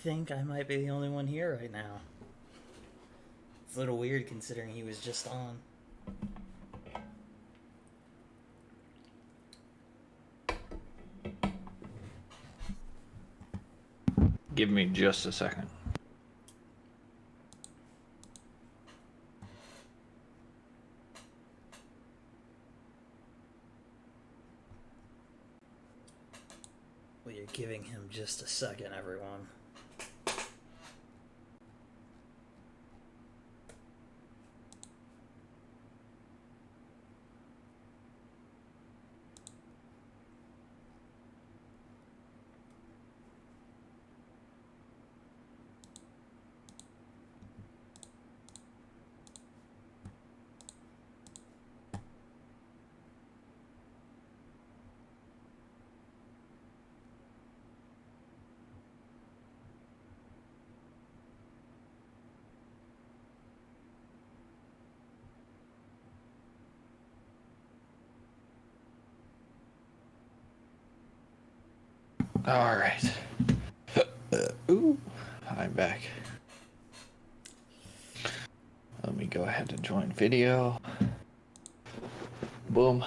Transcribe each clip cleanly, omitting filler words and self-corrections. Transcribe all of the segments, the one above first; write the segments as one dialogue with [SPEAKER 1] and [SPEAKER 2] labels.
[SPEAKER 1] think I might be the only one here right now. It's a little weird considering he was just on.
[SPEAKER 2] Give me just a second.
[SPEAKER 1] Well, you're giving him just a second, everyone.
[SPEAKER 2] All right. Ooh, I'm back. Let me go ahead and join video. Boom.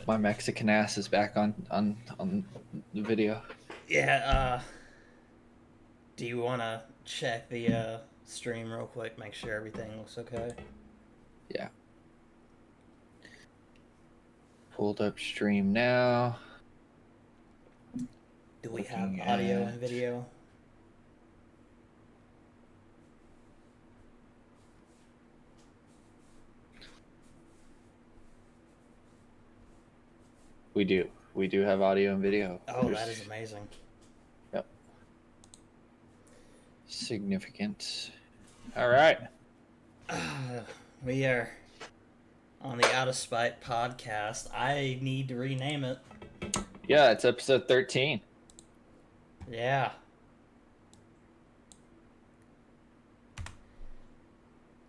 [SPEAKER 2] My Mexican ass is back on the video.
[SPEAKER 1] Yeah, do you want to check the stream real quick, make sure everything looks okay?
[SPEAKER 2] Yeah. Pulled up stream now.
[SPEAKER 1] Do we have
[SPEAKER 2] Looking
[SPEAKER 1] audio
[SPEAKER 2] at-
[SPEAKER 1] and video?
[SPEAKER 2] We do. We do have audio and video.
[SPEAKER 1] Oh, that is amazing.
[SPEAKER 2] Yep. Significant. All right.
[SPEAKER 1] We are on the Out of Spite podcast. I need to rename it.
[SPEAKER 2] Yeah, it's episode 13.
[SPEAKER 1] Yeah.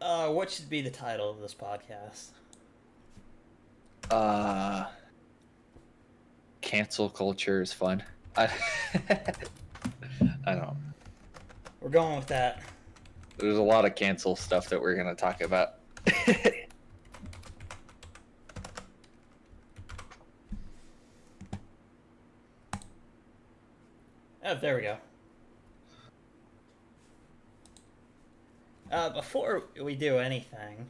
[SPEAKER 1] What should be the title of this podcast?
[SPEAKER 2] Cancel culture is fun. I don't.
[SPEAKER 1] We're going with that.
[SPEAKER 2] There's a lot of cancel stuff that we're gonna talk about.
[SPEAKER 1] Oh, there we go. Before we do anything,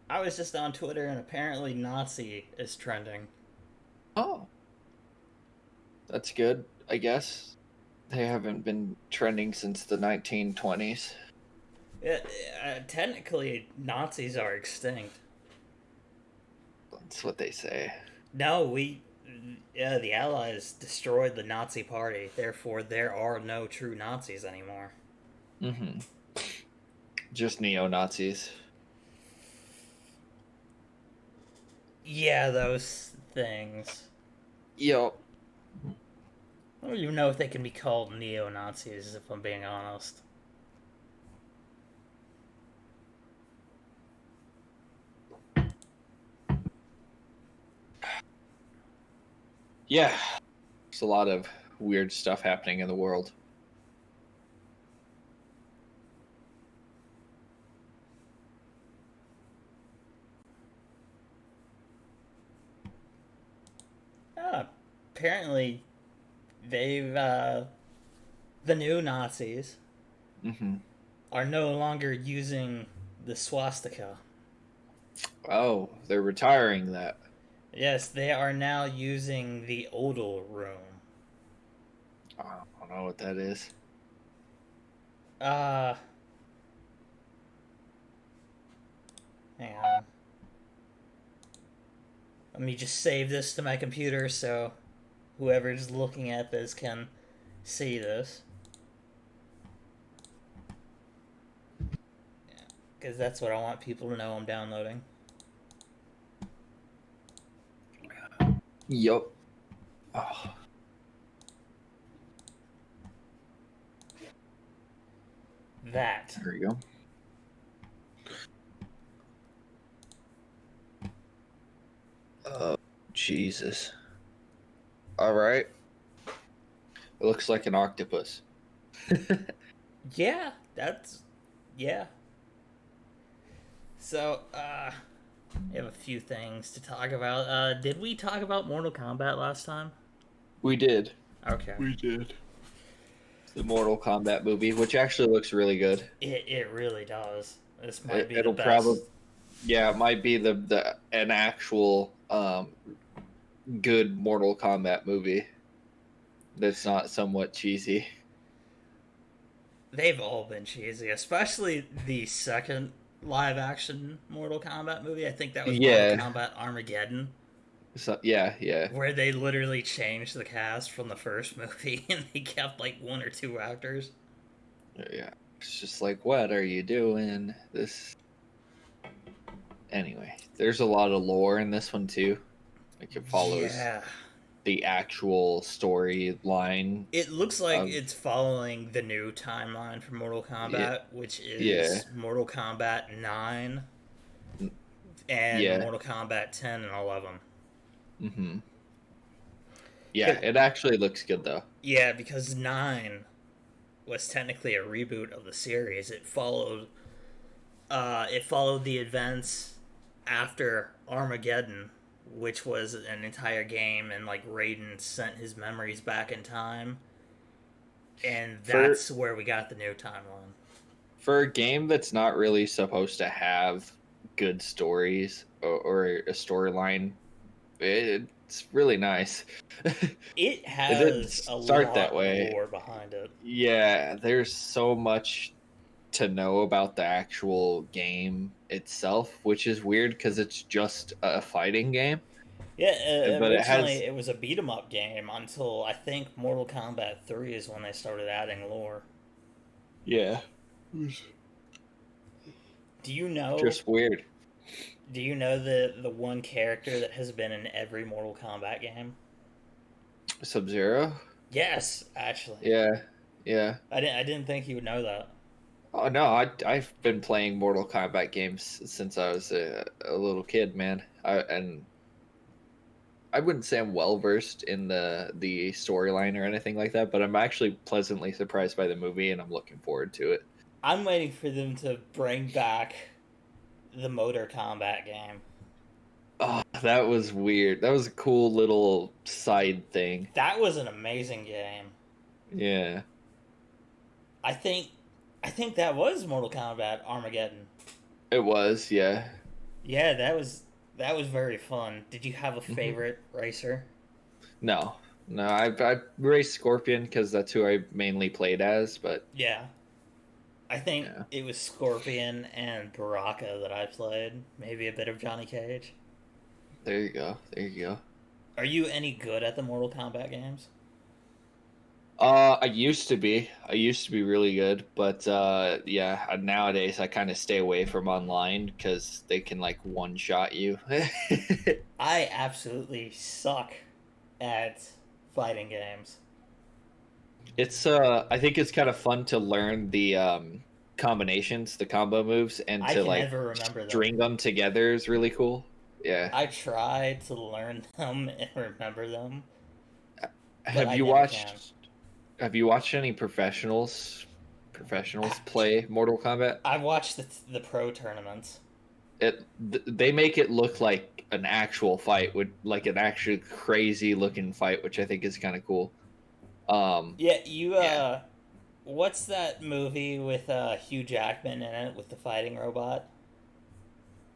[SPEAKER 1] I was just on Twitter and apparently Nazi is trending.
[SPEAKER 2] Oh, that's good. I guess they haven't been trending since the 1920s.
[SPEAKER 1] Technically, Nazis are extinct.
[SPEAKER 2] That's what they say.
[SPEAKER 1] No, the Allies destroyed the Nazi party. Therefore, there are no true Nazis anymore.
[SPEAKER 2] Mm-hmm. Just neo-Nazis.
[SPEAKER 1] Yeah, those things.
[SPEAKER 2] Yup.
[SPEAKER 1] I don't even know if they can be called neo-Nazis, if I'm being honest.
[SPEAKER 2] Yeah. There's a lot of weird stuff happening in the world.
[SPEAKER 1] Apparently, the new Nazis
[SPEAKER 2] Mm-hmm.
[SPEAKER 1] are no longer using the swastika.
[SPEAKER 2] Oh, they're retiring that.
[SPEAKER 1] Yes, they are now using the Odal room.
[SPEAKER 2] I don't know what that is.
[SPEAKER 1] Hang on. Let me just save this to my computer so whoever's looking at this can see this. Because that's what I want people to know I'm downloading.
[SPEAKER 2] Yup. Oh.
[SPEAKER 1] That.
[SPEAKER 2] There we go. Oh, Jesus. All right. It looks like an octopus.
[SPEAKER 1] Yeah, yeah. So, we have a few things to talk about. Did we talk about Mortal Kombat last time?
[SPEAKER 2] We did.
[SPEAKER 1] Okay.
[SPEAKER 2] We did. The Mortal Kombat movie, which actually looks really good.
[SPEAKER 1] It really does. This might be the
[SPEAKER 2] It'll probably,
[SPEAKER 1] best.
[SPEAKER 2] yeah, it might be the an actual good Mortal Kombat movie that's not somewhat cheesy.
[SPEAKER 1] They've all been cheesy, especially the second live action Mortal Kombat movie. I think that was Mortal
[SPEAKER 2] Yeah.
[SPEAKER 1] Kombat Armageddon,
[SPEAKER 2] So yeah.
[SPEAKER 1] where they literally changed the cast from the first movie and they kept like one or two actors.
[SPEAKER 2] Yeah. It's just like, what are you doing? This. Anyway, there's a lot of lore in this one too. Like it follows
[SPEAKER 1] Yeah.
[SPEAKER 2] the actual storyline.
[SPEAKER 1] It looks like it's following the new timeline for Mortal
[SPEAKER 2] Yeah,
[SPEAKER 1] Kombat, which
[SPEAKER 2] yeah,
[SPEAKER 1] is Mortal Kombat 9 and
[SPEAKER 2] yeah.
[SPEAKER 1] Mortal Kombat 10 and 11.
[SPEAKER 2] Mm-hmm. Yeah, it actually looks good though.
[SPEAKER 1] Yeah, because 9 was technically a reboot of the series. It followed the events after Armageddon, which was an entire game, and like Raiden sent his memories back in time, and that's where we got the new timeline.
[SPEAKER 2] For a game that's not really supposed to have good stories or a storyline, it's really nice.
[SPEAKER 1] It
[SPEAKER 2] It didn't
[SPEAKER 1] has a
[SPEAKER 2] start that
[SPEAKER 1] lot of
[SPEAKER 2] way.
[SPEAKER 1] lore behind it.
[SPEAKER 2] Yeah, there's so much to know about the actual game itself, which is weird because it's just a fighting game.
[SPEAKER 1] Yeah,
[SPEAKER 2] But it
[SPEAKER 1] originally
[SPEAKER 2] has,
[SPEAKER 1] it was a beat 'em up game until I think Mortal Kombat 3 is when they started adding lore.
[SPEAKER 2] yeah,
[SPEAKER 1] Do you know
[SPEAKER 2] just weird.
[SPEAKER 1] Do you know the one character that has been in every Mortal Kombat game?
[SPEAKER 2] Sub-Zero?
[SPEAKER 1] Yes, actually.
[SPEAKER 2] Yeah, yeah.
[SPEAKER 1] I didn't think you would know that.
[SPEAKER 2] Oh no, I've been playing Mortal Kombat games since I was a little kid, man. And I wouldn't say I'm well versed in the storyline or anything like that, but I'm actually pleasantly surprised by the movie, and I'm looking forward to it.
[SPEAKER 1] I'm waiting for them to bring back the Motor Combat game.
[SPEAKER 2] Oh, that was weird. That was a cool little side thing.
[SPEAKER 1] That was an amazing game.
[SPEAKER 2] Yeah,
[SPEAKER 1] I think I think that was Mortal Kombat Armageddon.
[SPEAKER 2] it was. Yeah.
[SPEAKER 1] Yeah, that was very fun. Did you have a
[SPEAKER 2] Hmm.
[SPEAKER 1] favorite racer?
[SPEAKER 2] No, no, I raced Scorpion because that's who I mainly played as. But
[SPEAKER 1] Yeah. I think
[SPEAKER 2] yeah,
[SPEAKER 1] it was Scorpion and Baraka that I played. Maybe a bit of Johnny Cage.
[SPEAKER 2] there you go. There you go.
[SPEAKER 1] Are you any good at the Mortal Kombat games?
[SPEAKER 2] I used to be. I used to be really good, but yeah, nowadays I kind of stay away from online because they can like one shot you.
[SPEAKER 1] I absolutely suck at fighting games.
[SPEAKER 2] It's I think it's kind of fun to learn the combinations, the combo moves, and
[SPEAKER 1] I
[SPEAKER 2] to
[SPEAKER 1] can
[SPEAKER 2] like
[SPEAKER 1] never remember them.
[SPEAKER 2] string them together is really cool. Yeah.
[SPEAKER 1] I try to learn them and remember them, but
[SPEAKER 2] Have
[SPEAKER 1] I
[SPEAKER 2] you
[SPEAKER 1] never can.
[SPEAKER 2] watched have you watched any professionals play Mortal Kombat?
[SPEAKER 1] I watched the pro tournaments.
[SPEAKER 2] They make it look like an actual fight with like an actually crazy looking fight, which I think is kind of cool.
[SPEAKER 1] Yeah, you
[SPEAKER 2] Yeah.
[SPEAKER 1] what's that movie with Hugh Jackman in it with the fighting robot?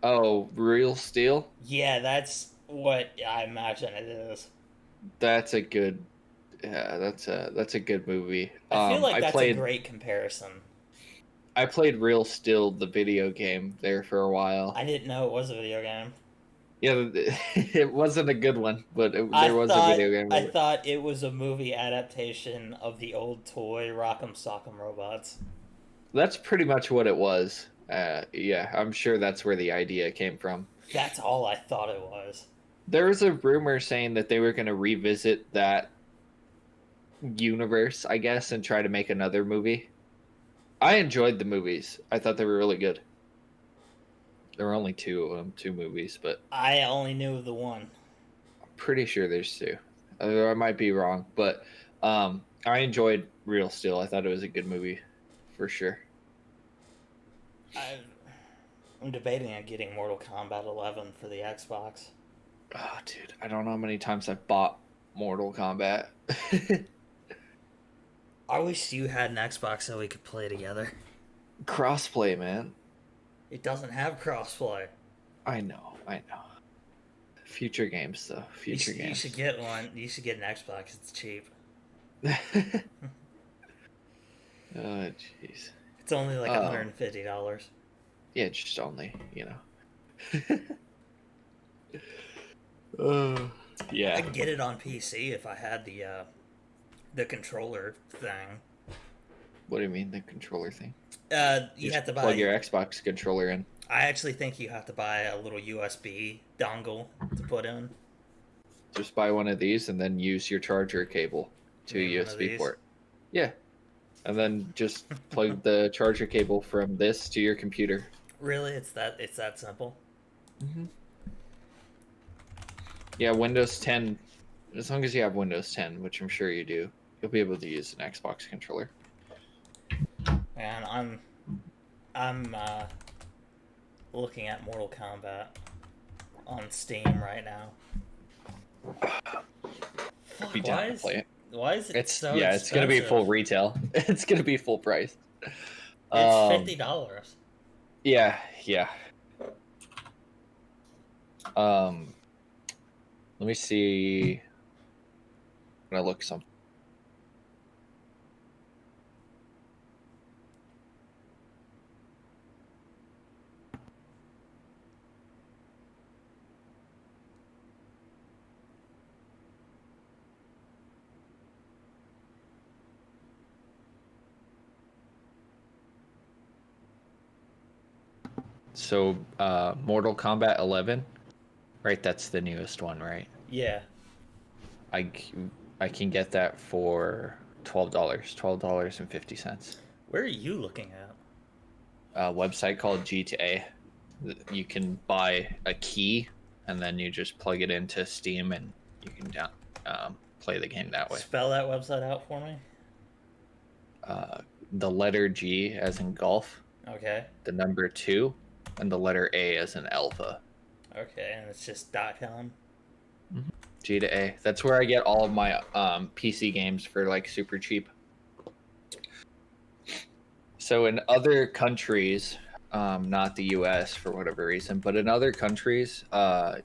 [SPEAKER 2] Oh, Real Steel?
[SPEAKER 1] Yeah, that's what I imagine it is.
[SPEAKER 2] That's a good yeah, that's a good movie.
[SPEAKER 1] I feel like
[SPEAKER 2] I
[SPEAKER 1] that's a
[SPEAKER 2] played
[SPEAKER 1] great comparison.
[SPEAKER 2] I played Real Steel the video game there for a while.
[SPEAKER 1] I didn't know it was a video game.
[SPEAKER 2] Yeah, it wasn't a good one, but
[SPEAKER 1] I
[SPEAKER 2] there was a
[SPEAKER 1] thought
[SPEAKER 2] video game
[SPEAKER 1] I
[SPEAKER 2] of it.
[SPEAKER 1] thought it was a movie adaptation of the old toy Rock'em Sock'em Robots.
[SPEAKER 2] That's pretty much what it was. Yeah, I'm sure that's where the idea came from.
[SPEAKER 1] That's all I thought it was.
[SPEAKER 2] There was a rumor saying that they were going to revisit that universe, I guess, and try to make another movie. I enjoyed the movies. I thought they were really good. There were only two of them, two movies, but
[SPEAKER 1] I only knew the one.
[SPEAKER 2] I'm pretty sure there's two. I might be wrong, but I enjoyed Real Steel. I thought it was a good movie, for sure.
[SPEAKER 1] I'm debating on getting Mortal Kombat 11 for the Xbox.
[SPEAKER 2] Oh, dude, I don't know how many times I've bought Mortal Kombat.
[SPEAKER 1] I wish you had an Xbox so we could play together.
[SPEAKER 2] Crossplay, man.
[SPEAKER 1] It doesn't have crossplay.
[SPEAKER 2] I know. Future games, though. Future games.
[SPEAKER 1] You should get one. You should get an Xbox. It's cheap.
[SPEAKER 2] Oh, jeez.
[SPEAKER 1] It's only like $150.
[SPEAKER 2] Yeah, just only, yeah.
[SPEAKER 1] I could get it on PC if I had the controller thing.
[SPEAKER 2] What do you mean, the controller thing?
[SPEAKER 1] You have to
[SPEAKER 2] plug your Xbox controller in.
[SPEAKER 1] I actually think you have to buy a little USB dongle to put in.
[SPEAKER 2] Just buy one of these and then use your charger cable to a USB port. Yeah. And then just plug the charger cable from this to your computer.
[SPEAKER 1] Really? It's that simple?
[SPEAKER 2] Mm-hmm. Yeah, Windows 10. As long as you have Windows 10, which I'm sure you do, you'll be able to use an Xbox controller.
[SPEAKER 1] And I'm looking at Mortal Kombat on Steam right now.
[SPEAKER 2] Be down to play it.
[SPEAKER 1] Why is it so expensive?
[SPEAKER 2] It's gonna be full retail. It's gonna be full price.
[SPEAKER 1] It's $50.
[SPEAKER 2] Yeah. Let me see. I'm gonna look something. So, Mortal Kombat 11, right? That's the newest one, right?
[SPEAKER 1] Yeah.
[SPEAKER 2] I can get that for $12.50.
[SPEAKER 1] Where are you looking at?
[SPEAKER 2] A website called GTA. You can buy a key, and then you just plug it into Steam, and you can play the game that way.
[SPEAKER 1] Spell that website out for me.
[SPEAKER 2] The letter G as in golf.
[SPEAKER 1] Okay.
[SPEAKER 2] The number 2, and the letter A as in alpha.
[SPEAKER 1] Okay, and it's just .com.
[SPEAKER 2] Mm-hmm. G to A. That's where I get all of my PC games for like super cheap. So in other countries, not the US for whatever reason, but in other countries,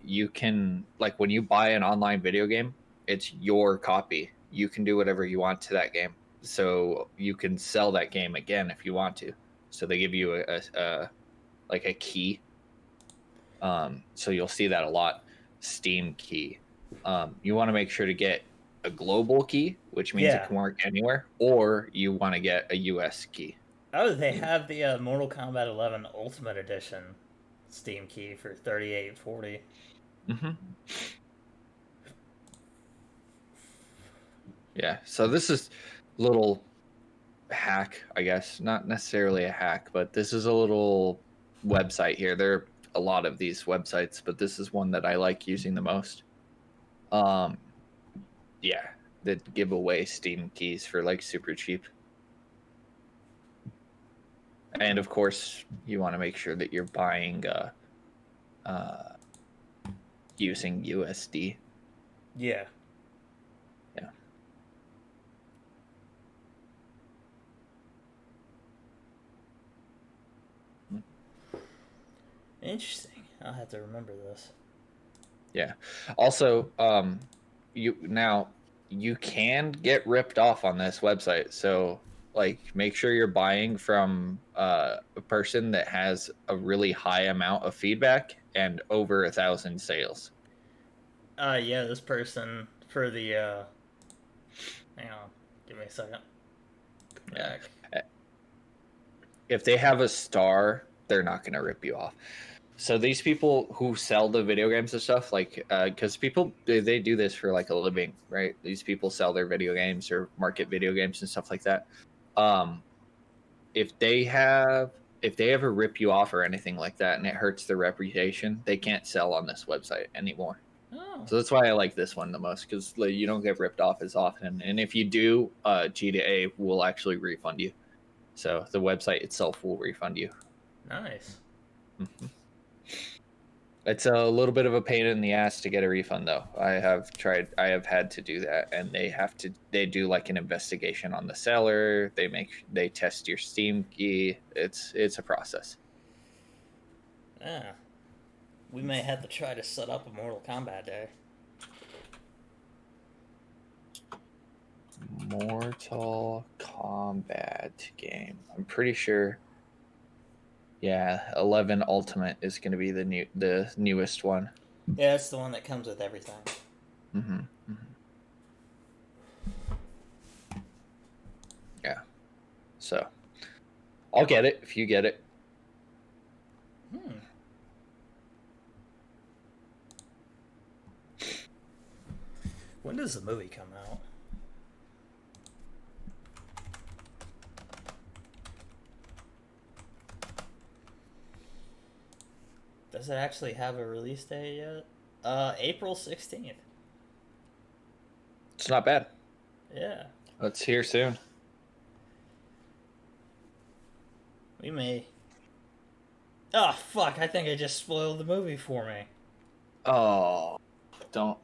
[SPEAKER 2] you can, like, when you buy an online video game, it's your copy. You can do whatever you want to that game. So you can sell that game again if you want to. So they give you a key. So you'll see that a lot. Steam key. You want to make sure to get a global key, which means it can work anywhere, or you want to get a US key.
[SPEAKER 1] Oh, they have the Mortal Kombat 11 Ultimate Edition Steam key for $38.40.
[SPEAKER 2] Mm-hmm. Yeah, so this is a little hack, I guess. Not necessarily a hack, but this is a little website here. There are a lot of these websites, but this is one that I like using the most. That give away Steam keys for like super cheap. And of course, you want to make sure that you're buying using USD.
[SPEAKER 1] Yeah.
[SPEAKER 2] Yeah.
[SPEAKER 1] Interesting. I'll have to remember this.
[SPEAKER 2] Yeah. Also, you can get ripped off on this website. So, like, make sure you're buying from a person that has a really high amount of feedback and over 1,000 sales.
[SPEAKER 1] Yeah, this person for the hang on, give me a second. Back.
[SPEAKER 2] If they have a star, they're not going to rip you off. So these people who sell the video games and stuff, like, because people, they do this for like a living, right? These people sell their video games or market video games and stuff like that. If they ever rip you off or anything like that and it hurts their reputation, they can't sell on this website anymore.
[SPEAKER 1] Oh. Oh.
[SPEAKER 2] So that's why I like this one the most, because like, you don't get ripped off as often. And if you do, G2A will actually refund you. So the website itself will refund you.
[SPEAKER 1] Nice.
[SPEAKER 2] Mm-hmm. It's a little bit of a pain in the ass to get a refund, though. I have had to do that, and they do like an investigation on the seller. They test your Steam key. It's a process.
[SPEAKER 1] Yeah. We may have to try to set up a Mortal Kombat day.
[SPEAKER 2] Mortal Kombat game. I'm pretty sure. Yeah, 11 Ultimate is going to be the newest one.
[SPEAKER 1] Yeah, it's the one that comes with everything.
[SPEAKER 2] Mm-hmm. Mm-hmm. Yeah. So, I'll get it if you get it.
[SPEAKER 1] When does the movie come out? Does it actually have a release date yet? April 16th.
[SPEAKER 2] It's not bad.
[SPEAKER 1] Yeah.
[SPEAKER 2] It's here soon.
[SPEAKER 1] We may... Oh, fuck, I think I just spoiled the movie for me.
[SPEAKER 2] Oh, don't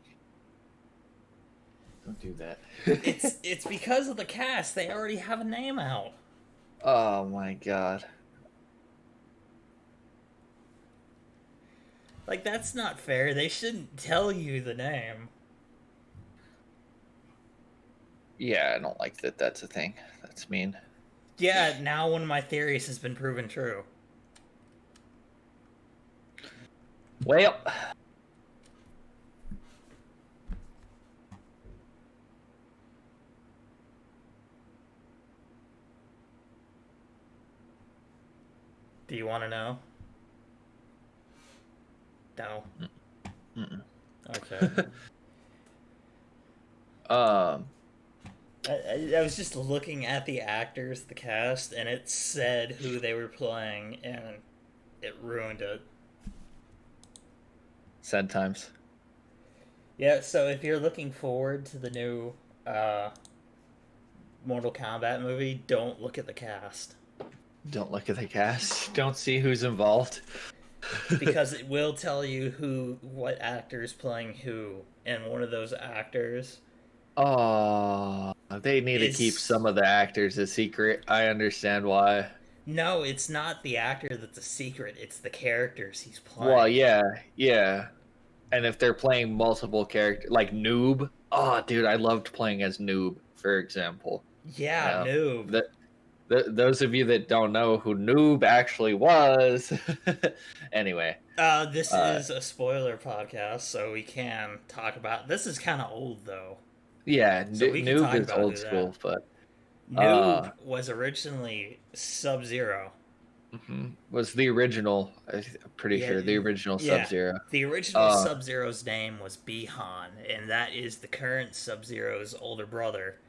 [SPEAKER 2] do that.
[SPEAKER 1] It's because of the cast. They already have a name out.
[SPEAKER 2] Oh my god.
[SPEAKER 1] Like, that's not fair. They shouldn't tell you the name.
[SPEAKER 2] Yeah, I don't like that that's a thing. That's mean.
[SPEAKER 1] Yeah, now one of my theories has been proven true.
[SPEAKER 2] Well,
[SPEAKER 1] Do you want to know? No.
[SPEAKER 2] mm-mm.
[SPEAKER 1] Okay. I was just looking at the actors, the cast, and it said who they were playing, and it ruined it.
[SPEAKER 2] Sad times.
[SPEAKER 1] Yeah, so if you're looking forward to the new Mortal Kombat movie, don't look at the cast.
[SPEAKER 2] Don't look at the cast. Don't see who's involved.
[SPEAKER 1] Because it will tell you what actor's playing who, and one of those actors...
[SPEAKER 2] Oh, they need to keep some of the actors a secret. I understand why.
[SPEAKER 1] No, it's not the actor that's a secret. It's the characters he's playing.
[SPEAKER 2] Well, yeah. And if they're playing multiple characters, like Noob. Oh, dude, I loved playing as Noob, for example.
[SPEAKER 1] Yeah, Noob.
[SPEAKER 2] Those of you that don't know who Noob actually was. Anyway.
[SPEAKER 1] This is a spoiler podcast, so we can talk about... This is kind of old, though.
[SPEAKER 2] Yeah,
[SPEAKER 1] So we can
[SPEAKER 2] Noob
[SPEAKER 1] talk
[SPEAKER 2] is
[SPEAKER 1] about
[SPEAKER 2] old school, but...
[SPEAKER 1] Noob was originally Sub-Zero.
[SPEAKER 2] Mm-hmm. Was the original, I'm pretty sure, the original Sub-Zero.
[SPEAKER 1] The original Sub-Zero's name was Bihan, and that is the current Sub-Zero's older brother.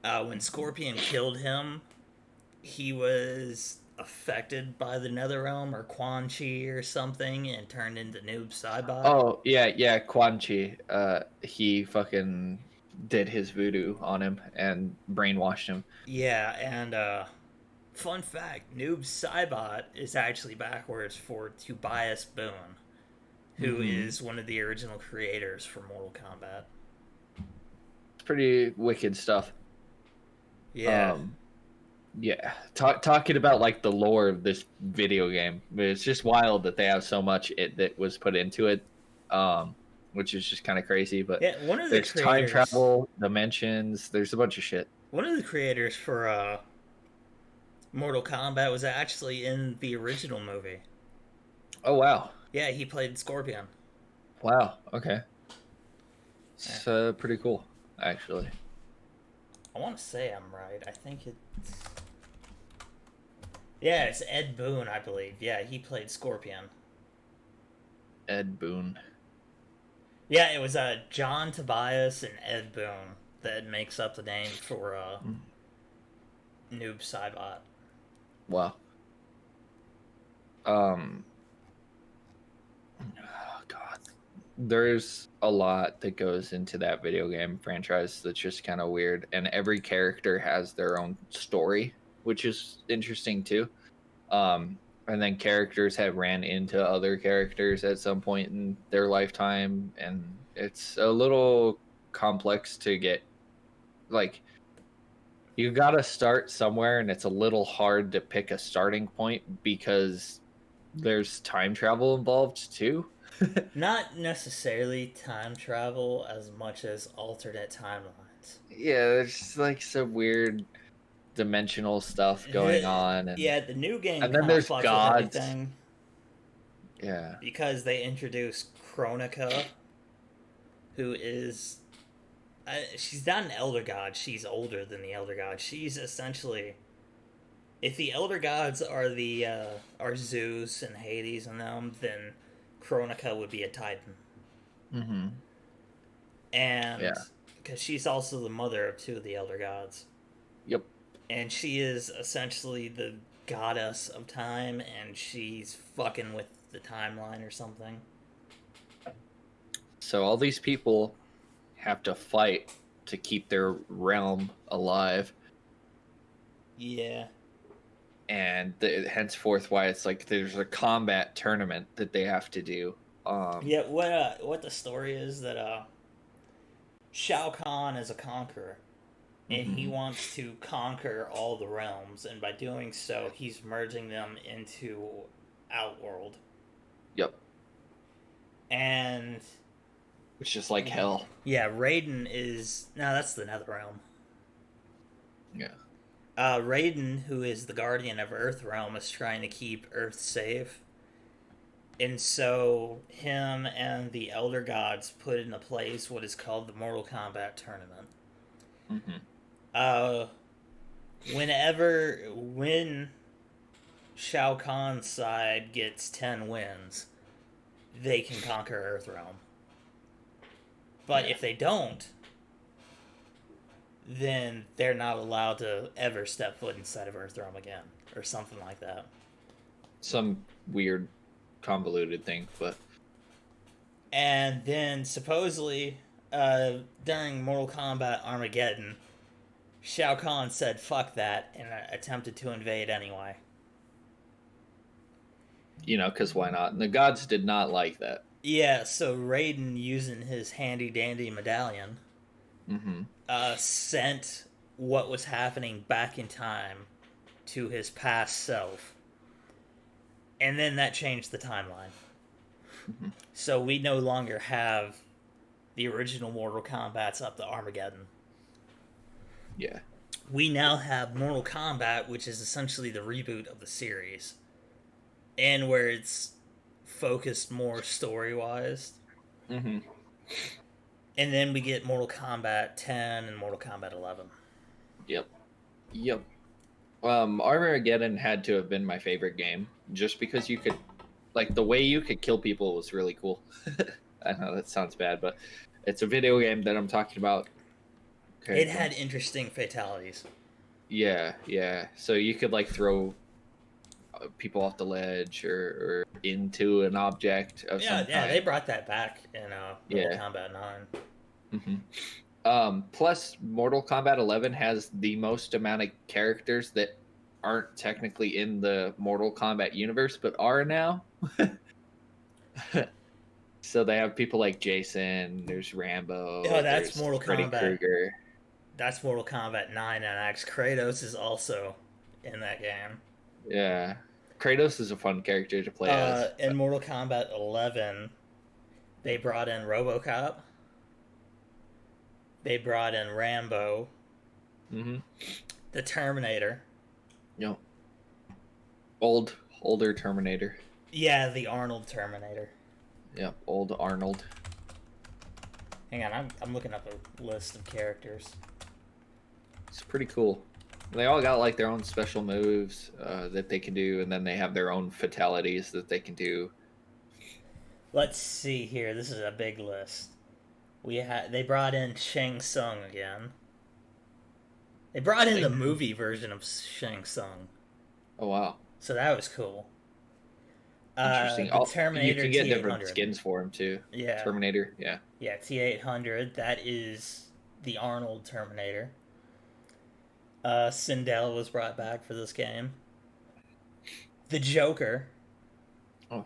[SPEAKER 1] When Scorpion killed him, he was affected by the Netherrealm or Quan Chi or something and turned into Noob Saibot.
[SPEAKER 2] Oh, yeah, Quan Chi. He fucking did his voodoo on him and brainwashed him.
[SPEAKER 1] Yeah, and fun fact, Noob Saibot is actually backwards for Tobias Boone, who is one of the original creators for Mortal Kombat.
[SPEAKER 2] It's pretty wicked stuff.
[SPEAKER 1] Yeah.
[SPEAKER 2] Yeah. Talking about like the lore of this video game. It's just wild that they have so much that was put into it. Which is just kind of crazy, but
[SPEAKER 1] yeah, one of the
[SPEAKER 2] there's time travel, dimensions, there's a bunch of shit.
[SPEAKER 1] One of the creators for Mortal Kombat was actually in the original movie.
[SPEAKER 2] Oh, wow.
[SPEAKER 1] Yeah, he played Scorpion.
[SPEAKER 2] Wow, okay. It's pretty cool, actually.
[SPEAKER 1] I want to say I'm right. I think it's... Yeah, it's Ed Boon, I believe. Yeah, he played Scorpion.
[SPEAKER 2] Ed Boon.
[SPEAKER 1] Yeah, it was John Tobias and Ed Boon that makes up the name for Noob Saibot.
[SPEAKER 2] Wow. Oh, God. there's a lot that goes into that video game franchise that's just kind of weird, and every character has their own story, which is interesting too. And then characters have ran into other characters at some point in their lifetime, and it's a little complex to get, like, you gotta start somewhere, and it's a little hard to pick a starting point because there's time travel involved too.
[SPEAKER 1] Not necessarily time travel as much as alternate timelines.
[SPEAKER 2] Yeah, there's like some weird dimensional stuff going on,
[SPEAKER 1] The new game
[SPEAKER 2] and then
[SPEAKER 1] kind of
[SPEAKER 2] there's
[SPEAKER 1] fucks with
[SPEAKER 2] gods.
[SPEAKER 1] everything
[SPEAKER 2] Yeah.
[SPEAKER 1] because they introduce Kronika, who is she's not an elder god. She's older than the elder god. She's essentially, if the elder gods are the are Zeus and Hades and them, then Kronika would be a Titan.
[SPEAKER 2] Mm-hmm.
[SPEAKER 1] And because she's also the mother of two of the elder gods.
[SPEAKER 2] Yep.
[SPEAKER 1] And she is essentially the goddess of time, and she's fucking with the timeline or something.
[SPEAKER 2] So all these people have to fight to keep their realm alive.
[SPEAKER 1] Yeah.
[SPEAKER 2] And henceforth, why it's like there's a combat tournament that they have to do.
[SPEAKER 1] What the story is that Shao Kahn is a conqueror, and he wants to conquer all the realms, and by doing so, he's merging them into Outworld.
[SPEAKER 2] Yep.
[SPEAKER 1] And
[SPEAKER 2] which is like hell.
[SPEAKER 1] Yeah, Raiden is... No, that's the Netherrealm.
[SPEAKER 2] Yeah.
[SPEAKER 1] Raiden, who is the guardian of Earthrealm, is trying to keep Earth safe. And so, him and the Elder Gods put into place what is called the Mortal Kombat Tournament. When Shao Kahn's side gets 10 wins, they can conquer Earthrealm. But if they don't, then they're not allowed to ever step foot inside of Earthrealm again, or something like that.
[SPEAKER 2] Some weird, convoluted thing, but...
[SPEAKER 1] And then, supposedly, during Mortal Kombat Armageddon, Shao Kahn said, fuck that, and attempted to invade anyway.
[SPEAKER 2] You know, because why not? And the gods did not like that.
[SPEAKER 1] Yeah, so Raiden, using his handy-dandy medallion, sent what was happening back in time to his past self. And then that changed the timeline. So we no longer have the original Mortal Kombat's up to Armageddon.
[SPEAKER 2] Yeah.
[SPEAKER 1] We now have Mortal Kombat, which is essentially the reboot of the series. And where it's focused more story-wise. And then we get Mortal Kombat 10 and Mortal Kombat 11.
[SPEAKER 2] Yep. Armageddon had to have been my favorite game, just because you could, like, the way you could kill people was really cool. I know that sounds bad, but it's a video game that I'm talking about.
[SPEAKER 1] Okay, it had interesting fatalities.
[SPEAKER 2] Yeah. So you could, like, throw people off the ledge or into an object of some kind.
[SPEAKER 1] Yeah, they brought that back in Mortal Kombat
[SPEAKER 2] 9. Plus, Mortal Kombat 11 has the most amount of characters that aren't technically in the Mortal Kombat universe, but are now. So they have people like Jason, there's Rambo,
[SPEAKER 1] that's Mortal
[SPEAKER 2] Freddy
[SPEAKER 1] Kombat.
[SPEAKER 2] Krueger.
[SPEAKER 1] That's Mortal Kombat 9 NX. Kratos is also in that game.
[SPEAKER 2] Yeah. Kratos is a fun character to play as.
[SPEAKER 1] In Mortal Kombat 11, they brought in RoboCop. They brought in Rambo. The Terminator.
[SPEAKER 2] Yep. Older Terminator.
[SPEAKER 1] Yeah, the Arnold Terminator.
[SPEAKER 2] Yep, old Arnold.
[SPEAKER 1] Hang on, I'm looking up a list of characters.
[SPEAKER 2] It's pretty cool. They all got like their own special moves that they can do, and then they have their own fatalities that they can do.
[SPEAKER 1] Let's see here. This is a big list. They brought in Shang Tsung again. They brought in the movie version of Shang Tsung.
[SPEAKER 2] Oh wow!
[SPEAKER 1] So that was cool.
[SPEAKER 2] Interesting.
[SPEAKER 1] The
[SPEAKER 2] You
[SPEAKER 1] Terminator
[SPEAKER 2] can get different
[SPEAKER 1] T800.
[SPEAKER 2] skins for him too.
[SPEAKER 1] Yeah.
[SPEAKER 2] Terminator, yeah.
[SPEAKER 1] Yeah, T800. That is the Arnold Terminator. Sindel was brought back for this game. The Joker.
[SPEAKER 2] Oh,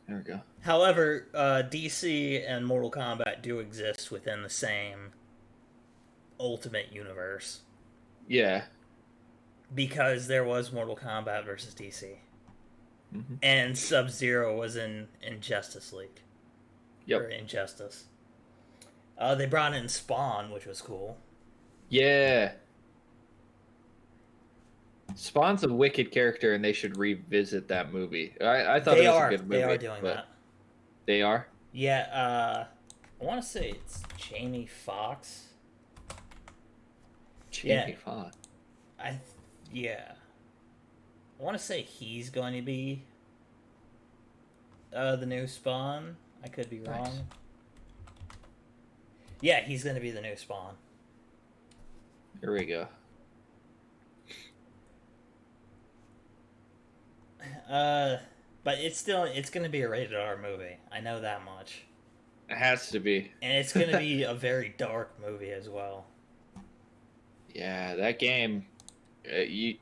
[SPEAKER 2] there we go.
[SPEAKER 1] However, DC and Mortal Kombat do exist within the same Ultimate Universe.
[SPEAKER 2] Yeah.
[SPEAKER 1] Because there was Mortal Kombat versus DC.
[SPEAKER 2] Mm-hmm.
[SPEAKER 1] And Sub-Zero was in Justice League.
[SPEAKER 2] Yep.
[SPEAKER 1] Or Injustice. They brought in Spawn, which was cool.
[SPEAKER 2] Yeah. Spawn's a wicked character, and they should revisit that movie. I thought it was a good movie.
[SPEAKER 1] They are doing that.
[SPEAKER 2] They are?
[SPEAKER 1] Yeah, I want to say it's Jamie Foxx.
[SPEAKER 2] Jamie Foxx.
[SPEAKER 1] Yeah. I want to say he's going to be the new Spawn. I could be wrong. Nice. Yeah, he's going to be the new Spawn.
[SPEAKER 2] Here we go.
[SPEAKER 1] But it's going to be a rated R movie. I know that much.
[SPEAKER 2] It has to be.
[SPEAKER 1] And it's going to be a very dark movie as well.
[SPEAKER 2] Yeah, that game, you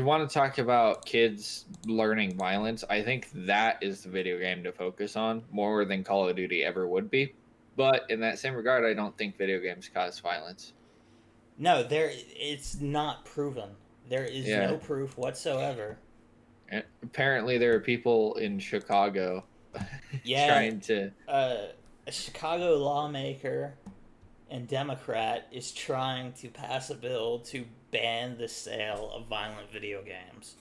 [SPEAKER 2] want to talk about kids learning violence. I think that is the video game to focus on more than Call of Duty ever would be. But in that same regard, I don't think video games cause violence.
[SPEAKER 1] No, it's not proven. There is no proof whatsoever.
[SPEAKER 2] And apparently, there are people in Chicago trying to...
[SPEAKER 1] a Chicago lawmaker and Democrat is trying to pass a bill to ban the sale of violent video games.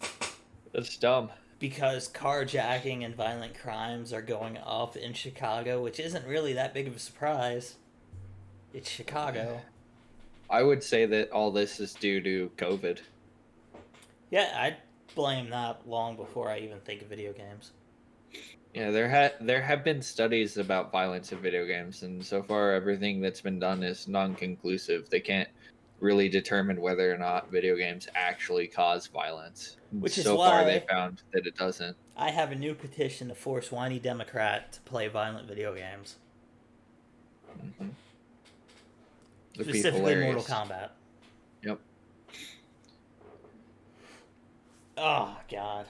[SPEAKER 2] That's dumb.
[SPEAKER 1] Because carjacking and violent crimes are going up in Chicago, which isn't really that big of a surprise. It's Chicago.
[SPEAKER 2] I would say that all this is due to COVID.
[SPEAKER 1] Yeah, I'd blame that long before I even think of video games.
[SPEAKER 2] Yeah, there have been studies about violence in video games, and so far everything that's been done is non-conclusive. They can't really determine whether or not video games actually cause violence.
[SPEAKER 1] Which is
[SPEAKER 2] so
[SPEAKER 1] why
[SPEAKER 2] far they found that it doesn't.
[SPEAKER 1] I have a new petition to force whiny Democrat to play violent video games.
[SPEAKER 2] Mm-hmm.
[SPEAKER 1] Specifically Mortal Kombat.
[SPEAKER 2] Yep.
[SPEAKER 1] Oh, God.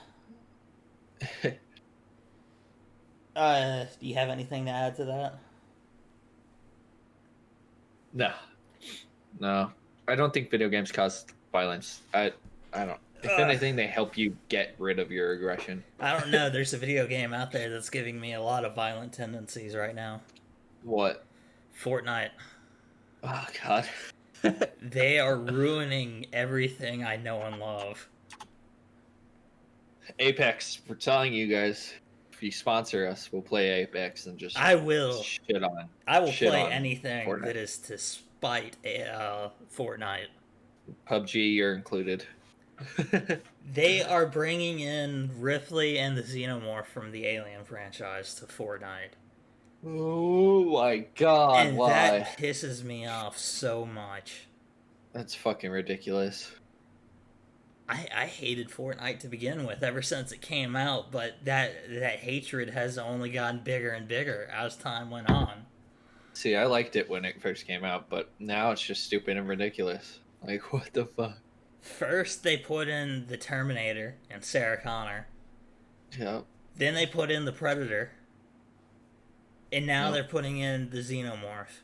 [SPEAKER 1] Do you have anything to add to that?
[SPEAKER 2] No. I don't think video games cause violence. I don't. If anything, they help you get rid of your aggression.
[SPEAKER 1] I don't know. There's a video game out there that's giving me a lot of violent tendencies right now.
[SPEAKER 2] What?
[SPEAKER 1] Fortnite.
[SPEAKER 2] Oh, God.
[SPEAKER 1] They are ruining everything I know and love.
[SPEAKER 2] Apex, we're telling you guys, if you sponsor us, we'll play Apex and just
[SPEAKER 1] I will
[SPEAKER 2] shit on.
[SPEAKER 1] I will play anything Fortnite. That is to spite Fortnite.
[SPEAKER 2] PUBG, you're included.
[SPEAKER 1] They are bringing in Ripley and the Xenomorph from the Alien franchise to Fortnite.
[SPEAKER 2] Oh my God!
[SPEAKER 1] And
[SPEAKER 2] why?
[SPEAKER 1] That pisses me off so much.
[SPEAKER 2] That's fucking ridiculous.
[SPEAKER 1] I hated Fortnite to begin with ever since it came out, but that hatred has only gotten bigger and bigger as time went on.
[SPEAKER 2] See, I liked it when it first came out, but now it's just stupid and ridiculous. Like, what the fuck?
[SPEAKER 1] First, they put in the Terminator and Sarah Connor.
[SPEAKER 2] Yep.
[SPEAKER 1] Then they put in the Predator. And now they're putting in the Xenomorph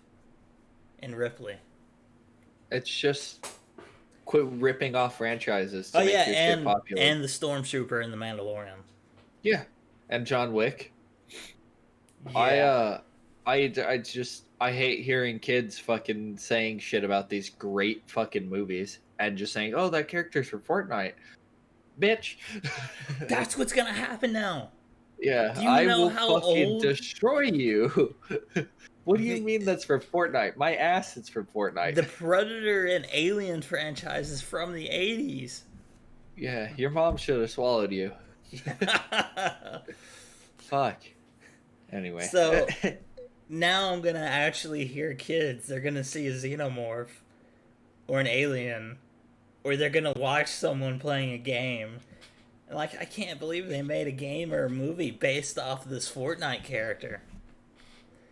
[SPEAKER 1] and Ripley.
[SPEAKER 2] It's just quit ripping off franchises to make your shit popular.
[SPEAKER 1] And the Stormtrooper and the Mandalorian.
[SPEAKER 2] Yeah, and John Wick. Yeah. I hate hearing kids fucking saying shit about these great fucking movies and just saying, "Oh, that character's from Fortnite." Bitch.
[SPEAKER 1] That's what's gonna happen now.
[SPEAKER 2] Yeah, I will fucking destroy you. What do you mean that's for Fortnite? My ass is for Fortnite.
[SPEAKER 1] The Predator and Alien franchise is from the 80s.
[SPEAKER 2] Yeah, your mom should have swallowed you. Fuck. Anyway.
[SPEAKER 1] So, now I'm going to actually hear kids. They're going to see a Xenomorph or an alien, or they're going to watch someone playing a game, Like, I can't believe they made a game or a movie based off of this Fortnite character.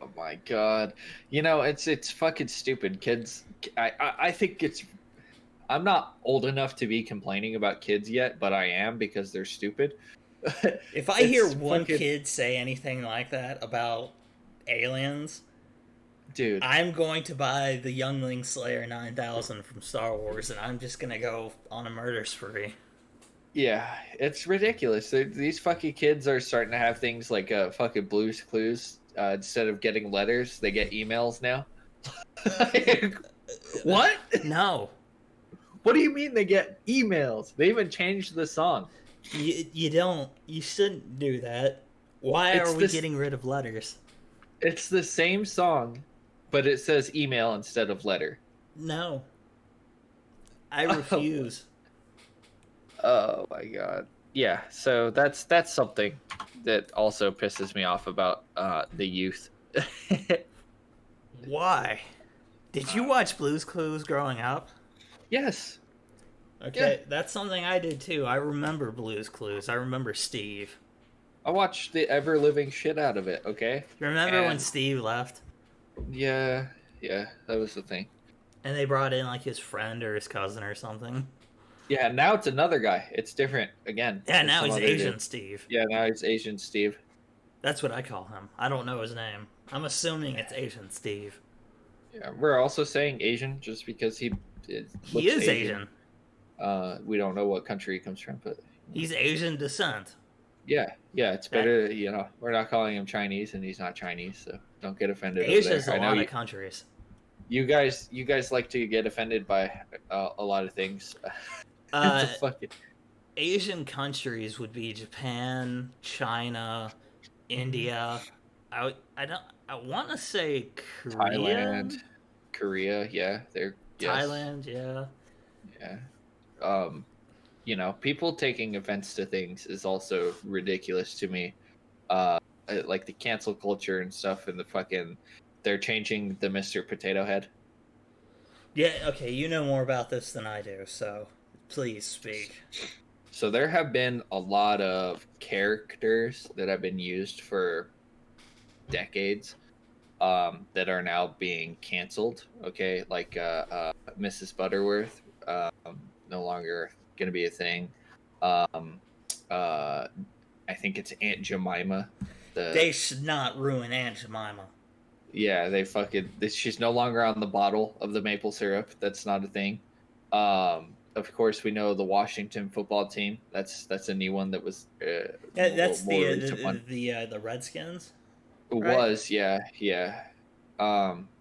[SPEAKER 2] Oh my god. You know, it's fucking stupid. Kids, I think it's. I'm not old enough to be complaining about kids yet, but I am because they're stupid.
[SPEAKER 1] If I hear
[SPEAKER 2] It's
[SPEAKER 1] one
[SPEAKER 2] fucking.
[SPEAKER 1] kid say anything like that about aliens,
[SPEAKER 2] Dude.
[SPEAKER 1] I'm going to buy the Youngling Slayer 9000 from Star Wars, and I'm just gonna go on a murder spree.
[SPEAKER 2] Yeah, it's ridiculous. These fucking kids are starting to have things like fucking Blue's Clues. Instead of getting letters, they get emails now. What?
[SPEAKER 1] No.
[SPEAKER 2] What do you mean they get emails? They even changed the song.
[SPEAKER 1] You don't. You shouldn't do that. Why are we getting rid of letters?
[SPEAKER 2] It's the same song, but it says email instead of letter.
[SPEAKER 1] No. I refuse.
[SPEAKER 2] Oh my god. Yeah, so that's something that also pisses me off about the youth.
[SPEAKER 1] Why? Did you watch Blue's Clues growing up?
[SPEAKER 2] Yes.
[SPEAKER 1] Okay, yeah. That's something I did too. I remember Blue's Clues. I remember Steve.
[SPEAKER 2] I watched the ever living shit out of it, okay?
[SPEAKER 1] Remember when Steve left?
[SPEAKER 2] Yeah, that was the thing.
[SPEAKER 1] And they brought in like his friend or his cousin or something.
[SPEAKER 2] Yeah, now it's another guy. It's different again.
[SPEAKER 1] Yeah, now he's Asian Steve.
[SPEAKER 2] Yeah, now it's Asian Steve.
[SPEAKER 1] That's what I call him. I don't know his name. I'm assuming it's Asian Steve.
[SPEAKER 2] Yeah, we're also saying Asian just because he
[SPEAKER 1] is Asian.
[SPEAKER 2] We don't know what country he comes from, but
[SPEAKER 1] he's Asian descent.
[SPEAKER 2] Yeah, it's better. You know, we're not calling him Chinese, and he's not Chinese, so don't get offended.
[SPEAKER 1] Asia's a lot of countries.
[SPEAKER 2] You guys like to get offended by a lot of things.
[SPEAKER 1] Asian countries would be Japan, China, India. I want to say Korea.
[SPEAKER 2] Thailand, Korea, yeah,
[SPEAKER 1] Thailand, yeah.
[SPEAKER 2] You know, people taking offense to things is also ridiculous to me. Like the cancel culture and stuff, and they're changing the Mr. Potato Head.
[SPEAKER 1] Yeah, okay, you know more about this than I do, so please speak.
[SPEAKER 2] So there have been a lot of characters that have been used for decades that are now being canceled. Okay, like Mrs. Butterworth, no longer going to be a thing. I think it's Aunt Jemima.
[SPEAKER 1] They should not ruin Aunt Jemima.
[SPEAKER 2] Yeah, she's no longer on the bottle of the maple syrup. That's not a thing. Of course, we know the Washington football team. That's a new one that was.
[SPEAKER 1] That's the Redskins.
[SPEAKER 2] It right? Was, yeah.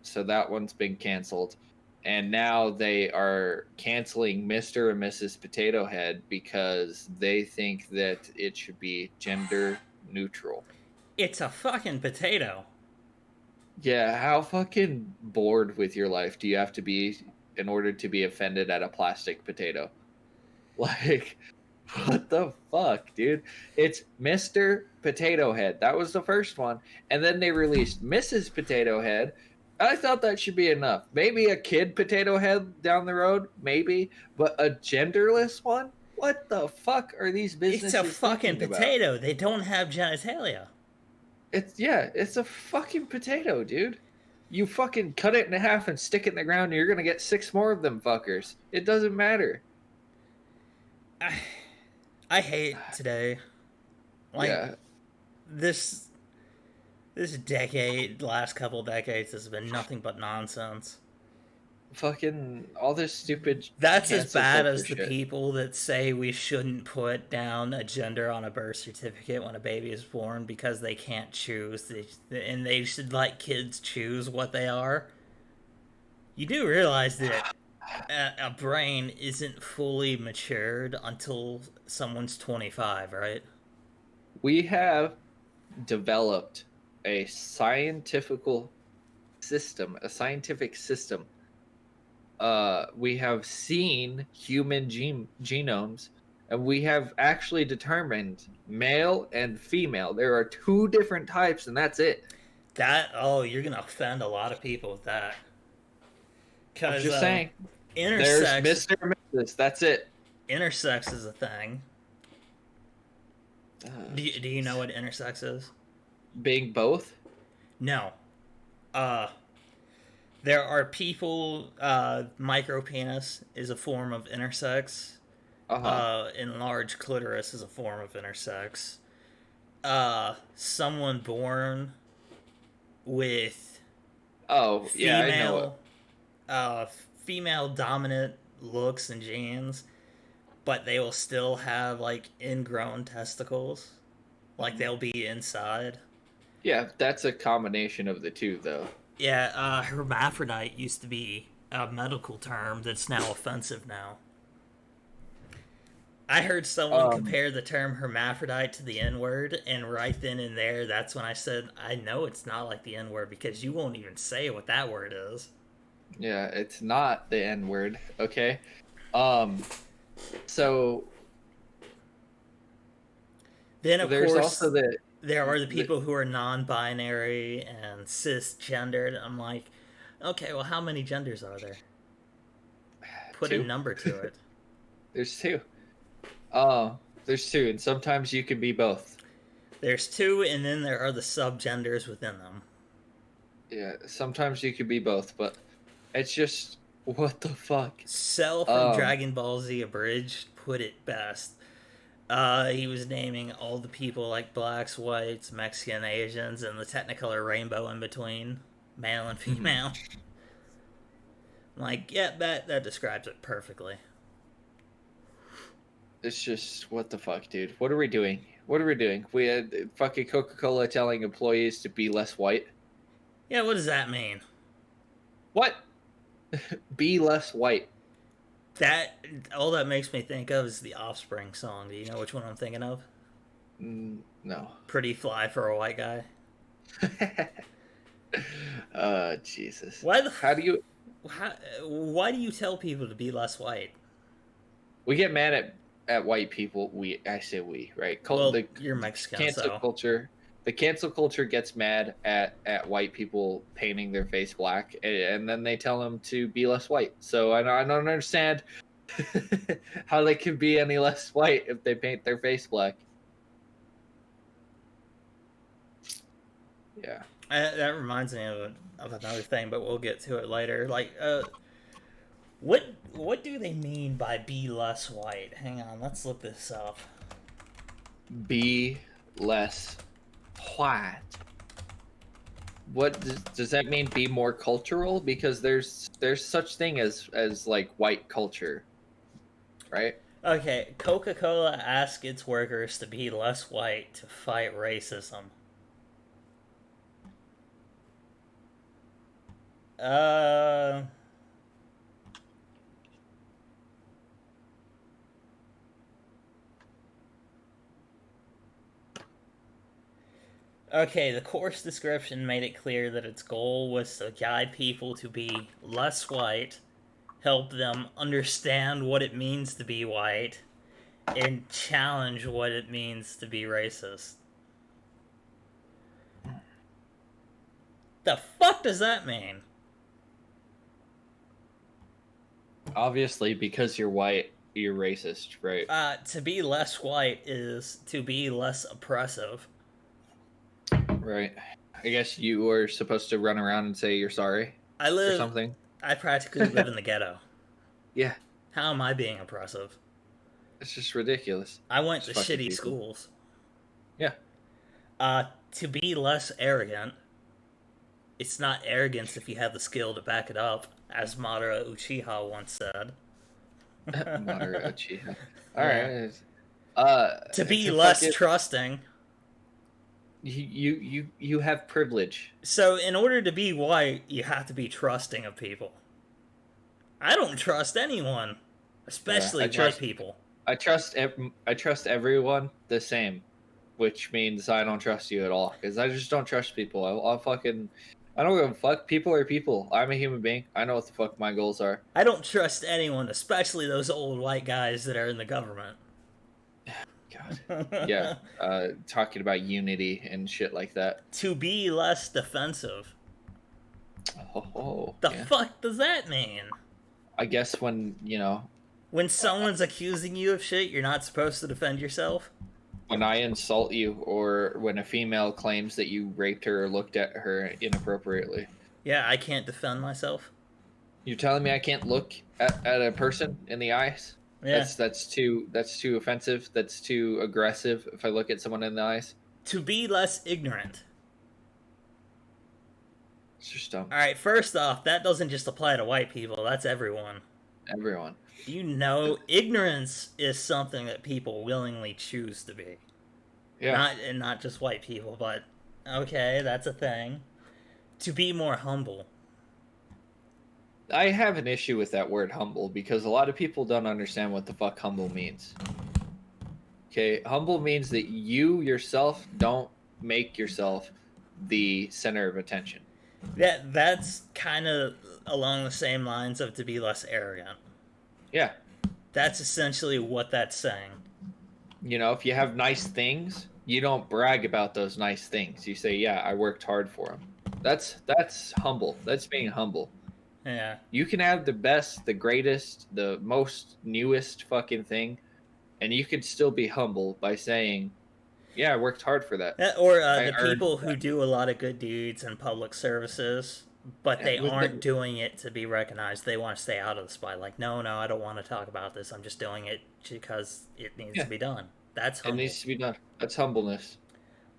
[SPEAKER 2] So that one's been canceled, and now they are canceling Mr. and Mrs. Potato Head because they think that it should be gender neutral.
[SPEAKER 1] It's a fucking potato.
[SPEAKER 2] Yeah, how fucking bored with your life do you have to be in order to be offended at a plastic potato? Like, what the fuck, dude? It's Mr. Potato Head. That was the first one. And then they released Mrs. Potato Head. I thought that should be enough. Maybe a kid potato head down the road, maybe. But a genderless one? What the fuck are these businesses?
[SPEAKER 1] It's a fucking potato. They don't have genitalia.
[SPEAKER 2] It's a fucking potato, dude. You fucking cut it in half and stick it in the ground, and you're gonna get 6 more of them fuckers. It doesn't matter.
[SPEAKER 1] I hate today. Like,
[SPEAKER 2] yeah.
[SPEAKER 1] This decade, last couple decades, has been nothing but nonsense.
[SPEAKER 2] Fucking all this stupid.
[SPEAKER 1] That's as bad as the people that say we shouldn't put down a gender on a birth certificate when a baby is born because they can't choose, and they should let kids choose what they are. You do realize that a brain isn't fully matured until someone's 25, right?
[SPEAKER 2] We have developed a scientific system. We have seen human genomes, and we have actually determined male and female. There are 2 different types, and that's it.
[SPEAKER 1] You're gonna offend a lot of people with that.
[SPEAKER 2] I'm just saying.
[SPEAKER 1] Intersex,
[SPEAKER 2] there's Mr. and Mrs. That's it.
[SPEAKER 1] Intersex is a thing. Do you know what intersex is?
[SPEAKER 2] Being both?
[SPEAKER 1] No. Uh, there are people. Micro penis is a form of intersex.
[SPEAKER 2] Uh-huh.
[SPEAKER 1] Enlarged clitoris is a form of intersex. Someone born with
[SPEAKER 2] Oh, yeah, I know it.
[SPEAKER 1] female, female dominant looks and genes, but they will still have like ingrown testicles, like they'll be inside.
[SPEAKER 2] Yeah, that's a combination of the two, though.
[SPEAKER 1] Yeah, hermaphrodite used to be a medical term that's now offensive now. I heard someone
[SPEAKER 2] Um,
[SPEAKER 1] compare the term hermaphrodite to the N word, and right then and there, that's when I said, I know it's not like the N word because you won't even say what that word is.
[SPEAKER 2] yeah, it's not the N word, okay? Um, so
[SPEAKER 1] Then, of
[SPEAKER 2] there's
[SPEAKER 1] course,
[SPEAKER 2] also
[SPEAKER 1] there are the
[SPEAKER 2] the
[SPEAKER 1] people who are non binary and cisgendered. I'm like, okay, well, how many genders are there? Put a
[SPEAKER 2] two.
[SPEAKER 1] number to it.
[SPEAKER 2] There's two. There's two, and sometimes you can be both.
[SPEAKER 1] There's two, and then there are the subgenders within them.
[SPEAKER 2] Yeah, sometimes you can be both, but it's just what the fuck.
[SPEAKER 1] Cell from
[SPEAKER 2] Um,
[SPEAKER 1] Dragon Ball Z Abridged put it best. He was naming all the people like blacks, whites, Mexican, Asians, and the Technicolor rainbow in between, male and female. Like, yeah, that describes it perfectly.
[SPEAKER 2] it's just what the fuck, dude. What are we doing? What are we doing? We had fucking Coca-Cola telling employees to be less white.
[SPEAKER 1] Yeah, what does that mean?
[SPEAKER 2] What? Be less white.
[SPEAKER 1] That all that makes me think of is the Offspring song. Do you know which one I'm thinking of?
[SPEAKER 2] No.
[SPEAKER 1] Pretty fly for a white guy.
[SPEAKER 2] Jesus.
[SPEAKER 1] Why the?
[SPEAKER 2] How do you?
[SPEAKER 1] How, why do you tell people to be less white?
[SPEAKER 2] We get mad at white people. I say we, right?
[SPEAKER 1] Well,
[SPEAKER 2] The
[SPEAKER 1] you're Mexican,
[SPEAKER 2] cancel
[SPEAKER 1] so
[SPEAKER 2] culture. The cancel culture gets mad at white people painting their face black, and then they tell them to be less white. So I don't understand how they can be any less white if they paint their face black. Yeah.
[SPEAKER 1] that reminds me of another thing, but we'll get to it later. Like, what do they mean by be less white? Hang on, let's look this up.
[SPEAKER 2] Be less white. What does that mean? Be more cultural? Because there's such thing as like white culture, right?
[SPEAKER 1] Okay, Coca-Cola asked its workers to be less white to fight racism. Uh, okay, the course description made it clear that its goal was to guide people to be less white, help them understand what it means to be white, and challenge what it means to be racist. The fuck does that mean?
[SPEAKER 2] Obviously, because you're white, you're racist, right?
[SPEAKER 1] To be less white is to be less oppressive.
[SPEAKER 2] Right. I guess you were supposed to run around and say you're sorry or something.
[SPEAKER 1] I practically live in the ghetto.
[SPEAKER 2] Yeah,
[SPEAKER 1] How am I being oppressive?
[SPEAKER 2] it's just ridiculous.
[SPEAKER 1] I went
[SPEAKER 2] Just
[SPEAKER 1] to
[SPEAKER 2] fucking
[SPEAKER 1] shitty
[SPEAKER 2] people.
[SPEAKER 1] schools.
[SPEAKER 2] Yeah.
[SPEAKER 1] To be less arrogant, it's not arrogance if you have the skill to back it up, as Madara Uchiha once said.
[SPEAKER 2] Madara Uchiha. All
[SPEAKER 1] Yeah.
[SPEAKER 2] right.
[SPEAKER 1] To be less trusting.
[SPEAKER 2] You have privilege.
[SPEAKER 1] So, in order to be white, you have to be trusting of people. I don't trust anyone, especially white people.
[SPEAKER 2] I trust everyone the same, which means I don't trust you at all because I just don't trust people. I don't give a fuck. People are people. I'm a human being. I know what the fuck my goals are.
[SPEAKER 1] I don't trust anyone, especially those old white guys that are in the government.
[SPEAKER 2] God. Yeah. Talking about unity and shit like that.
[SPEAKER 1] To be less defensive.
[SPEAKER 2] Oh.
[SPEAKER 1] The fuck does that mean?
[SPEAKER 2] I guess when
[SPEAKER 1] When someone's accusing you of shit, you're not supposed to defend yourself?
[SPEAKER 2] when I insult you, or when a female claims that you raped her or looked at her inappropriately.
[SPEAKER 1] Yeah, I can't defend myself.
[SPEAKER 2] You're telling me I can't look at a person in the eyes?
[SPEAKER 1] Yeah.
[SPEAKER 2] That's too offensive. That's too aggressive. If I look at someone in the eyes,
[SPEAKER 1] To be less ignorant.
[SPEAKER 2] it's just dumb.
[SPEAKER 1] All right, first off, that doesn't just apply to white people. That's everyone.
[SPEAKER 2] Everyone.
[SPEAKER 1] You know, ignorance is something that people willingly choose to be.
[SPEAKER 2] Yeah.
[SPEAKER 1] Not just white people, but okay, that's a thing. To be more humble.
[SPEAKER 2] I have an issue with that word humble because a lot of people don't understand what the fuck humble means. Okay, humble means that you yourself don't make yourself the center of attention.
[SPEAKER 1] That's kind of along the same lines of to be less arrogant.
[SPEAKER 2] Yeah.
[SPEAKER 1] That's essentially what that's saying.
[SPEAKER 2] You know, if you have nice things, you don't brag about those nice things. You say, "Yeah, I worked hard for them." That's humble. That's being humble.
[SPEAKER 1] Yeah.
[SPEAKER 2] You can have the best, the greatest, the most newest fucking thing, and you could still be humble by saying, "Yeah, I worked hard for that."
[SPEAKER 1] Or
[SPEAKER 2] I
[SPEAKER 1] the
[SPEAKER 2] earned
[SPEAKER 1] people
[SPEAKER 2] that.
[SPEAKER 1] who do a lot of good deeds and public services, but they aren't doing it to be recognized. They want to stay out of the spotlight. No, I don't want to talk about this. I'm just doing it because it needs to be done. That's humble.
[SPEAKER 2] It needs to be done. That's humbleness.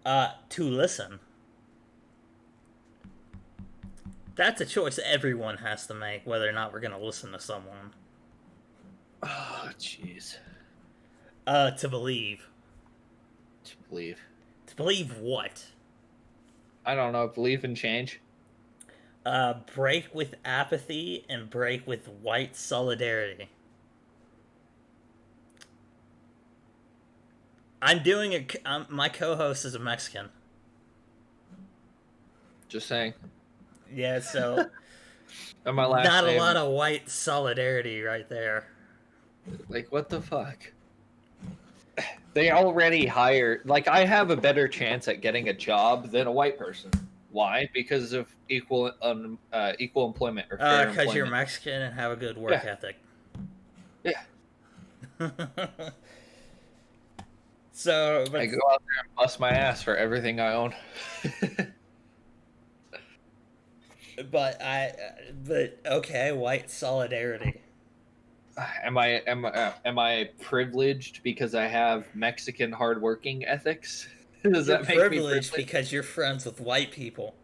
[SPEAKER 1] To listen. That's a choice everyone has to make, whether or not we're going to listen to someone.
[SPEAKER 2] Oh, jeez.
[SPEAKER 1] To believe.
[SPEAKER 2] To believe.
[SPEAKER 1] To believe what?
[SPEAKER 2] I don't know. Believe in change.
[SPEAKER 1] Break with apathy and break with white solidarity. I'm doing my co-host is a Mexican.
[SPEAKER 2] Just saying.
[SPEAKER 1] Yeah, so
[SPEAKER 2] And my last
[SPEAKER 1] not
[SPEAKER 2] name,
[SPEAKER 1] a lot of white solidarity right there.
[SPEAKER 2] like, what the fuck? They already hire. Like, I have a better chance at getting a job than a white person. Why? Because of equal employment or fair
[SPEAKER 1] Because you're
[SPEAKER 2] employment.
[SPEAKER 1] Mexican and have a good work ethic.
[SPEAKER 2] Yeah.
[SPEAKER 1] So, but,
[SPEAKER 2] I go out there and bust my ass for everything I own.
[SPEAKER 1] but okay, white solidarity.
[SPEAKER 2] Am I privileged because I have Mexican hardworking ethics? Does
[SPEAKER 1] You're
[SPEAKER 2] that make me
[SPEAKER 1] privileged because you're friends with white people.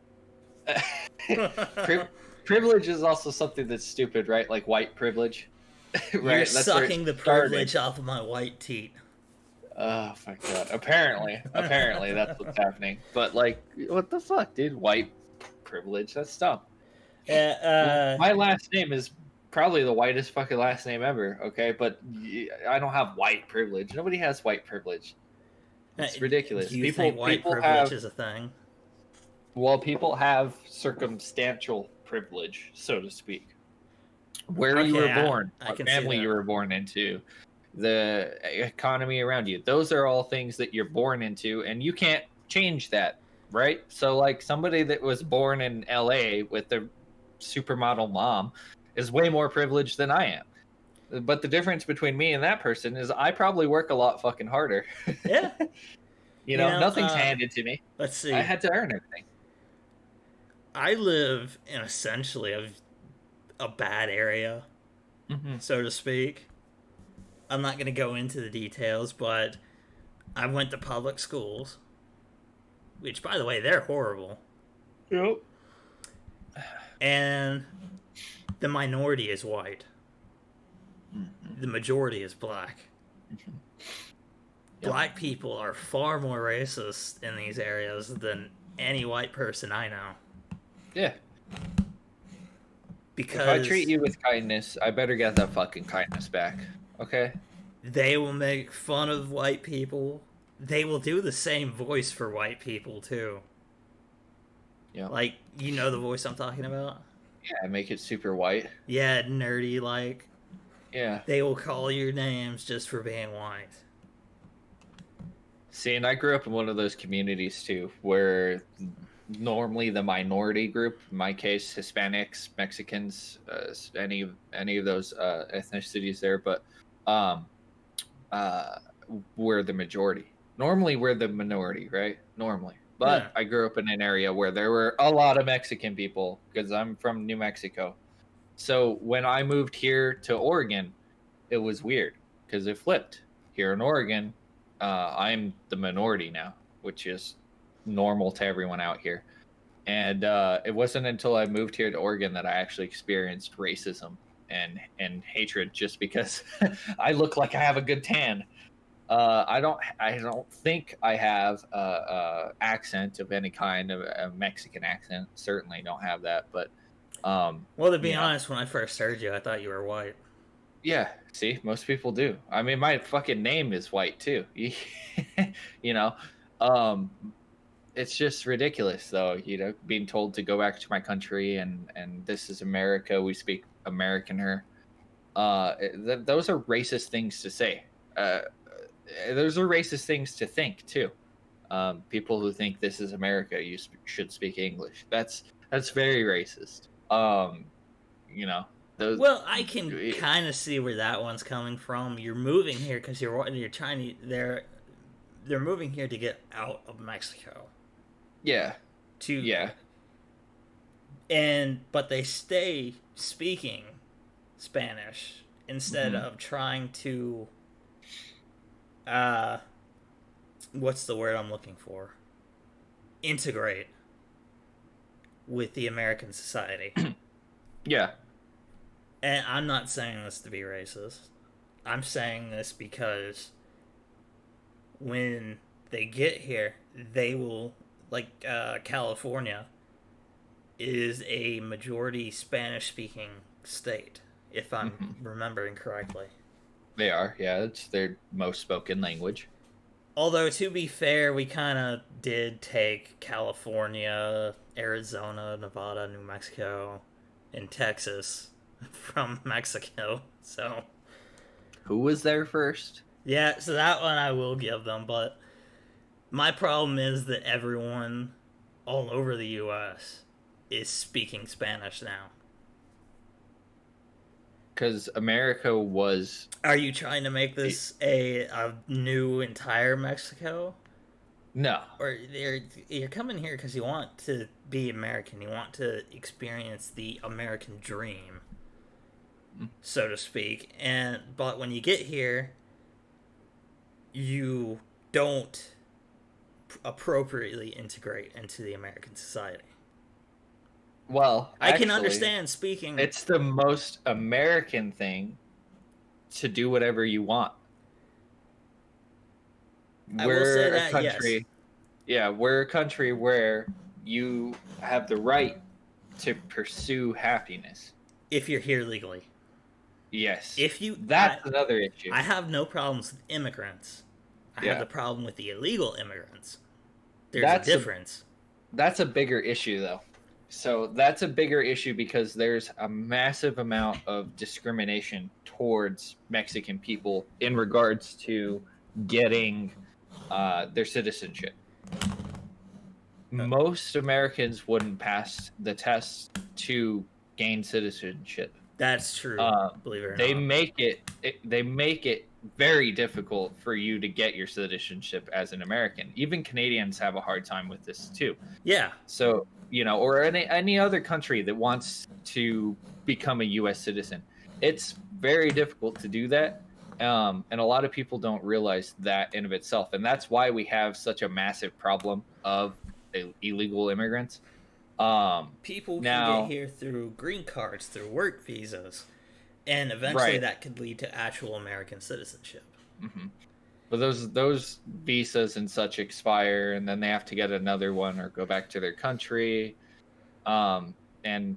[SPEAKER 2] Privilege is also something that's stupid, right? Like white privilege.
[SPEAKER 1] Right? You're sucking the privilege off of my white teeth.
[SPEAKER 2] Oh my god. Apparently that's what's happening. But like, what the fuck, dude? White privilege? That's dumb. My last name is probably the whitest fucking last name ever. Okay, but I don't have white privilege. Nobody has white privilege. It's ridiculous.
[SPEAKER 1] Do you think white privilege is a thing?
[SPEAKER 2] Well, people have circumstantial privilege, so to speak. Where you were born, what family you were born into, the economy around you. Those are all things that you're born into, and you can't change that, right? So, like, somebody that was born in LA with a supermodel mom is way more privileged than I am. But the difference between me and that person is I probably work a lot fucking harder.
[SPEAKER 1] Yeah.
[SPEAKER 2] You know, nothing's handed to me.
[SPEAKER 1] Let's see.
[SPEAKER 2] I had to earn everything.
[SPEAKER 1] I live in essentially a bad area, so to speak. I'm not going to go into the details, but I went to public schools, which, by the way, they're horrible.
[SPEAKER 2] Yep.
[SPEAKER 1] And the minority is white. The majority is black. Black people are far more racist in these areas than any white person I know.
[SPEAKER 2] Yeah.
[SPEAKER 1] Because
[SPEAKER 2] if I treat you with kindness, I better get that fucking kindness back. Okay?
[SPEAKER 1] They will make fun of white people. They will do the same voice for white people, too.
[SPEAKER 2] Yeah.
[SPEAKER 1] Like, you know the voice I'm talking about?
[SPEAKER 2] Yeah, make it super white.
[SPEAKER 1] Yeah, nerdy, like.
[SPEAKER 2] Yeah.
[SPEAKER 1] They will call your names just for being white.
[SPEAKER 2] See, and I grew up in one of those communities, too, where normally the minority group, in my case, Hispanics, Mexicans, any of those ethnicities there, but were the majority. Normally, we're the minority, right? Normally.
[SPEAKER 1] Yeah.
[SPEAKER 2] But I grew up in an area where there were a lot of Mexican people because I'm from New Mexico. So when I moved here to Oregon, it was weird because it flipped. Here in Oregon, I'm the minority now, which is normal to everyone out here. And it wasn't until I moved here to Oregon that I actually experienced racism and hatred just because I look like I have a good tan. I don't think I have a accent of any kind, of a Mexican accent. Certainly don't have that, but
[SPEAKER 1] Well, to be
[SPEAKER 2] you know,
[SPEAKER 1] honest, when I first heard you, I thought you were white.
[SPEAKER 2] yeah. See, most people do. I mean, my fucking name is white too. You know, um, it's just ridiculous, though. Being told to go back to my country and this is America. We speak American here. Those are racist things to say. Those are racist things to think too. People who think this is America, should speak English. That's very racist. You know, those.
[SPEAKER 1] Well, I can kind of see where that one's coming from. You're moving here because you're trying to they're moving here to get out of Mexico.
[SPEAKER 2] Yeah.
[SPEAKER 1] To
[SPEAKER 2] Yeah.
[SPEAKER 1] but they stay speaking Spanish instead of trying to what's the word I'm looking for? Integrate with the American society.
[SPEAKER 2] Yeah.
[SPEAKER 1] And I'm not saying this to be racist. I'm saying this because when they get here, they will, like, California is a majority Spanish speaking state, if I'm remembering correctly.
[SPEAKER 2] They are, yeah. It's their most spoken language.
[SPEAKER 1] Although, to be fair, we kind of did take California, Arizona, Nevada, New Mexico, and Texas from Mexico, so...
[SPEAKER 2] Who was there first?
[SPEAKER 1] Yeah, so that one I will give them, but my problem is that everyone all over the U.S. is speaking Spanish now.
[SPEAKER 2] Because America was...
[SPEAKER 1] Are you trying to make this a new entire Mexico?
[SPEAKER 2] No.
[SPEAKER 1] Or you're coming here because you want to be American. You want to experience the American dream, so to speak. But when you get here, you don't appropriately integrate into the American society.
[SPEAKER 2] Well,
[SPEAKER 1] I can understand speaking.
[SPEAKER 2] It's the most American thing to do whatever you want. We're a country. Yes. Yeah, we're a country where you have the right to pursue happiness.
[SPEAKER 1] If you're here legally.
[SPEAKER 2] Yes. That's another issue.
[SPEAKER 1] I have no problems with immigrants. I have the problem with the illegal immigrants. There's a difference.
[SPEAKER 2] That's a bigger issue, though. So that's a bigger issue because there's a massive amount of discrimination towards Mexican people in regards to getting their citizenship. Most Americans wouldn't pass the test to gain citizenship.
[SPEAKER 1] That's true. Believe it or not,
[SPEAKER 2] they make it very difficult for you to get your citizenship as an American. Even Canadians have a hard time with this too.
[SPEAKER 1] Yeah.
[SPEAKER 2] So, or any other country that wants to become a U.S. citizen, it's very difficult to do that. And a lot of people don't realize that in of itself. And that's why we have such a massive problem of illegal immigrants.
[SPEAKER 1] People can get here through green cards, through work visas, and eventually that could lead to actual American citizenship.
[SPEAKER 2] Mm-hmm. But those visas and such expire, and then they have to get another one or go back to their country. And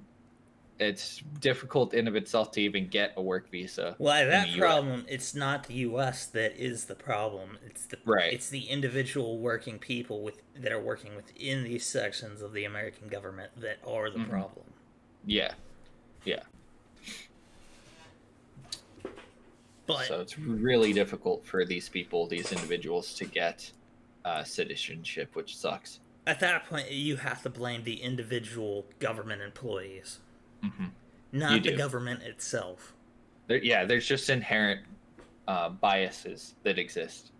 [SPEAKER 2] it's difficult in of itself to even get a work visa.
[SPEAKER 1] Well, that problem, it's not the U.S. that is the problem. It's the individual working people that are working within these sections of the American government that are the problem.
[SPEAKER 2] Yeah. Yeah. So it's really difficult for these people, these individuals, to get citizenship, which sucks.
[SPEAKER 1] At that point, you have to blame the individual government employees. Not the government itself.
[SPEAKER 2] There's just inherent biases that exist.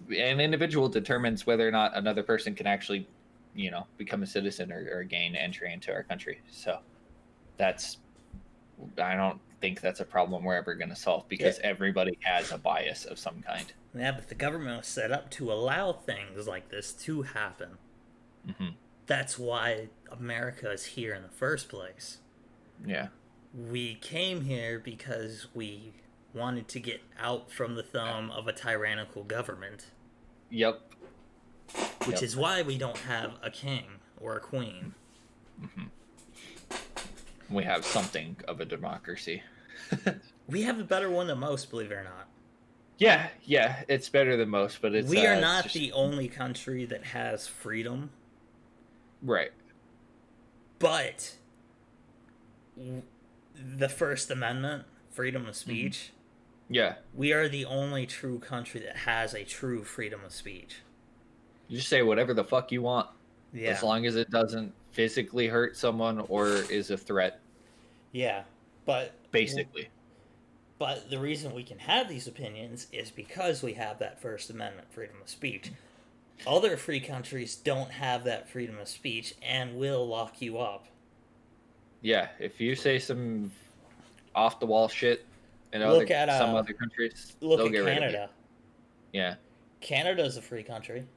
[SPEAKER 2] an individual determines whether or not another person can actually, become a citizen or gain entry into our country. So that's, I don't think that's a problem we're ever going to solve, because everybody has a bias of some kind.
[SPEAKER 1] Yeah, but the government was set up to allow things like this to happen.
[SPEAKER 2] Mm-hmm.
[SPEAKER 1] That's why America is here in the first place.
[SPEAKER 2] Yeah.
[SPEAKER 1] We came here because we wanted to get out from the thumb of a tyrannical government.
[SPEAKER 2] Yep.
[SPEAKER 1] Which is why we don't have a king or a queen.
[SPEAKER 2] Mm-hmm. We have something of a democracy.
[SPEAKER 1] We have a better one than most, believe it or not.
[SPEAKER 2] Yeah, it's better than most, but
[SPEAKER 1] we are not the only country that has freedom.
[SPEAKER 2] Right.
[SPEAKER 1] But the First Amendment, freedom of speech,
[SPEAKER 2] yeah,
[SPEAKER 1] we are the only true country that has a true freedom of speech.
[SPEAKER 2] You just say whatever the fuck you want.
[SPEAKER 1] Yeah.
[SPEAKER 2] As long as it doesn't physically hurt someone or is a threat.
[SPEAKER 1] Yeah, but
[SPEAKER 2] basically.
[SPEAKER 1] But the reason we can have these opinions is because we have that First Amendment freedom of speech. Other free countries don't have that freedom of speech and will lock you up.
[SPEAKER 2] Yeah, if you say some off-the-wall shit in some other countries, they'll get rid of you. Yeah.
[SPEAKER 1] Canada's a free country.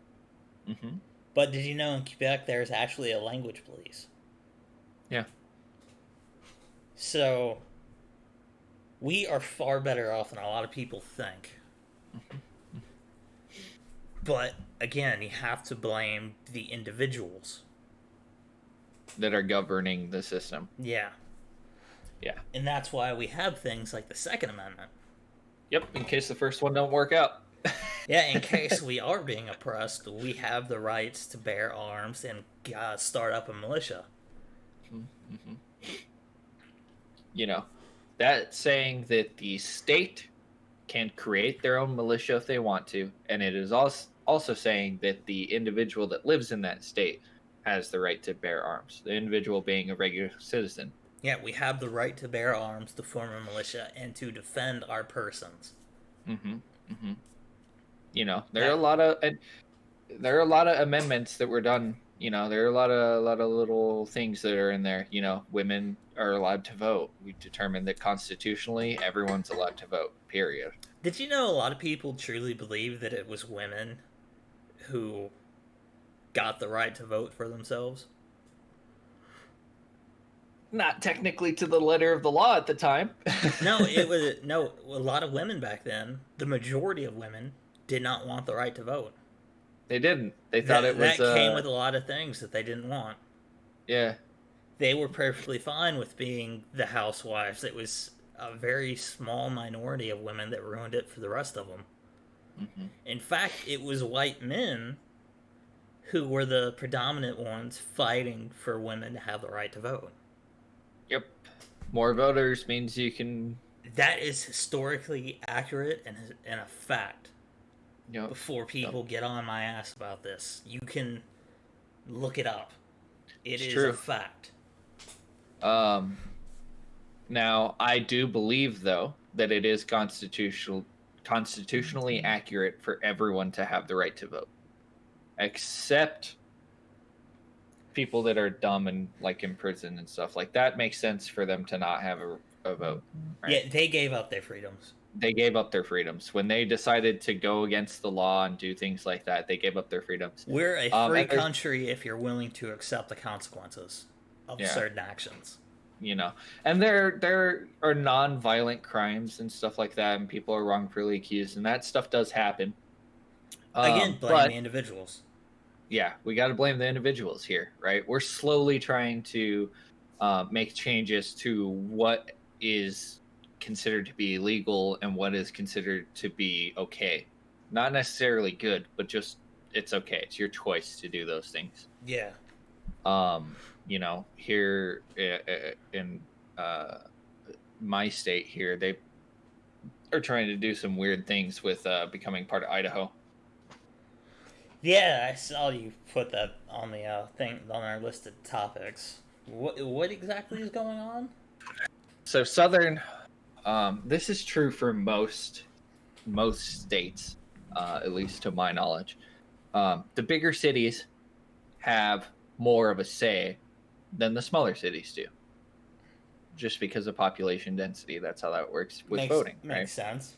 [SPEAKER 2] Mm-hmm.
[SPEAKER 1] But did you know in Quebec there's actually a language police?
[SPEAKER 2] Yeah.
[SPEAKER 1] So we are far better off than a lot of people think. But again, you have to blame the individuals
[SPEAKER 2] that are governing the system.
[SPEAKER 1] Yeah.
[SPEAKER 2] Yeah.
[SPEAKER 1] And that's why we have things like the Second Amendment.
[SPEAKER 2] Yep, in case the first one don't work out.
[SPEAKER 1] Yeah, in case we are being oppressed, we have the rights to bear arms and start up a militia.
[SPEAKER 2] Mm-hmm. That saying that the state can create their own militia if they want to, and it is also saying that the individual that lives in that state has the right to bear arms, the individual being a regular citizen.
[SPEAKER 1] Yeah, we have the right to bear arms, to form a militia, and to defend our persons.
[SPEAKER 2] Mm-hmm. Mm-hmm. There are a lot of amendments that were done. There are a lot of little things that are in there. Women are allowed to vote. We determined that constitutionally everyone's allowed to vote. Period.
[SPEAKER 1] Did you know a lot of people truly believe that it was women who got the right to vote for themselves?
[SPEAKER 2] Not technically to the letter of the law at the time.
[SPEAKER 1] A lot of women back then, the majority of women, did not want the right to vote.
[SPEAKER 2] They didn't. They thought it was...
[SPEAKER 1] That came with a lot of things that they didn't want.
[SPEAKER 2] Yeah.
[SPEAKER 1] They were perfectly fine with being the housewives. It was a very small minority of women that ruined it for the rest of them.
[SPEAKER 2] Mm-hmm.
[SPEAKER 1] In fact, it was white men who were the predominant ones fighting for women to have the right to vote.
[SPEAKER 2] Yep. More voters means you can...
[SPEAKER 1] That is historically accurate and a fact.
[SPEAKER 2] Yep.
[SPEAKER 1] Before people get on my ass about this, you can look it up. It's true. A fact.
[SPEAKER 2] Now, I do believe, though, that it is constitutionally accurate for everyone to have the right to vote. Except people that are dumb and in prison and stuff. That makes sense for them to not have a vote. Right?
[SPEAKER 1] Yeah, they gave up their freedoms.
[SPEAKER 2] They gave up their freedoms. When they decided to go against the law and do things like that, they gave up their freedoms.
[SPEAKER 1] We're a free country if you're willing to accept the consequences of certain actions.
[SPEAKER 2] And there are non-violent crimes and stuff like that, and people are wrongfully accused, and that stuff does happen.
[SPEAKER 1] Again, blame the individuals.
[SPEAKER 2] Yeah, we got to blame the individuals here, right? We're slowly trying to make changes to what is considered to be legal and what is considered to be okay. Not necessarily good, but just it's okay. It's your choice to do those things.
[SPEAKER 1] Yeah.
[SPEAKER 2] Here in my state here, they are trying to do some weird things with becoming part of Idaho.
[SPEAKER 1] Yeah, I saw you put that on the thing on our listed topics. What exactly is going on?
[SPEAKER 2] So Southern, this is true for most states. at least to my knowledge. The bigger cities have more of a say than the smaller cities do, just because of population density. That's how that works with voting, right?
[SPEAKER 1] Makes sense.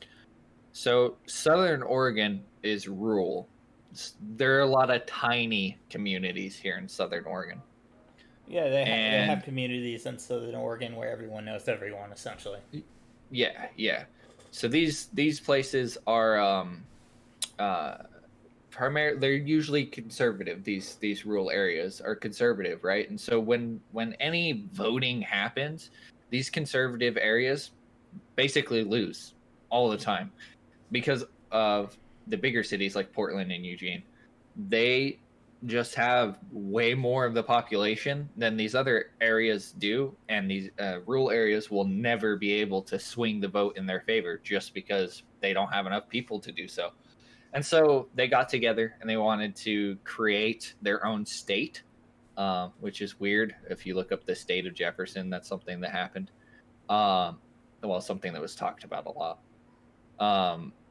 [SPEAKER 2] So Southern Oregon is rural. There are a lot of tiny communities here in Southern Oregon.
[SPEAKER 1] Yeah, they have
[SPEAKER 2] And
[SPEAKER 1] communities in Southern Oregon where everyone knows everyone, essentially.
[SPEAKER 2] yeah. So these places are uh primarily, they're usually conservative. These rural areas are conservative, right? And so when any voting happens, these conservative areas basically lose all the time because of the bigger cities like Portland and Eugene. They just have way more of the population than these other areas do, and these rural areas will never be able to swing the vote in their favor just because they don't have enough people to do so. And so they got together and they wanted to create their own state, which is weird. If you look up the state of Jefferson, that's something that happened. Well, something that was talked about a lot.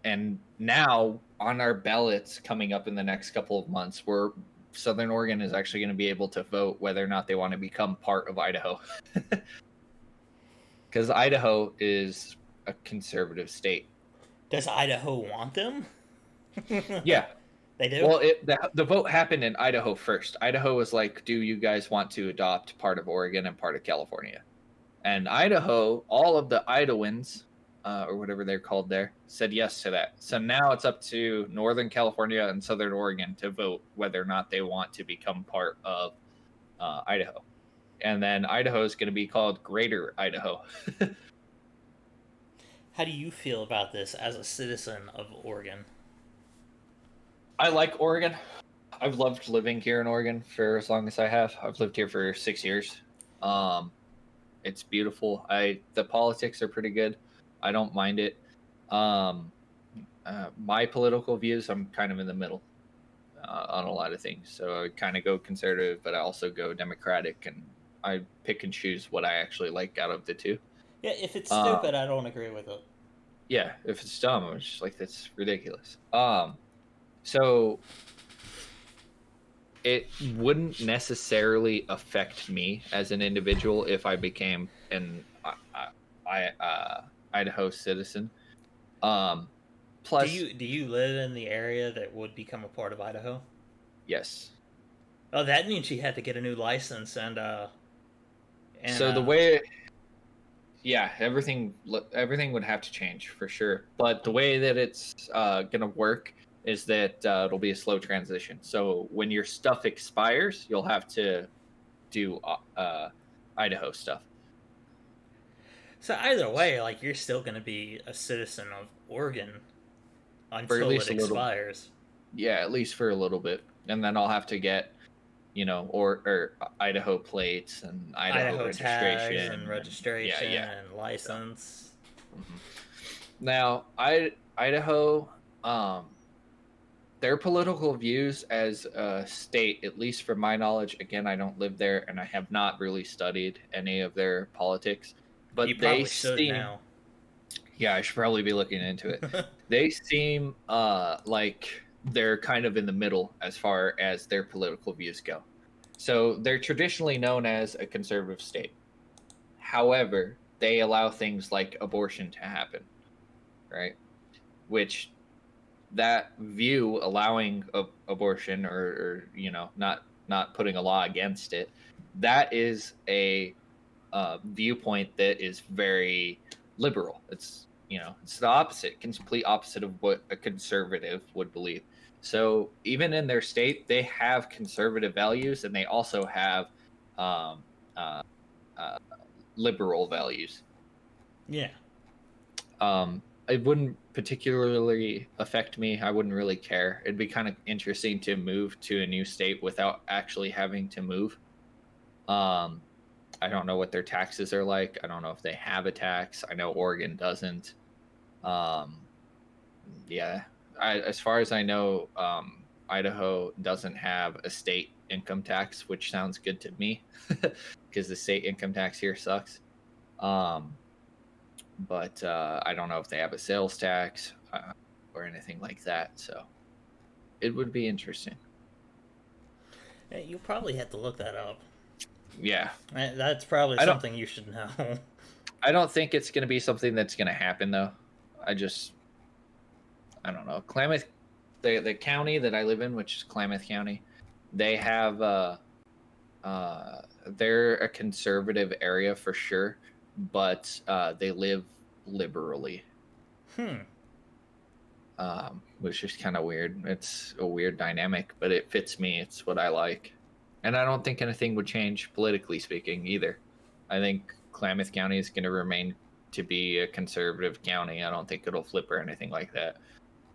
[SPEAKER 2] And now on our ballots coming up in the next couple of months, where Southern Oregon is actually going to be able to vote whether or not they want to become part of Idaho. Because Idaho is a conservative state.
[SPEAKER 1] Does Idaho want them?
[SPEAKER 2] Yeah.
[SPEAKER 1] They do?
[SPEAKER 2] Well, the vote happened in Idaho first. Idaho was like, do you guys want to adopt part of Oregon and part of California? And Idaho, all of the Idahoans, or whatever they're called there, said yes to that. So now it's up to Northern California and Southern Oregon to vote whether or not they want to become part of Idaho. And then Idaho is going to be called Greater Idaho.
[SPEAKER 1] How do you feel about this as a citizen of Oregon?
[SPEAKER 2] I like Oregon. I've loved living here in Oregon for as long as I have. I've lived here for 6 years. It's beautiful. The politics are pretty good. I don't mind it. My political views, I'm kind of in the middle on a lot of things. So I kind of go conservative, but I also go Democratic, and I pick and choose what I actually like out of the two.
[SPEAKER 1] Yeah, if it's stupid, I don't agree with it.
[SPEAKER 2] Yeah, if it's dumb, I'm just like, that's ridiculous. So it wouldn't necessarily affect me as an individual if I became an Idaho citizen. Plus,
[SPEAKER 1] do you live in the area that would become a part of Idaho?
[SPEAKER 2] yes.
[SPEAKER 1] Oh, that means you had to get a new license
[SPEAKER 2] So the way, yeah, everything would have to change for sure. But the way that it's gonna work is that it'll be a slow transition. So when your stuff expires, you'll have to do Idaho stuff.
[SPEAKER 1] So either way, like you're still going to be a citizen of Oregon
[SPEAKER 2] For at
[SPEAKER 1] until
[SPEAKER 2] least
[SPEAKER 1] it
[SPEAKER 2] a little,
[SPEAKER 1] expires.
[SPEAKER 2] yeah, at least for a little bit, and then I'll have to get, or Idaho plates and Idaho
[SPEAKER 1] tags
[SPEAKER 2] registration
[SPEAKER 1] and registration
[SPEAKER 2] yeah.
[SPEAKER 1] and license.
[SPEAKER 2] Mm-hmm. Now, Idaho, their political views as a state, at least from my knowledge, again, I don't live there and I have not really studied any of their politics, but
[SPEAKER 1] You
[SPEAKER 2] they
[SPEAKER 1] probably should
[SPEAKER 2] seem,
[SPEAKER 1] now.
[SPEAKER 2] yeah, I should probably be looking into it. They seem like they're kind of in the middle as far as their political views go. So they're traditionally known as a conservative state. However, they allow things like abortion to happen, right? Which, that view, allowing abortion, or not putting a law against it, that is a viewpoint that is very liberal. It's the opposite, complete opposite of what a conservative would believe. So even in their state, they have conservative values, and they also have um, uh, liberal values.
[SPEAKER 1] Yeah.
[SPEAKER 2] It wouldn't particularly affect me. I wouldn't really care. It'd be kind of interesting to move to a new state without actually having to move. I don't know what their taxes are like. I don't know if they have a tax. I know Oregon doesn't. Yeah. As far as I know, Idaho doesn't have a state income tax, which sounds good to me because the state income tax here sucks. But I don't know if they have a sales tax. or anything like that. So it would be interesting.
[SPEAKER 1] Hey, you probably have to look that up.
[SPEAKER 2] Yeah,
[SPEAKER 1] That's probably something you should know.
[SPEAKER 2] I don't think it's going to be something that's going to happen though. I don't know. Klamath, the county that I live in, which is Klamath County, they have they're a conservative area for sure, but they live liberally. Which is kind of weird. It's a weird dynamic, but it fits me. It's what I like. And I don't think anything would change politically speaking either. I think Klamath County is going to remain to be a conservative county. I don't think it'll flip or anything like that.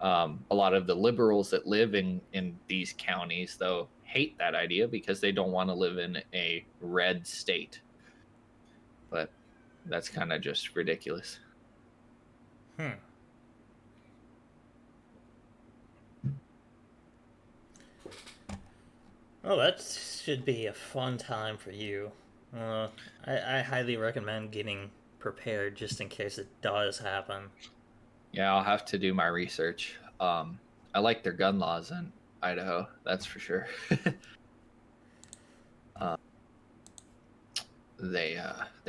[SPEAKER 2] A lot of the liberals that live in these counties, though, hate that idea because they don't want to live in a red state. But that's kind of just ridiculous.
[SPEAKER 1] Oh, that should be a fun time for you. I highly recommend getting prepared just in case it does happen.
[SPEAKER 2] Yeah, I'll have to do my research. I like their gun laws in Idaho, that's for sure. They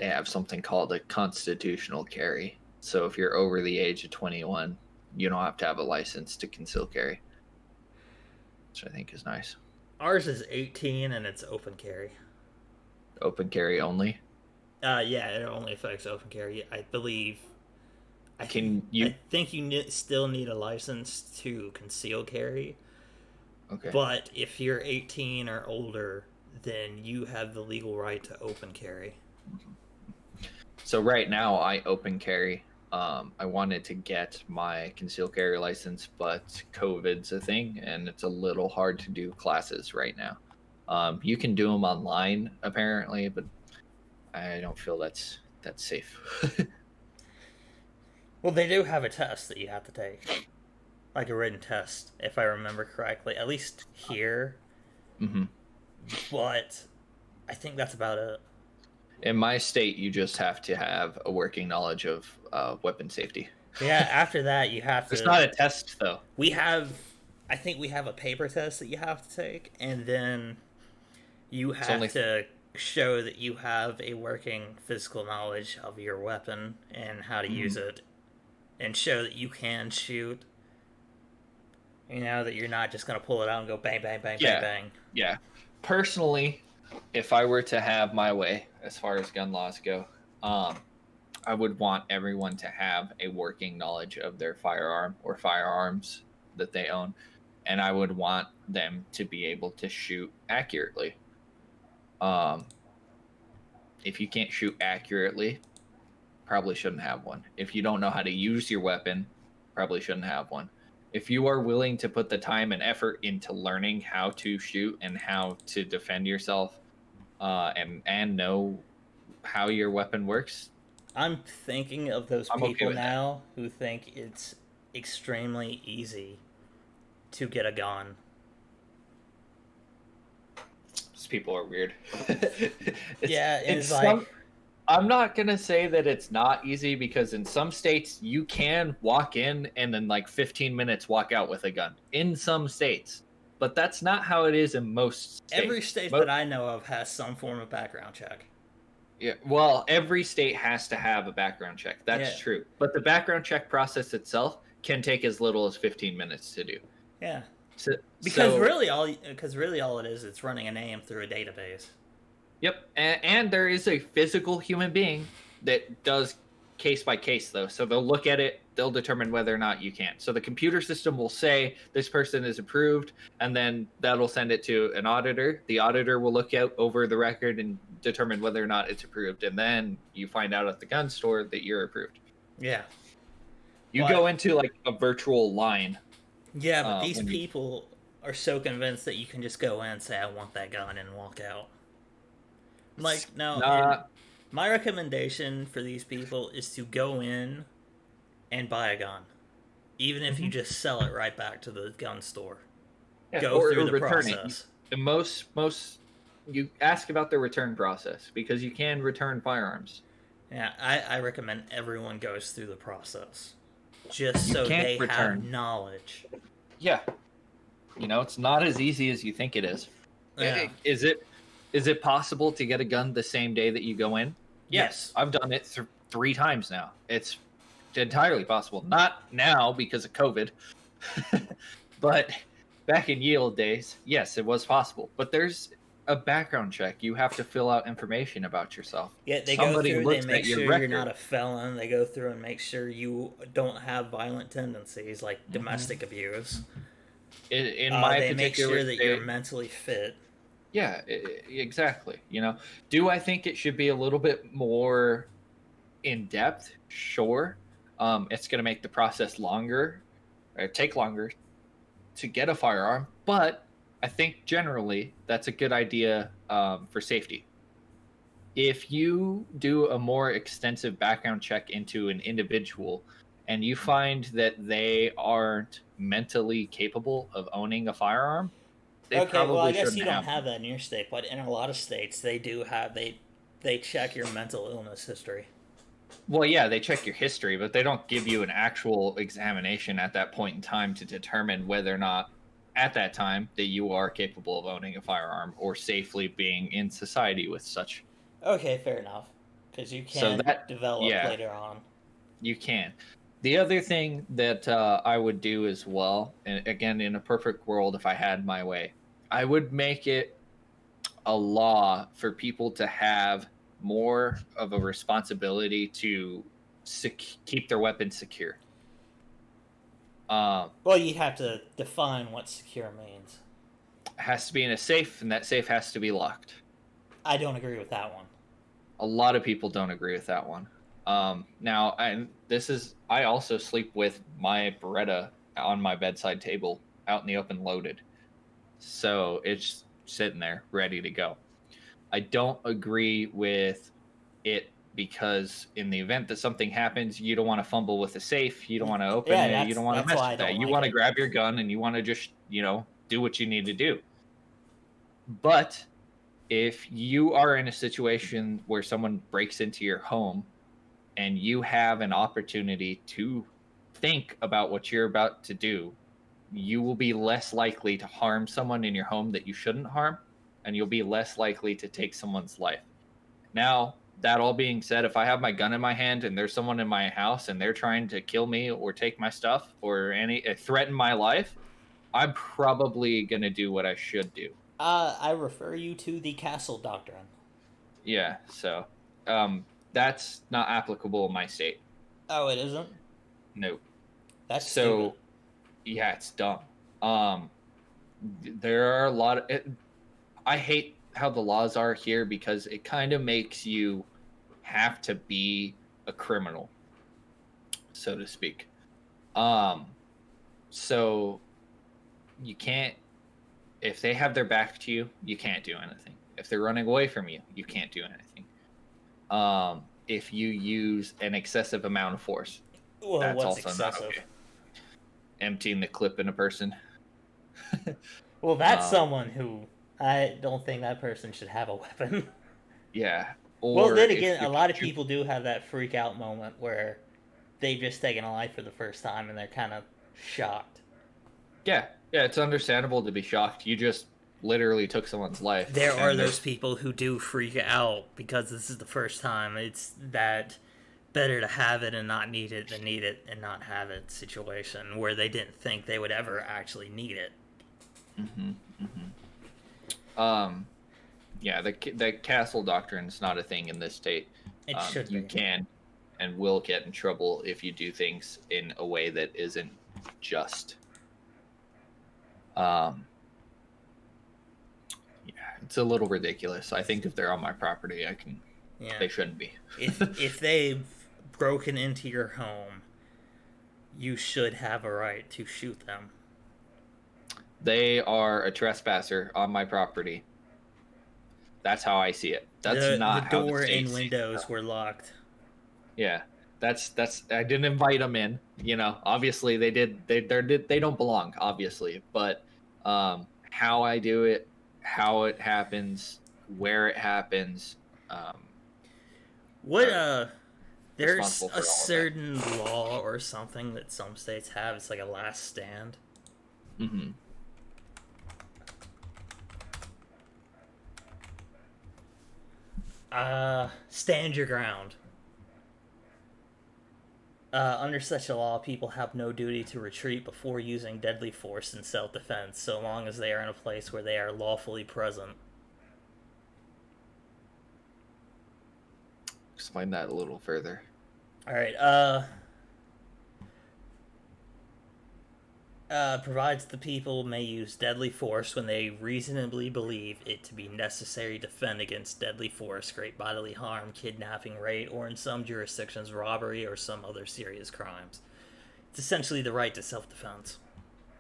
[SPEAKER 2] have something called a constitutional carry. So if you're over the age of 21, you don't have to have a license to conceal carry, which I think is nice.
[SPEAKER 1] Ours is 18 and it's open carry.
[SPEAKER 2] Open carry only?
[SPEAKER 1] Yeah, it only affects open carry, I believe. I think you still need a license to conceal carry.
[SPEAKER 2] Okay.
[SPEAKER 1] But if you're 18 or older, then you have the legal right to open carry.
[SPEAKER 2] So right now I open carry. I wanted to get my concealed carry license, but COVID's a thing, and it's a little hard to do classes right now. You can do them online apparently, but I don't feel that's safe.
[SPEAKER 1] Well, they do have a test that you have to take, like a written test, if I remember correctly. At least here.
[SPEAKER 2] Mm-hmm.
[SPEAKER 1] But I think that's about it.
[SPEAKER 2] In my state, you just have to have a working knowledge of weapon safety.
[SPEAKER 1] Yeah, after that, you have to...
[SPEAKER 2] It's not a test, though.
[SPEAKER 1] I think we have a paper test that you have to take, and then you have to show that you have a working physical knowledge of your weapon and how to use it, and show that you can shoot. You know, that you're not just going to pull it out and go bang, bang, bang, bang, bang.
[SPEAKER 2] Yeah. Personally, if I were to have my way as far as gun laws go, I would want everyone to have a working knowledge of their firearm or firearms that they own, and I would want them to be able to shoot accurately. If you can't shoot accurately, probably shouldn't have one. If you don't know how to use your weapon, probably shouldn't have one. If you are willing to put the time and effort into learning how to shoot and how to defend yourself, and know how your weapon works,
[SPEAKER 1] I'm thinking of those people now who think it's extremely easy to get a gun.
[SPEAKER 2] These people are weird.
[SPEAKER 1] it's like...
[SPEAKER 2] I'm not going to say that it's not easy, because in some states you can walk in and then like 15 minutes walk out with a gun. In some states. But that's not how it is in most states.
[SPEAKER 1] Every state that I know of has some form of background check.
[SPEAKER 2] Yeah, well, every state has to have a background check. That's true. But the background check process itself can take as little as 15 minutes to do.
[SPEAKER 1] Yeah. Because really all it is, it's running a name through a database.
[SPEAKER 2] Yep, and there is a physical human being that does case by case, though. So they'll look at it, they'll determine whether or not you can. So the computer system will say this person is approved, and then that'll send it to an auditor. The auditor will look out over the record and determine whether or not it's approved, and then you find out at the gun store that you're approved.
[SPEAKER 1] Yeah.
[SPEAKER 2] You go into like a virtual line.
[SPEAKER 1] Yeah, but these people are so convinced that you can just go in and say, I want that gun, and walk out. Like, no, my recommendation for these people is to go in and buy a gun. Even if you just sell it right back to the gun store.
[SPEAKER 2] Yeah,
[SPEAKER 1] go through the process.
[SPEAKER 2] And most, you ask about the return process, because you can return firearms.
[SPEAKER 1] Yeah, I recommend everyone goes through the process. just
[SPEAKER 2] You
[SPEAKER 1] so
[SPEAKER 2] can't
[SPEAKER 1] they have
[SPEAKER 2] return.
[SPEAKER 1] knowledge.
[SPEAKER 2] Yeah, it's not as easy as you think it is.
[SPEAKER 1] Yeah.
[SPEAKER 2] Is it possible to get a gun the same day that you go in? Yes,
[SPEAKER 1] Yes.
[SPEAKER 2] I've done it 3 times now. It's entirely possible. Not now because of COVID, but back in ye old days, yes, it was possible. But there's a background check. You have to fill out information about yourself.
[SPEAKER 1] Yeah, they go
[SPEAKER 2] Somebody
[SPEAKER 1] through, they
[SPEAKER 2] looks
[SPEAKER 1] make
[SPEAKER 2] at your
[SPEAKER 1] sure you're not
[SPEAKER 2] record.
[SPEAKER 1] a felon. They go through and make sure you don't have violent tendencies like
[SPEAKER 2] Mhm.
[SPEAKER 1] domestic abuse.
[SPEAKER 2] In my
[SPEAKER 1] They make
[SPEAKER 2] particular
[SPEAKER 1] sure that you're
[SPEAKER 2] state,
[SPEAKER 1] mentally fit.
[SPEAKER 2] yeah, exactly. Do I think it should be a little bit more in depth? Sure. It's going to make the process longer, or take longer to get a firearm, but I think generally that's a good idea for safety. If you do a more extensive background check into an individual and you find that they aren't mentally capable of owning a firearm, they
[SPEAKER 1] Okay, well, I
[SPEAKER 2] probably
[SPEAKER 1] guess you
[SPEAKER 2] shouldn't
[SPEAKER 1] don't
[SPEAKER 2] have
[SPEAKER 1] have
[SPEAKER 2] them.
[SPEAKER 1] that in your state, but in a lot of states, they do have they check your mental illness history.
[SPEAKER 2] Well, yeah, they check your history, but they don't give you an actual examination at that point in time to determine whether or not, at that time, that you are capable of owning a firearm or safely being in society with such.
[SPEAKER 1] Okay, fair enough, because you
[SPEAKER 2] So
[SPEAKER 1] can
[SPEAKER 2] that,
[SPEAKER 1] develop
[SPEAKER 2] yeah,
[SPEAKER 1] later on.
[SPEAKER 2] you can. The other thing that I would do as well, and again, in a perfect world, if I had my way, I would make it a law for people to have more of a responsibility to keep their weapons secure. Um,
[SPEAKER 1] Well, you have to define what secure means.
[SPEAKER 2] has to be in a safe, and that safe has to be locked.
[SPEAKER 1] I don't agree with that one.
[SPEAKER 2] A lot of people don't agree with that one. Now, I also sleep with my Beretta on my bedside table out in the open, loaded, so it's sitting there ready to go. I don't agree with it because in the event that something happens, you don't want to fumble with the safe, you don't want to open
[SPEAKER 1] Yeah,
[SPEAKER 2] it, you don't want to
[SPEAKER 1] that's
[SPEAKER 2] mess
[SPEAKER 1] why I
[SPEAKER 2] with that.
[SPEAKER 1] don't
[SPEAKER 2] You
[SPEAKER 1] like
[SPEAKER 2] want to
[SPEAKER 1] it.
[SPEAKER 2] grab your gun and you want to just, do what you need to do. But if you are in a situation where someone breaks into your home and you have an opportunity to think about what you're about to do, you will be less likely to harm someone in your home that you shouldn't harm, and you'll be less likely to take someone's life. Now, that all being said, if I have my gun in my hand and there's someone in my house and they're trying to kill me or take my stuff or threaten my life, I'm probably going to do what I should do.
[SPEAKER 1] I refer you to the castle doctrine.
[SPEAKER 2] Yeah, so that's not applicable in my state.
[SPEAKER 1] Oh, it isn't?
[SPEAKER 2] Nope.
[SPEAKER 1] That's stupid.
[SPEAKER 2] So yeah, it's dumb. Um, there are a lot of. I hate how the laws are here because it kind of makes you have to be a criminal, so to speak. Um, so you can't. If they have their back to you, you can't do anything. If they're running away from you, you can't do anything. If you use an excessive amount of force,
[SPEAKER 1] Well,
[SPEAKER 2] that's
[SPEAKER 1] what's
[SPEAKER 2] also not
[SPEAKER 1] excessive?
[SPEAKER 2] okay. Emptying the clip in a person.
[SPEAKER 1] Well, that's
[SPEAKER 2] um,
[SPEAKER 1] someone who I don't think that person should have a weapon.
[SPEAKER 2] yeah.
[SPEAKER 1] Well,
[SPEAKER 2] Or
[SPEAKER 1] then
[SPEAKER 2] if
[SPEAKER 1] again, a
[SPEAKER 2] you're
[SPEAKER 1] lot of
[SPEAKER 2] shoot,
[SPEAKER 1] people do have that freak out moment where they've just taken a life for the first time and they're kind of shocked.
[SPEAKER 2] yeah, it's understandable to be shocked. You just literally took someone's life,
[SPEAKER 1] There are
[SPEAKER 2] and
[SPEAKER 1] those
[SPEAKER 2] there's
[SPEAKER 1] people who do freak out because this is the first time. It's that better to have it and not need it than need it and not have it situation where they didn't think they would ever actually need it.
[SPEAKER 2] hmm um, yeah, the castle doctrine is not a thing in this state.
[SPEAKER 1] It should
[SPEAKER 2] You
[SPEAKER 1] be.
[SPEAKER 2] can and will get in trouble if you do things in a way that isn't just. Um, yeah, it's a little ridiculous. I think if they're on my property, I can.
[SPEAKER 1] Yeah.
[SPEAKER 2] They shouldn't be.
[SPEAKER 1] If they've broken into your home, you should have a right to shoot them.
[SPEAKER 2] They are a trespasser on my property. That's how I see it. That's
[SPEAKER 1] The
[SPEAKER 2] not how the
[SPEAKER 1] door
[SPEAKER 2] state
[SPEAKER 1] and
[SPEAKER 2] sees it.
[SPEAKER 1] windows were locked.
[SPEAKER 2] Yeah, that's. I didn't invite them in. Obviously they did. They don't belong. Obviously, but how I do it, how it happens, where it happens,
[SPEAKER 1] What
[SPEAKER 2] are
[SPEAKER 1] There's
[SPEAKER 2] responsible
[SPEAKER 1] a
[SPEAKER 2] for all of that.
[SPEAKER 1] certain law or something that some states have. It's like a last stand.
[SPEAKER 2] Mm-hmm.
[SPEAKER 1] Stand your ground. Under such a law, people have no duty to retreat before using deadly force in self-defense, so long as they are in a place where they are lawfully present.
[SPEAKER 2] Explain that a little further.
[SPEAKER 1] All right. Provides the people may use deadly force when they reasonably believe it to be necessary to defend against deadly force, great bodily harm, kidnapping, rape, or in some jurisdictions, robbery or some other serious crimes. It's essentially the right to self-defense.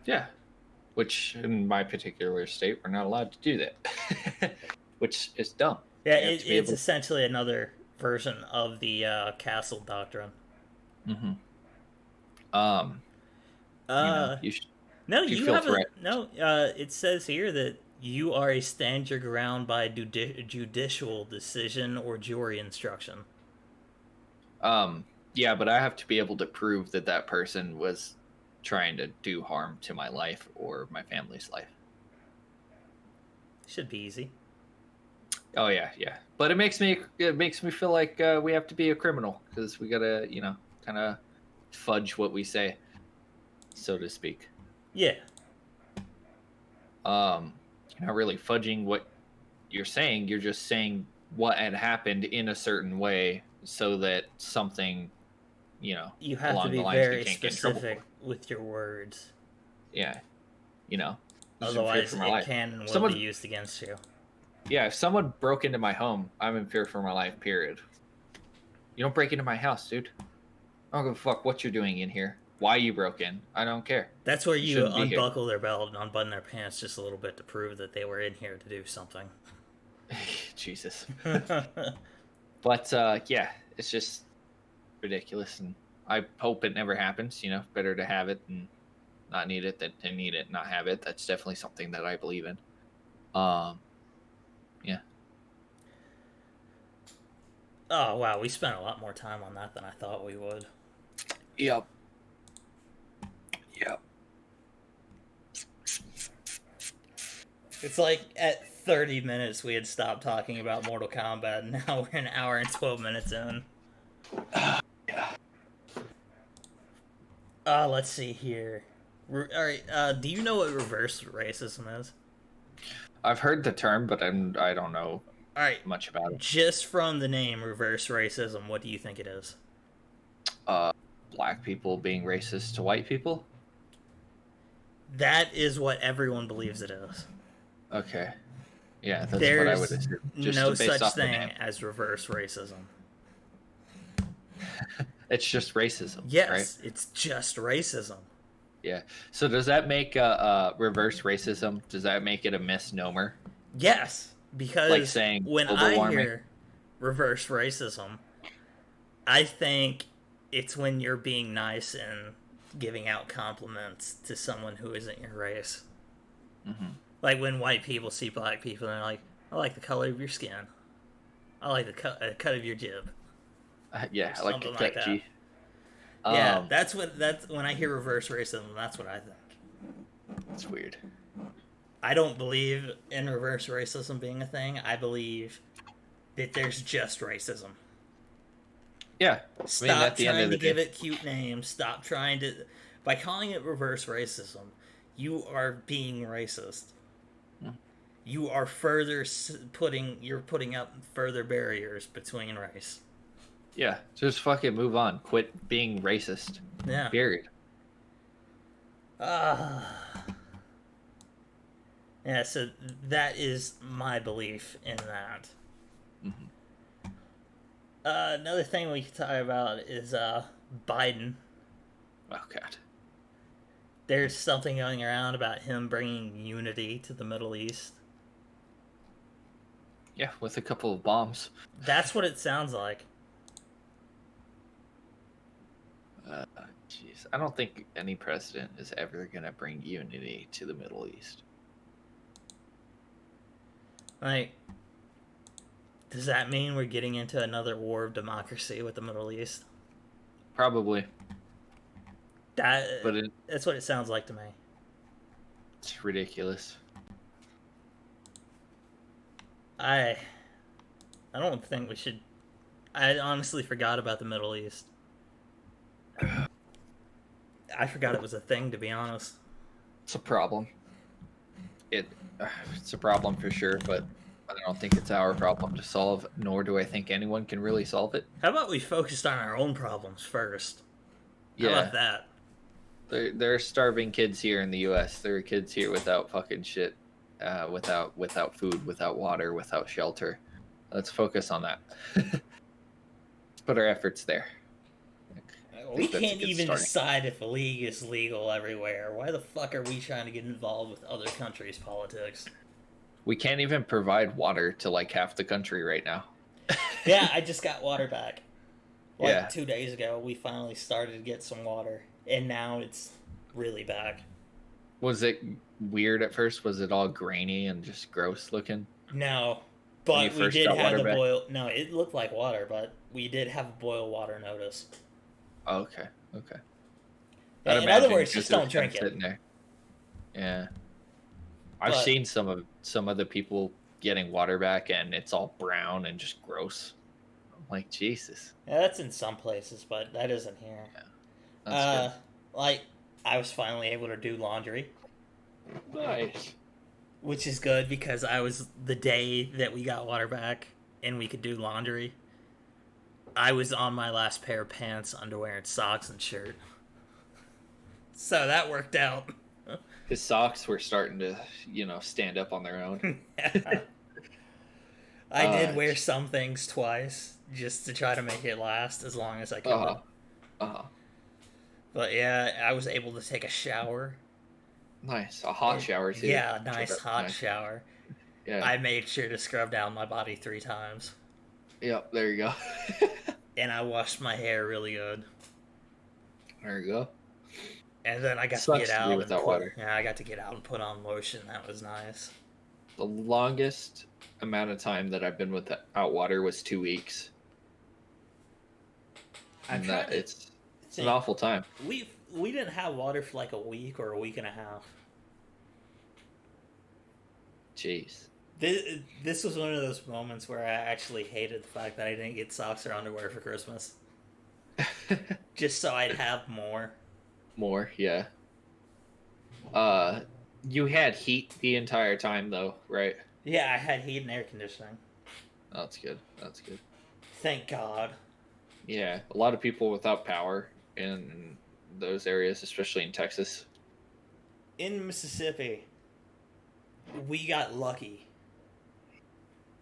[SPEAKER 2] Yeah. Which, in my particular state, we're not allowed to do that. Which is dumb.
[SPEAKER 1] Yeah,
[SPEAKER 2] You have to be
[SPEAKER 1] it's
[SPEAKER 2] able.
[SPEAKER 1] essentially another version of the castle doctrine.
[SPEAKER 2] Mm-hmm.
[SPEAKER 1] Uh,
[SPEAKER 2] You should.
[SPEAKER 1] no,
[SPEAKER 2] If you
[SPEAKER 1] you
[SPEAKER 2] feel
[SPEAKER 1] haven't.
[SPEAKER 2] threatened.
[SPEAKER 1] No, it says here that you are a stand your ground by judicial decision or jury instruction.
[SPEAKER 2] Yeah, but I have to be able to prove that that person was trying to do harm to my life or my family's life.
[SPEAKER 1] Should be easy.
[SPEAKER 2] Oh yeah, yeah. But it makes me feel like we have to be a criminal because we gotta kind of fudge what we say, so to speak.
[SPEAKER 1] Yeah.
[SPEAKER 2] You're not really fudging what you're saying. You're just saying what had happened in a certain way so that something,
[SPEAKER 1] You have to
[SPEAKER 2] along the
[SPEAKER 1] be
[SPEAKER 2] lines we
[SPEAKER 1] very
[SPEAKER 2] can't get in trouble
[SPEAKER 1] specific
[SPEAKER 2] for.
[SPEAKER 1] with your words.
[SPEAKER 2] Yeah, just in fear
[SPEAKER 1] Otherwise,
[SPEAKER 2] for my
[SPEAKER 1] it
[SPEAKER 2] life.
[SPEAKER 1] can and will be
[SPEAKER 2] Someone,
[SPEAKER 1] used against you.
[SPEAKER 2] yeah, if someone broke into my home, I'm in fear for my life. Period. You don't break into my house, dude. I don't give a fuck what you're doing in here. Why you broke in? I don't care.
[SPEAKER 1] That's where you
[SPEAKER 2] Shouldn't be here.
[SPEAKER 1] unbuckle their belt and unbutton their pants just a little bit to prove that they were in here to do something.
[SPEAKER 2] Jesus. But yeah, it's just ridiculous, and I hope it never happens. Better to have it and not need it than to need it and not have it. That's definitely something that I believe in. Yeah.
[SPEAKER 1] Oh wow, we spent a lot more time on that than I thought we would.
[SPEAKER 2] Yep. Yep.
[SPEAKER 1] It's like at 30 minutes we had stopped talking about Mortal Kombat, and now we're an hour and 12 minutes in.
[SPEAKER 2] Yeah.
[SPEAKER 1] Let's see here. Alright, do you know what reverse racism is?
[SPEAKER 2] I've heard the term, but I don't know
[SPEAKER 1] Alright,
[SPEAKER 2] much about it.
[SPEAKER 1] just from the name reverse racism, what do you think it is?
[SPEAKER 2] Black people being racist to white people?
[SPEAKER 1] That is what everyone believes it is.
[SPEAKER 2] Okay. Yeah, that's
[SPEAKER 1] There's
[SPEAKER 2] what I would assume. Just
[SPEAKER 1] no
[SPEAKER 2] based
[SPEAKER 1] such
[SPEAKER 2] off the
[SPEAKER 1] thing
[SPEAKER 2] name.
[SPEAKER 1] as reverse racism.
[SPEAKER 2] It's just racism.
[SPEAKER 1] Yes,
[SPEAKER 2] right?
[SPEAKER 1] it's just racism.
[SPEAKER 2] Yeah. So does that make reverse racism? Does that make it a misnomer?
[SPEAKER 1] Yes, because
[SPEAKER 2] Like saying
[SPEAKER 1] when
[SPEAKER 2] global
[SPEAKER 1] I
[SPEAKER 2] warming?
[SPEAKER 1] hear reverse racism, I think it's when you're being nice and giving out compliments to someone who isn't your race.
[SPEAKER 2] Mm-hmm.
[SPEAKER 1] Like when white people see black people and they're like, I like the color of your skin. I like the cut of your jib.
[SPEAKER 2] Yeah, I like
[SPEAKER 1] Something
[SPEAKER 2] a
[SPEAKER 1] like
[SPEAKER 2] cut
[SPEAKER 1] that.
[SPEAKER 2] G.
[SPEAKER 1] Yeah, that's when I hear reverse racism, that's what I think.
[SPEAKER 2] It's weird.
[SPEAKER 1] I don't believe in reverse racism being a thing. I believe that there's just racism.
[SPEAKER 2] Yeah.
[SPEAKER 1] Stop
[SPEAKER 2] at the end
[SPEAKER 1] trying
[SPEAKER 2] of
[SPEAKER 1] to
[SPEAKER 2] the
[SPEAKER 1] give
[SPEAKER 2] day.
[SPEAKER 1] it cute names. Stop trying to. By calling it reverse racism, you are being racist.
[SPEAKER 2] Hmm.
[SPEAKER 1] You are putting up further barriers between race.
[SPEAKER 2] Yeah, just fucking move on. Quit being racist.
[SPEAKER 1] Yeah.
[SPEAKER 2] Period.
[SPEAKER 1] Yeah, so that is my belief in that.
[SPEAKER 2] Mm-hmm.
[SPEAKER 1] Another thing we could talk about is Biden.
[SPEAKER 2] Oh god.
[SPEAKER 1] There's something going around about him bringing unity to the Middle East.
[SPEAKER 2] Yeah, with a couple of bombs.
[SPEAKER 1] That's what it sounds like.
[SPEAKER 2] Jeez, I don't think any president is ever gonna bring unity to the Middle East.
[SPEAKER 1] Like, Does that mean we're getting into another war of democracy with the Middle East?
[SPEAKER 2] Probably,
[SPEAKER 1] That
[SPEAKER 2] but
[SPEAKER 1] that's what it sounds like to me.
[SPEAKER 2] it's ridiculous.
[SPEAKER 1] I I don't think we should. I honestly forgot about the Middle East. I forgot it was a thing, to be honest.
[SPEAKER 2] It's a problem. It it's a problem for sure, but I don't think it's our problem to solve, nor do I think anyone can really solve it.
[SPEAKER 1] How about we focused on our own problems first? How
[SPEAKER 2] Yeah,
[SPEAKER 1] about that?
[SPEAKER 2] there are starving kids here in the U.S. There are kids here without fucking shit, without food, without water, without shelter. Let's focus on that. Let's put our efforts there.
[SPEAKER 1] We can't even decide if a league is legal everywhere. Why the fuck are we trying to get involved with other countries' politics?
[SPEAKER 2] We can't even provide water to like half the country right now.
[SPEAKER 1] Yeah, I just got water back. Like
[SPEAKER 2] Yeah.
[SPEAKER 1] 2 days ago, we finally started to get some water, and now it's really back.
[SPEAKER 2] Was it weird at first? Was it all grainy and just gross looking?
[SPEAKER 1] No,
[SPEAKER 2] When you
[SPEAKER 1] but we
[SPEAKER 2] first
[SPEAKER 1] did
[SPEAKER 2] got
[SPEAKER 1] have
[SPEAKER 2] water
[SPEAKER 1] the
[SPEAKER 2] back?
[SPEAKER 1] boil. No, it looked like water, but we did have a boil water notice.
[SPEAKER 2] Oh, okay, okay.
[SPEAKER 1] In other words, just don't drink it.
[SPEAKER 2] Sitting there. Yeah, I've
[SPEAKER 1] But-
[SPEAKER 2] seen some of the people getting water back, and it's all brown and just gross. I'm like, Jesus.
[SPEAKER 1] Yeah, that's in some places, but that isn't here.
[SPEAKER 2] That's
[SPEAKER 1] Like, I was finally able to do laundry,
[SPEAKER 2] good. Nice.
[SPEAKER 1] which is good because I was the day that we got water back and we could do laundry. I was on my last pair of pants, underwear, and socks and shirt. So that worked out.
[SPEAKER 2] His socks were starting to, stand up on their own.
[SPEAKER 1] I did wear some things twice just to try to make it last as long as I could.
[SPEAKER 2] Uh-huh.
[SPEAKER 1] But yeah, I was able to take a shower.
[SPEAKER 2] Nice. A hot shower, too.
[SPEAKER 1] Yeah, nice
[SPEAKER 2] Sure,
[SPEAKER 1] hot
[SPEAKER 2] nice.
[SPEAKER 1] shower.
[SPEAKER 2] Yeah.
[SPEAKER 1] I made sure to scrub down my body 3 times.
[SPEAKER 2] Yep, there you go.
[SPEAKER 1] And I washed my hair really good.
[SPEAKER 2] There you go.
[SPEAKER 1] And then I got to
[SPEAKER 2] Sucks
[SPEAKER 1] get
[SPEAKER 2] to be
[SPEAKER 1] out and
[SPEAKER 2] without
[SPEAKER 1] put,
[SPEAKER 2] water.
[SPEAKER 1] yeah, I got to get out and put on lotion. That was nice.
[SPEAKER 2] The longest amount of time that I've been without water was 2 weeks.
[SPEAKER 1] I'm
[SPEAKER 2] And
[SPEAKER 1] trying
[SPEAKER 2] that
[SPEAKER 1] to
[SPEAKER 2] it's an
[SPEAKER 1] think.
[SPEAKER 2] awful time.
[SPEAKER 1] We didn't have water for like a week or a week and a half.
[SPEAKER 2] Jeez.
[SPEAKER 1] This was one of those moments where I actually hated the fact that I didn't get socks or underwear for Christmas. Just so I'd have more.
[SPEAKER 2] More, yeah. You had heat the entire time though, right?
[SPEAKER 1] Yeah, I had heat and air conditioning.
[SPEAKER 2] Oh, that's good. That's good.
[SPEAKER 1] Thank God.
[SPEAKER 2] Yeah, a lot of people without power in those areas, especially in Texas.
[SPEAKER 1] In Mississippi, we got lucky.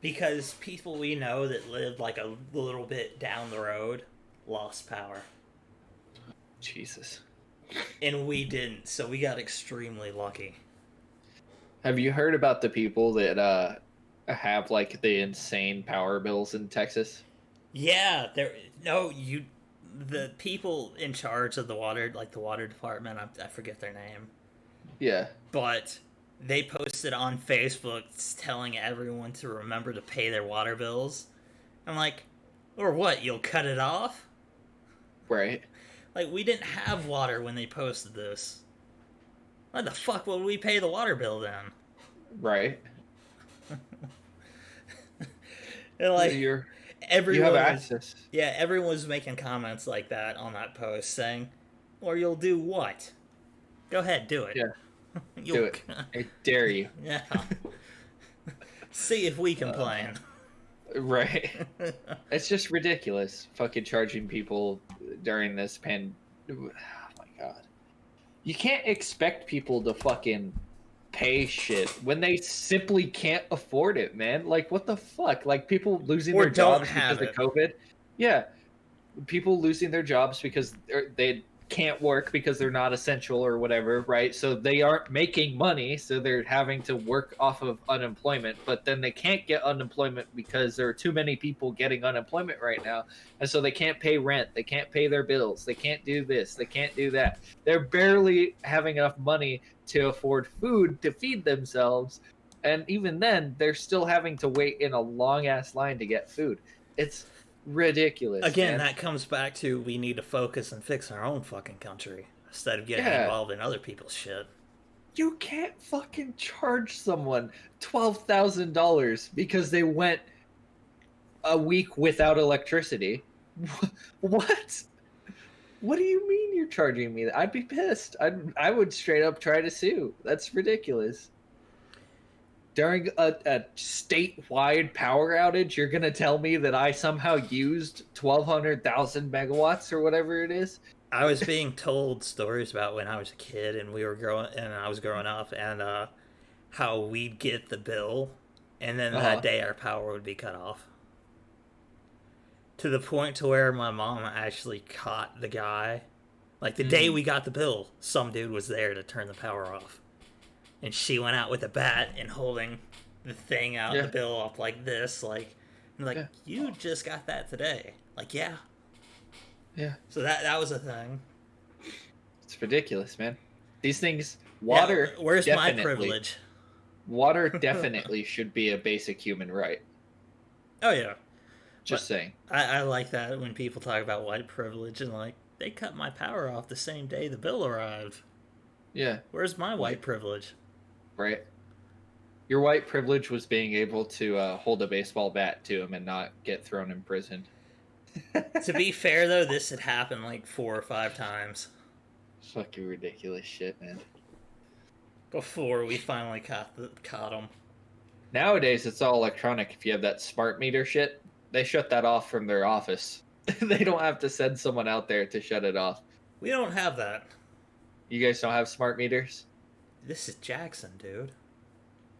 [SPEAKER 1] Because people we know that lived like a little bit down the road lost power.
[SPEAKER 2] Jesus.
[SPEAKER 1] And we didn't, so we got extremely lucky.
[SPEAKER 2] Have you heard about the people that have like the insane power bills in Texas?
[SPEAKER 1] Yeah, the people in charge of the water, like the water department, I forget their name.
[SPEAKER 2] Yeah.
[SPEAKER 1] But they posted on Facebook telling everyone to remember to pay their water bills. I'm like, or what, you'll cut it off?
[SPEAKER 2] Right.
[SPEAKER 1] Like, we didn't have water when they posted this. Why the fuck would we pay the water bill then?
[SPEAKER 2] Right.
[SPEAKER 1] And like,
[SPEAKER 2] you
[SPEAKER 1] everyone
[SPEAKER 2] have
[SPEAKER 1] was,
[SPEAKER 2] access.
[SPEAKER 1] yeah, everyone was making comments like that on that post saying, or you'll do what? Go ahead, do it.
[SPEAKER 2] Yeah. Do it. I dare you.
[SPEAKER 1] Yeah. See if we complain.
[SPEAKER 2] Right. It's just ridiculous. Fucking charging people during this Oh my god. You can't expect people to fucking pay shit when they simply can't afford it, man. Like, what the fuck? Like, people losing
[SPEAKER 1] Or
[SPEAKER 2] their
[SPEAKER 1] don't
[SPEAKER 2] jobs
[SPEAKER 1] have
[SPEAKER 2] because
[SPEAKER 1] it.
[SPEAKER 2] of COVID. Yeah. People losing their jobs because they can't work because they're not essential or whatever, right? So they aren't making money, so they're having to work off of unemployment, but then they can't get unemployment because there are too many people getting unemployment right now, and so they can't pay rent, they can't pay their bills, they can't do this, they can't do that. They're barely having enough money to afford food to feed themselves, And even then, they're still having to wait in a long ass line to get food. It's ridiculous,
[SPEAKER 1] Again,
[SPEAKER 2] man.
[SPEAKER 1] that comes back to we need to focus and fix our own fucking country instead of getting
[SPEAKER 2] Yeah,
[SPEAKER 1] involved in other people's shit.
[SPEAKER 2] you can't fucking charge someone $12,000 because they went a week without electricity. What? What do you mean you're charging me? I'd be pissed. I would straight up try to sue. That's ridiculous. During a statewide power outage, you're gonna tell me that I somehow used 1,200,000 megawatts or whatever it is?
[SPEAKER 1] I was being told stories about when I was a kid and I was growing up, and how we'd get the bill, and then that day our power would be cut off. To the point to where my mom actually caught the guy. Like the day we got the bill, some dude was there to turn the power off. And she went out with a bat and holding the thing out, the bill up like this, like, you just got that today. Like, yeah.
[SPEAKER 2] Yeah.
[SPEAKER 1] So that was a thing.
[SPEAKER 2] It's ridiculous, man. These things, water.
[SPEAKER 1] Yeah, where's my privilege?
[SPEAKER 2] Water definitely should be a basic human right.
[SPEAKER 1] Oh yeah.
[SPEAKER 2] Just saying.
[SPEAKER 1] I like that when people talk about white privilege and like they cut my power off the same day the bill arrived.
[SPEAKER 2] Yeah.
[SPEAKER 1] Where's my white privilege?
[SPEAKER 2] Right. Your white privilege was being able to hold a baseball bat to him and not get thrown in prison.
[SPEAKER 1] To be fair, though, this had happened like 4 or 5 times.
[SPEAKER 2] Fucking ridiculous shit, man.
[SPEAKER 1] Before we finally caught him.
[SPEAKER 2] Nowadays, it's all electronic. If you have that smart meter shit, they shut that off from their office. They don't have to send someone out there to shut it off.
[SPEAKER 1] We don't have that.
[SPEAKER 2] You guys don't have smart meters?
[SPEAKER 1] This is Jackson, dude.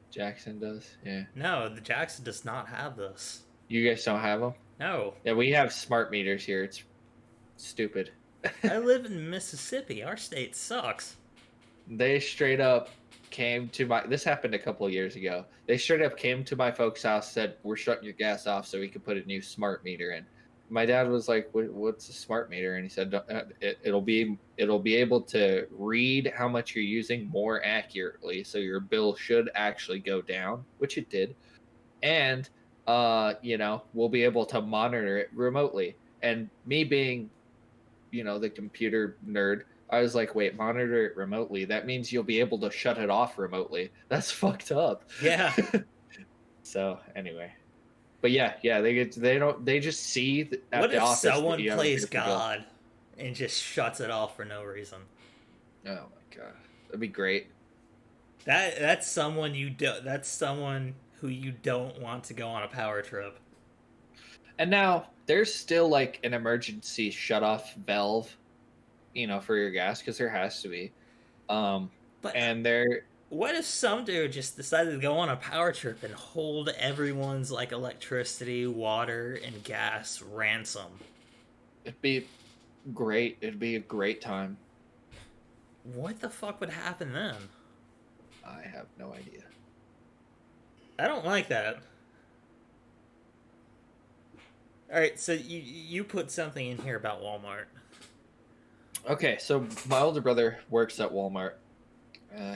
[SPEAKER 2] Jackson does? Yeah.
[SPEAKER 1] No, the Jackson does not have this.
[SPEAKER 2] You guys don't have them?
[SPEAKER 1] No.
[SPEAKER 2] Yeah, we have smart meters here. It's stupid.
[SPEAKER 1] I live in Mississippi. Our state sucks.
[SPEAKER 2] They straight up came to my... This happened a couple of years ago. They straight up came to my folks' house, said, we're shutting your gas off so we can put a new smart meter in. My dad was like, what's a smart meter? And he said, it'll be able to read how much you're using more accurately, so your bill should actually go down, which it did. And, we'll be able to monitor it remotely. And me being, the computer nerd, I was like, wait, monitor it remotely? That means you'll be able to shut it off remotely. That's fucked up.
[SPEAKER 1] Yeah.
[SPEAKER 2] So, anyway. But yeah, they just see at
[SPEAKER 1] what
[SPEAKER 2] the
[SPEAKER 1] if
[SPEAKER 2] office
[SPEAKER 1] someone plays God and just shuts it off for no reason?
[SPEAKER 2] Oh my god, that'd be great.
[SPEAKER 1] That's someone that's someone who you don't want to go on a power trip.
[SPEAKER 2] And now there's still like an emergency shut off valve, for your gas, because there has to be.
[SPEAKER 1] What if some dude just decided to go on a power trip and hold everyone's like electricity, water, and gas ransom?
[SPEAKER 2] It'd be great. It'd be a great time.
[SPEAKER 1] What the fuck would happen then?
[SPEAKER 2] I have no idea.
[SPEAKER 1] I don't like that. Alright, so you put something in here about Walmart.
[SPEAKER 2] Okay, so my older brother works at Walmart.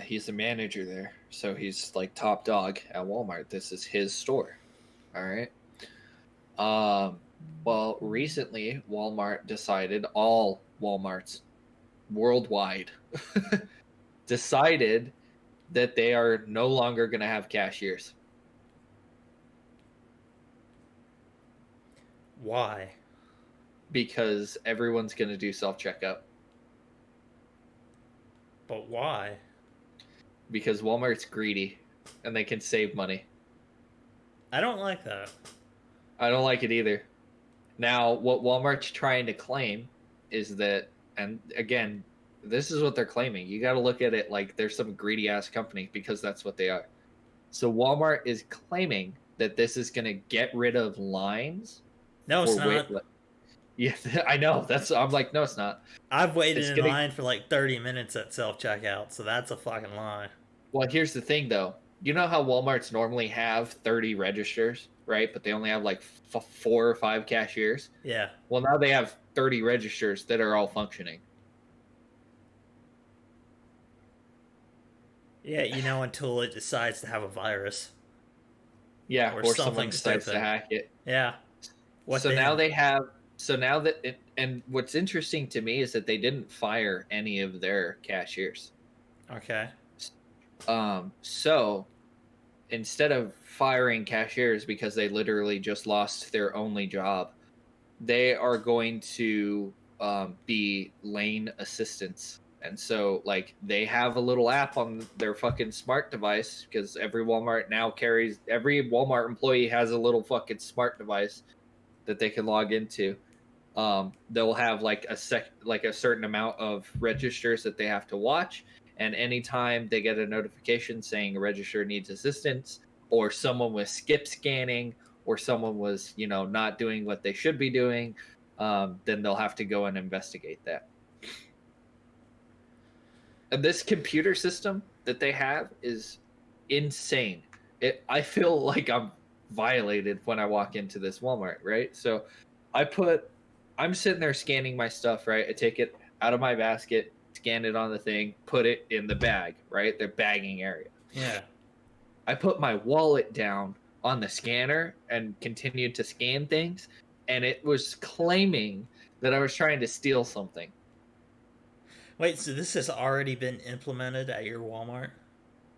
[SPEAKER 2] He's the manager there, so he's like top dog at Walmart. This is his store. All right. Well, recently Walmart decided, all Walmarts worldwide decided that they are no longer going to have cashiers.
[SPEAKER 1] Why?
[SPEAKER 2] Because everyone's going to do self-checkout.
[SPEAKER 1] But why?
[SPEAKER 2] Because Walmart's greedy and they can save money.
[SPEAKER 1] I don't like that.
[SPEAKER 2] I don't like it either. Now, what Walmart's trying to claim is that, and again, this is what they're claiming. You got to look at it like there's some greedy ass company, because that's what they are. So Walmart is claiming that this is going to get rid of lines.
[SPEAKER 1] No, it's not.
[SPEAKER 2] Yeah, I know. I'm like, no, it's not.
[SPEAKER 1] I've waited in line for like 30 minutes at self-checkout, so that's a fucking lie.
[SPEAKER 2] Well, here's the thing, though. You know how Walmarts normally have 30 registers, right? But they only have like 4 or 5 cashiers?
[SPEAKER 1] Yeah.
[SPEAKER 2] Well, now they have 30 registers that are all functioning.
[SPEAKER 1] Yeah, until it decides to have a virus
[SPEAKER 2] Yeah,
[SPEAKER 1] or
[SPEAKER 2] or someone
[SPEAKER 1] something
[SPEAKER 2] decides to
[SPEAKER 1] stupid.
[SPEAKER 2] hack it.
[SPEAKER 1] Yeah. What
[SPEAKER 2] So now
[SPEAKER 1] then?
[SPEAKER 2] they have. So now that and what's interesting to me is that they didn't fire any of their cashiers.
[SPEAKER 1] Okay.
[SPEAKER 2] So instead of firing cashiers because they literally just lost their only job, they are going to be lane assistants. And so, like, they have a little app on their fucking smart device because every Walmart employee has a little fucking smart device that they can log into. They'll have like a certain amount of registers that they have to watch, and anytime they get a notification saying a register needs assistance, or someone was skip scanning, or someone was not doing what they should be doing, then they'll have to go and investigate that. And this computer system that they have is insane. I feel like I'm violated when I walk into this Walmart, right? So I'm sitting there scanning my stuff, right? I take it out of my basket, scan it on the thing, put it in the bag, right? The bagging area.
[SPEAKER 1] Yeah.
[SPEAKER 2] I put my wallet down on the scanner and continued to scan things, and it was claiming that I was trying to steal something.
[SPEAKER 1] Wait, so this has already been implemented at your Walmart?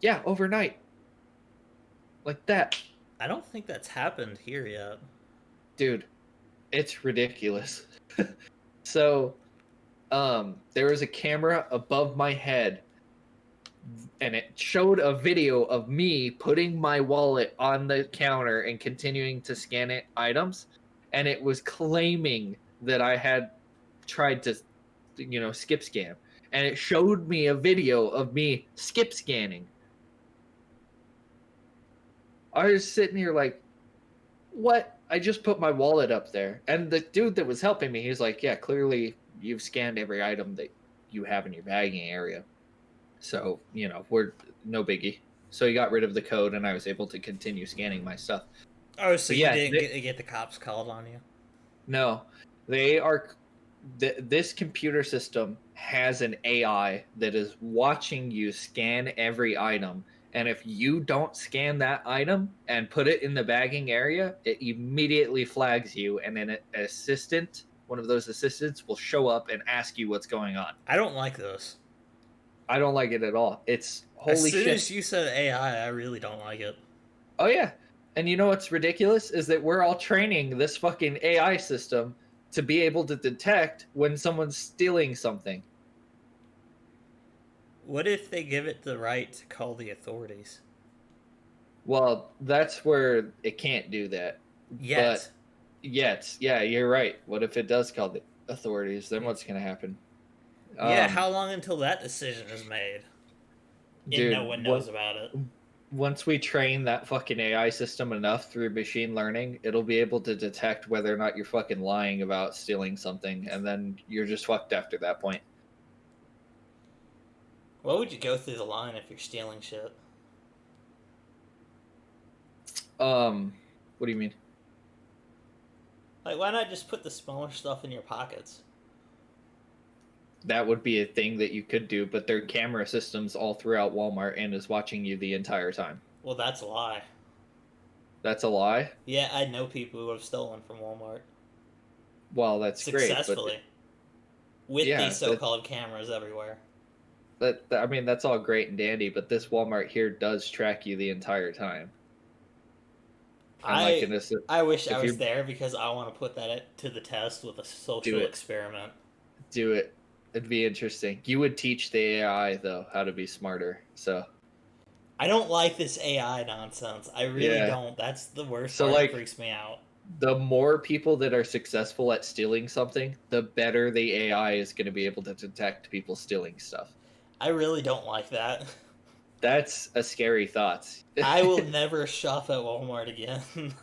[SPEAKER 2] Yeah, overnight. Like that.
[SPEAKER 1] I don't think that's happened here yet.
[SPEAKER 2] Dude, it's ridiculous. So, there was a camera above my head, and it showed a video of me putting my wallet on the counter and continuing to scan items, and it was claiming that I had tried to, skip scan, and it showed me a video of me skip scanning. I was sitting here like, what? I just put my wallet up there. And the dude that was helping me, he was like, yeah, clearly you've scanned every item that you have in your bagging area. So, we're no biggie. So he got rid of the code and I was able to continue scanning my stuff.
[SPEAKER 1] Oh, so
[SPEAKER 2] But
[SPEAKER 1] you
[SPEAKER 2] yeah,
[SPEAKER 1] didn't get the cops called on you?
[SPEAKER 2] no, they are. This computer system has an AI that is watching you scan every item, and if you don't scan that item and put it in the bagging area, it immediately flags you, and then one of those assistants, will show up and ask you what's going on.
[SPEAKER 1] I don't like those.
[SPEAKER 2] I don't like it at all. It's
[SPEAKER 1] As
[SPEAKER 2] holy
[SPEAKER 1] soon
[SPEAKER 2] shit.
[SPEAKER 1] as you said AI, I really don't like it.
[SPEAKER 2] Oh yeah. And you know what's ridiculous is that we're all training this fucking AI system to be able to detect when someone's stealing something.
[SPEAKER 1] What if they give it the right to call the authorities?
[SPEAKER 2] Well, that's where it can't do that.
[SPEAKER 1] Yet.
[SPEAKER 2] But yet, yeah, you're right. What if it does call the authorities? Then what's going to happen?
[SPEAKER 1] Yeah, how long until that decision is made? And
[SPEAKER 2] Dude,
[SPEAKER 1] no one knows about it.
[SPEAKER 2] once we train that fucking AI system enough through machine learning, it'll be able to detect whether or not you're fucking lying about stealing something, and then you're just fucked after that point.
[SPEAKER 1] What would you go through the line if you're stealing shit?
[SPEAKER 2] What do you mean?
[SPEAKER 1] Like, why not just put the smaller stuff in your pockets?
[SPEAKER 2] That would be a thing that you could do, but there are camera systems all throughout Walmart and is watching you the entire time.
[SPEAKER 1] Well, that's a lie.
[SPEAKER 2] That's a lie?
[SPEAKER 1] Yeah, I know people who have stolen from Walmart.
[SPEAKER 2] Well, that's
[SPEAKER 1] successfully.
[SPEAKER 2] Great.
[SPEAKER 1] With these so-called cameras everywhere.
[SPEAKER 2] I mean, that's all great and dandy, but this Walmart here does track you the entire time.
[SPEAKER 1] I wish I was there because I want to put that to the test with a social experiment.
[SPEAKER 2] Do it. It'd be interesting. You would teach the AI, though, how to be smarter, so...
[SPEAKER 1] I don't like this AI nonsense. I really don't. That's the worst part that freaks me out.
[SPEAKER 2] The more people that are successful at stealing something, the better the AI is going to be able to detect people stealing stuff.
[SPEAKER 1] I really don't like that.
[SPEAKER 2] That's a scary thought.
[SPEAKER 1] I will never shop at Walmart again.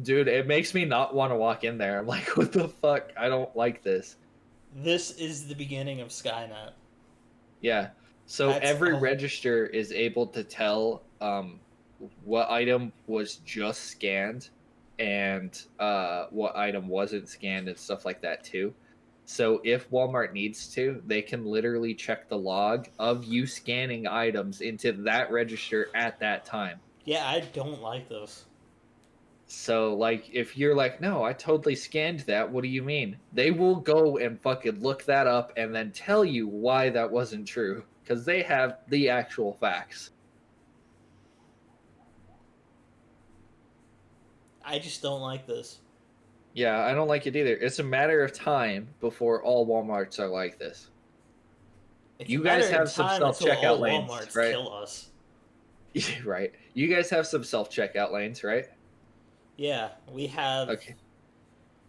[SPEAKER 2] Dude, it makes me not want to walk in there. I'm like, what the fuck? I don't like this.
[SPEAKER 1] This is the beginning of Skynet.
[SPEAKER 2] Yeah. So every register is able to tell what item was just scanned and what item wasn't scanned and stuff like that too. So if Walmart needs to, they can literally check the log of you scanning items into that register at that time.
[SPEAKER 1] Yeah, I don't like those.
[SPEAKER 2] So, like, if you're like, no, I totally scanned that, what do you mean? They will go and fucking look that up and then tell you why that wasn't true. Because they have the actual facts.
[SPEAKER 1] I just don't like this.
[SPEAKER 2] Yeah, I don't like it either. It's a matter of time before all Walmarts are like this.
[SPEAKER 1] It's a
[SPEAKER 2] You guys
[SPEAKER 1] matter of
[SPEAKER 2] have some
[SPEAKER 1] time until
[SPEAKER 2] self-checkout
[SPEAKER 1] all
[SPEAKER 2] lanes,
[SPEAKER 1] Walmarts
[SPEAKER 2] right?
[SPEAKER 1] kill us.
[SPEAKER 2] Right. You guys have some self-checkout lanes, right?
[SPEAKER 1] Yeah, we have.
[SPEAKER 2] Okay.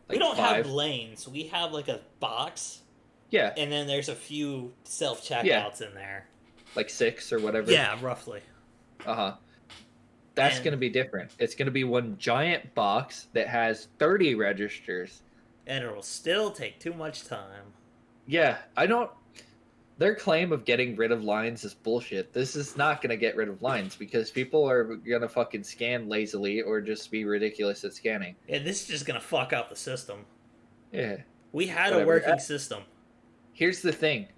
[SPEAKER 1] We
[SPEAKER 2] Like
[SPEAKER 1] don't have
[SPEAKER 2] 5.
[SPEAKER 1] lanes. We have like a box,
[SPEAKER 2] Yeah.
[SPEAKER 1] and then there's a few self
[SPEAKER 2] Yeah.
[SPEAKER 1] checkouts in there.
[SPEAKER 2] Like 6 or whatever.
[SPEAKER 1] Yeah, roughly.
[SPEAKER 2] Uh-huh. That's
[SPEAKER 1] And
[SPEAKER 2] going to be different. It's going to be one giant box that has 30 registers.
[SPEAKER 1] and it will still take too much time.
[SPEAKER 2] Yeah, I don't. Their claim of getting rid of lines is bullshit. This is not going to get rid of lines because people are going to fucking scan lazily or just be ridiculous at scanning.
[SPEAKER 1] And this is just gonna fuck up the system.
[SPEAKER 2] Yeah.
[SPEAKER 1] We had
[SPEAKER 2] Whatever.
[SPEAKER 1] a working system.
[SPEAKER 2] Here's the thing.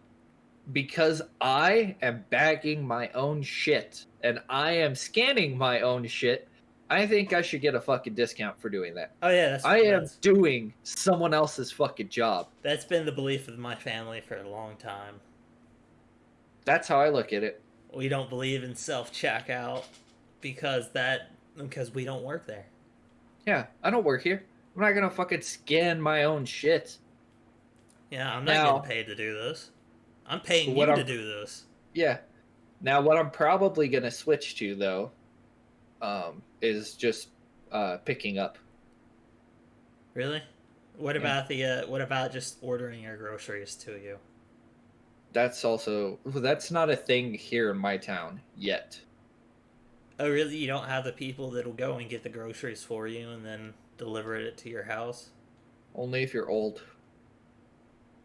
[SPEAKER 2] Because I am bagging my own shit and I am scanning my own shit, I think I should get a fucking discount for doing that.
[SPEAKER 1] Oh yeah,
[SPEAKER 2] I am doing someone else's fucking job.
[SPEAKER 1] That's been the belief of my family for a long time.
[SPEAKER 2] That's how I look at it.
[SPEAKER 1] We don't believe in self checkout because we don't work there.
[SPEAKER 2] Yeah, I don't work here. I'm not gonna fucking scan my own shit.
[SPEAKER 1] Yeah, I'm not getting paid to do this. I'm paying you to do this.
[SPEAKER 2] Yeah. Now, what I'm probably gonna switch to though, is just picking up.
[SPEAKER 1] Really? What about just ordering your groceries to you?
[SPEAKER 2] That's not a thing here in my town yet.
[SPEAKER 1] Oh, really? You don't have the people that'll go and get the groceries for you and then deliver it to your house?
[SPEAKER 2] Only if you're old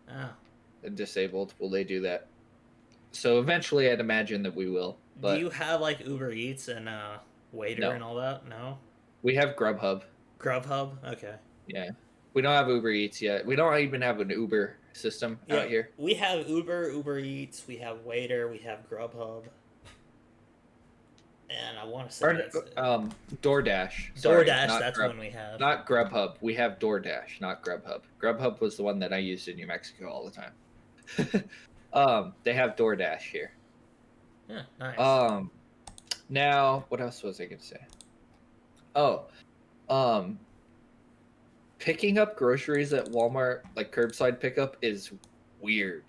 [SPEAKER 1] Oh.
[SPEAKER 2] and disabled will they do that. So eventually, I'd imagine that we will. But
[SPEAKER 1] do you have like Uber Eats and Waiter and all that? No.
[SPEAKER 2] We have Grubhub.
[SPEAKER 1] Grubhub? Okay.
[SPEAKER 2] Yeah. We don't have Uber Eats yet. We don't even have an Uber system out here.
[SPEAKER 1] We have Uber Eats, we have Waiter, we have Grubhub. And I want to say
[SPEAKER 2] DoorDash.
[SPEAKER 1] Sorry, DoorDash, that's one we have.
[SPEAKER 2] Not Grubhub. We have DoorDash, not Grubhub. Grubhub was the one that I used in New Mexico all the time. They have DoorDash here.
[SPEAKER 1] Yeah, nice.
[SPEAKER 2] Now, what else was I going to say? Picking up groceries at Walmart, like curbside pickup, is weird.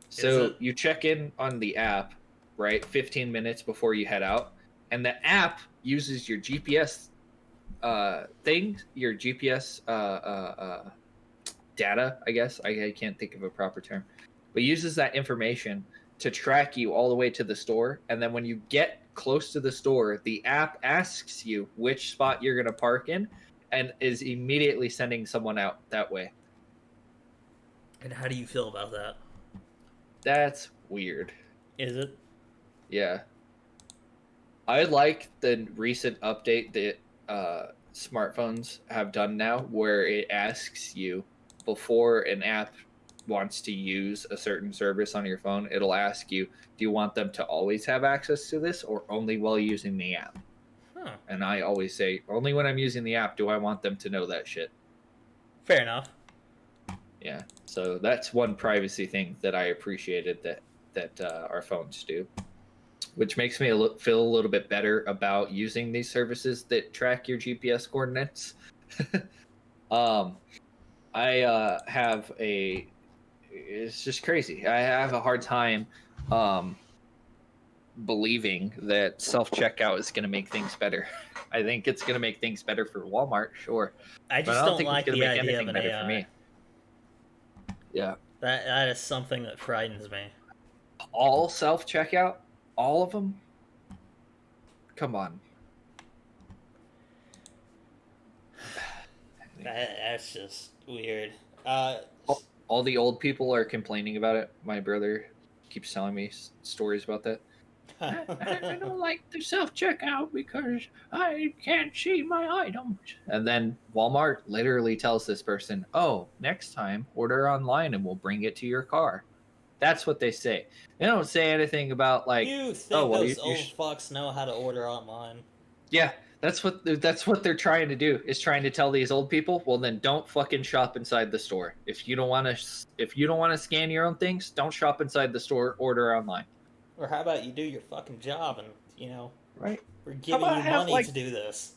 [SPEAKER 2] So you check in on the app, right, 15 minutes before you head out, and the app uses your GPS your GPS data, I guess. I can't think of a proper term, but uses that information to track you all the way to the store. And then when you get close to the store, the app asks you which spot you're going to park in and is immediately sending someone out that way.
[SPEAKER 1] And how do you feel about that?
[SPEAKER 2] That's weird.
[SPEAKER 1] Is it?
[SPEAKER 2] Yeah. I like the recent update that smartphones have done now where it asks you before an app wants to use a certain service on your phone, it'll ask you, do you want them to always have access to this or only while using the app?
[SPEAKER 1] Huh.
[SPEAKER 2] And I always say, only when I'm using the app do I want them to know that shit.
[SPEAKER 1] Fair enough.
[SPEAKER 2] Yeah, so that's one privacy thing that I appreciated that our phones do, which makes me feel a little bit better about using these services that track your GPS coordinates. I have it's just crazy. I have a hard time believing that self-checkout is going to make things better. I think it's going to make things better for Walmart, sure.
[SPEAKER 1] I just don't like the idea of an AI.
[SPEAKER 2] For me. Yeah.
[SPEAKER 1] That is something that frightens me.
[SPEAKER 2] All self-checkout? All of them? Come on.
[SPEAKER 1] That's just weird.
[SPEAKER 2] All the old people are complaining about it. My brother keeps telling me stories about that. I don't like the self checkout because I can't see my items. And then Walmart literally tells this person, "Oh, next time order online and we'll bring it to your car." That's what they say. They don't say anything about like,
[SPEAKER 1] You
[SPEAKER 2] "Oh,
[SPEAKER 1] think
[SPEAKER 2] well,
[SPEAKER 1] those old fucks know how to order online?
[SPEAKER 2] yeah." That's what they're trying to do, is trying to tell these old people, well, then don't fucking shop inside the store. If you don't want to scan your own things, don't shop inside the store. Order online.
[SPEAKER 1] Or how about you do your fucking job and,
[SPEAKER 2] Right.
[SPEAKER 1] we're
[SPEAKER 2] How
[SPEAKER 1] giving
[SPEAKER 2] about
[SPEAKER 1] you money to do this.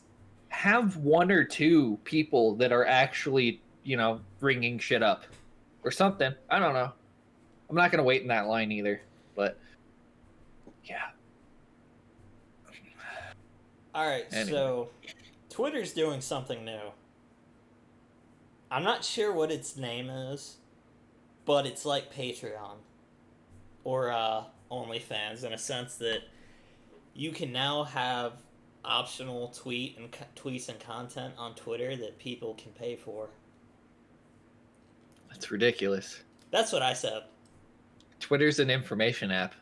[SPEAKER 2] have one or two people that are actually, bringing shit up or something. I don't know. I'm not gonna wait in that line either. But yeah.
[SPEAKER 1] Alright,
[SPEAKER 2] Anyway,
[SPEAKER 1] so Twitter's doing something new. I'm not sure what its name is, but it's like Patreon or OnlyFans in a sense that you can now have optional tweets and content on Twitter that people can pay for.
[SPEAKER 2] it's ridiculous.
[SPEAKER 1] That's what I said.
[SPEAKER 2] Twitter's an information app.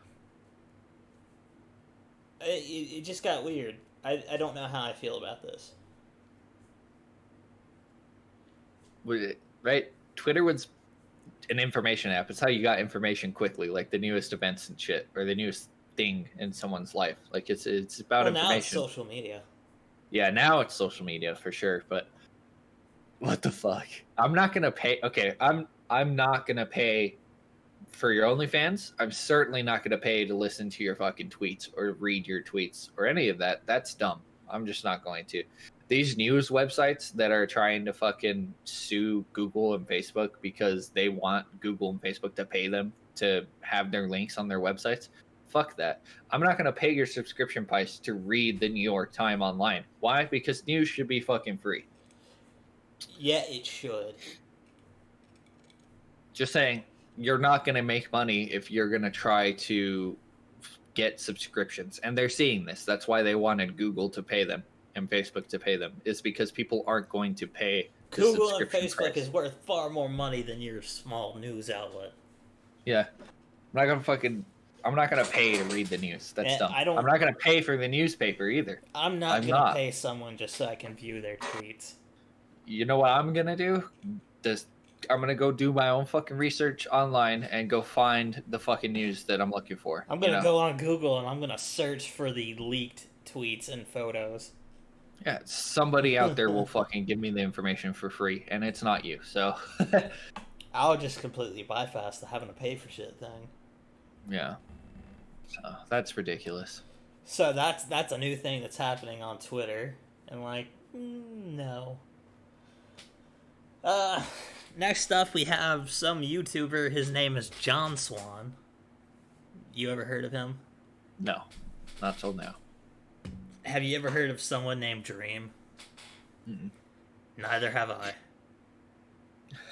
[SPEAKER 1] It just got weird. I don't know how I feel about this.
[SPEAKER 2] Right? Twitter was an information app. It's how you got information quickly, like the newest events and shit, or the newest thing in someone's life. Like it's about
[SPEAKER 1] Well,
[SPEAKER 2] information.
[SPEAKER 1] now it's social media.
[SPEAKER 2] Yeah, now it's social media for sure. But what the fuck? I'm not gonna pay. Okay, I'm not gonna pay for your OnlyFans. I'm certainly not gonna pay to listen to your fucking tweets or read your tweets or any of that. That's dumb. I'm just not going to. These news websites that are trying to fucking sue Google and Facebook because they want Google and Facebook to pay them to have their links on their websites. Fuck that. I'm not going to pay your subscription price to read the New York Times online. Why? Because news should be fucking free.
[SPEAKER 1] Yeah, it should.
[SPEAKER 2] Just saying, you're not going to make money if you're going to try to get subscriptions. And they're seeing this. That's why they wanted Google to pay them and Facebook to pay them, is because people aren't going to pay the
[SPEAKER 1] Google and
[SPEAKER 2] subscription
[SPEAKER 1] Facebook
[SPEAKER 2] price.
[SPEAKER 1] is worth far more money than your small news outlet.
[SPEAKER 2] Yeah. I'm not gonna pay to read the news. That's dumb. I'm not gonna pay for the newspaper either.
[SPEAKER 1] I'm not gonna pay someone just so I can view their tweets.
[SPEAKER 2] You know what I'm gonna do? I'm gonna go do my own fucking research online and go find the fucking news that I'm looking for.
[SPEAKER 1] I'm gonna go on Google and I'm gonna search for the leaked tweets and photos.
[SPEAKER 2] Yeah, somebody out there will fucking give me the information for free, and it's not you, so...
[SPEAKER 1] I'll just completely bypass the having to pay for shit thing.
[SPEAKER 2] Yeah. So, that's ridiculous.
[SPEAKER 1] So that's a new thing that's happening on Twitter, and no. Next up we have some YouTuber, his name is John Swann. You ever heard of him?
[SPEAKER 2] No, not till now.
[SPEAKER 1] Have you ever heard of someone named Dream?
[SPEAKER 2] Mm-mm.
[SPEAKER 1] Neither have I.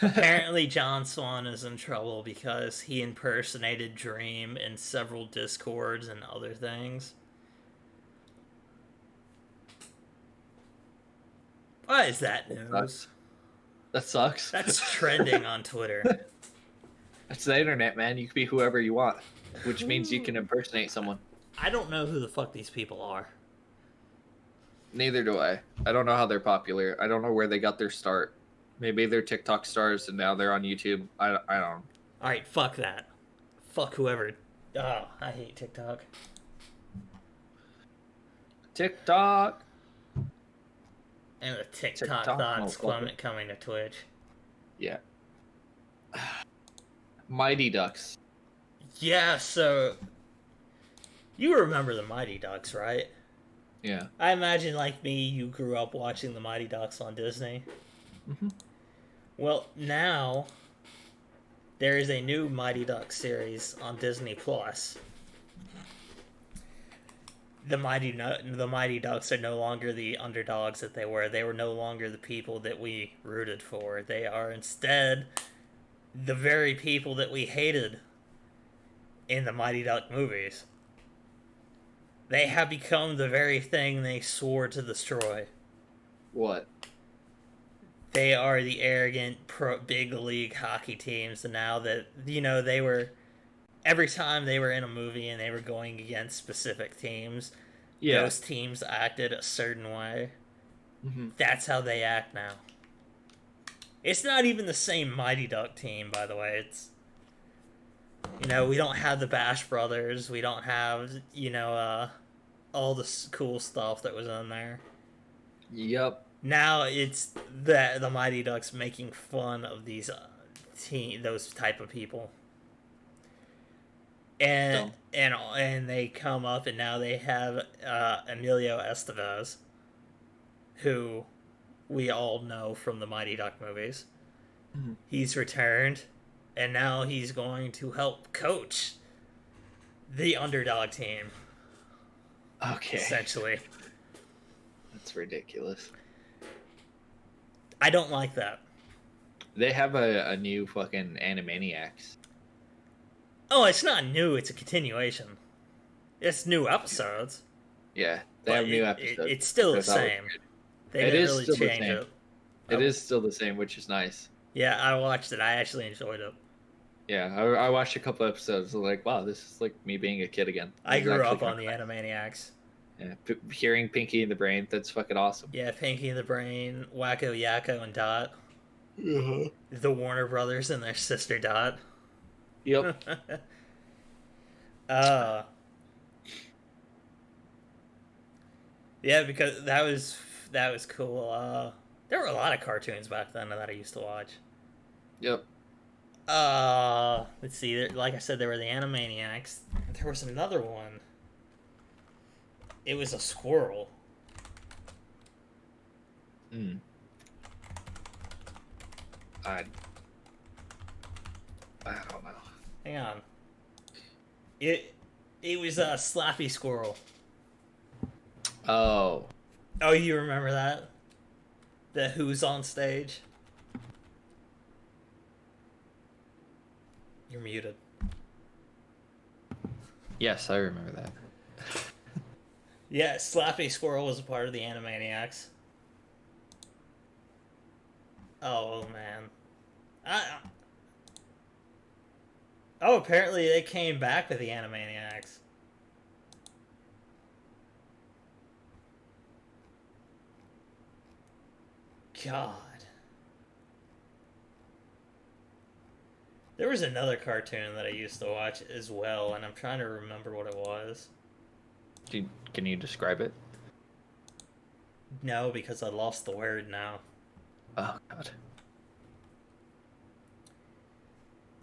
[SPEAKER 1] Apparently, John Swann is in trouble because he impersonated Dream in several Discords and other things. Why is that news?
[SPEAKER 2] That sucks.
[SPEAKER 1] That's trending on Twitter.
[SPEAKER 2] It's the internet, man. You can be whoever you want, which means you can impersonate someone.
[SPEAKER 1] I don't know who the fuck these people are.
[SPEAKER 2] Neither do I. I don't know how they're popular. I don't know where they got their start. Maybe they're TikTok stars and now they're on YouTube. I don't know.
[SPEAKER 1] Alright, fuck that. Fuck whoever. Oh, I hate TikTok.
[SPEAKER 2] TikTok!
[SPEAKER 1] And the TikTok thoughts coming to Twitch.
[SPEAKER 2] Yeah. Mighty Ducks.
[SPEAKER 1] Yeah, so... You remember the Mighty Ducks, right?
[SPEAKER 2] Yeah.
[SPEAKER 1] I imagine, like me, you grew up watching the Mighty Ducks on Disney.
[SPEAKER 2] Mm-hmm.
[SPEAKER 1] Well, now there is a new Mighty Ducks series on Disney Plus. The Mighty Ducks are no longer the underdogs that they were. They were no longer the people that we rooted for. They are instead the very people that we hated in the Mighty Duck movies. They have become the very thing they swore to destroy.
[SPEAKER 2] What?
[SPEAKER 1] They are the arrogant big league hockey teams, and now that, they were every time they were in a movie and they were going against specific teams,
[SPEAKER 2] Yeah.
[SPEAKER 1] those teams acted a certain way.
[SPEAKER 2] Mm-hmm.
[SPEAKER 1] That's how they act now. It's not even the same Mighty Duck team, by the way. It's, we don't have the Bash Brothers. We don't have, all the cool stuff that was in there.
[SPEAKER 2] Yep.
[SPEAKER 1] Now it's the Mighty Ducks making fun of these those type of people. And they come up, and now they have Emilio Estevez, who we all know from the Mighty Duck movies.
[SPEAKER 2] Mm-hmm.
[SPEAKER 1] He's returned, and now he's going to help coach the underdog team.
[SPEAKER 2] Okay.
[SPEAKER 1] Essentially.
[SPEAKER 2] That's ridiculous.
[SPEAKER 1] I don't like that.
[SPEAKER 2] They have a new fucking Animaniacs.
[SPEAKER 1] Oh, it's not new, it's a continuation. It's new episodes.
[SPEAKER 2] Yeah, they have new episodes.
[SPEAKER 1] It's still the same. They didn't really change it.
[SPEAKER 2] It is still the same, which is nice.
[SPEAKER 1] Yeah, I watched it. I actually enjoyed it.
[SPEAKER 2] Yeah, I watched a couple episodes. I'm like, wow, this is like me being a kid again.
[SPEAKER 1] I grew up on the Animaniacs.
[SPEAKER 2] Yeah, hearing Pinky and the Brain, that's fucking awesome.
[SPEAKER 1] Yeah, Pinky and the Brain, Wacko Yakko and Dot.
[SPEAKER 2] Uh-huh.
[SPEAKER 1] The Warner Brothers and their sister Dot.
[SPEAKER 2] Yep.
[SPEAKER 1] Yeah, because that was cool. There were a lot of cartoons back then that I used to watch.
[SPEAKER 2] Yep.
[SPEAKER 1] Let's see. Like I said, there were the Animaniacs. There was another one. It was a squirrel.
[SPEAKER 2] Mm. I don't know.
[SPEAKER 1] Hang on. It was a Slappy Squirrel.
[SPEAKER 2] Oh.
[SPEAKER 1] Oh, you remember that? The Who's on stage? You're muted.
[SPEAKER 2] Yes, I remember that.
[SPEAKER 1] Yeah, Slappy Squirrel was a part of the Animaniacs. Oh, man. Oh, apparently they came back with the Animaniacs. God. There was another cartoon that I used to watch as well, and I'm trying to remember what it was.
[SPEAKER 2] Can you describe it?
[SPEAKER 1] No, because I lost the word now.
[SPEAKER 2] Oh, God.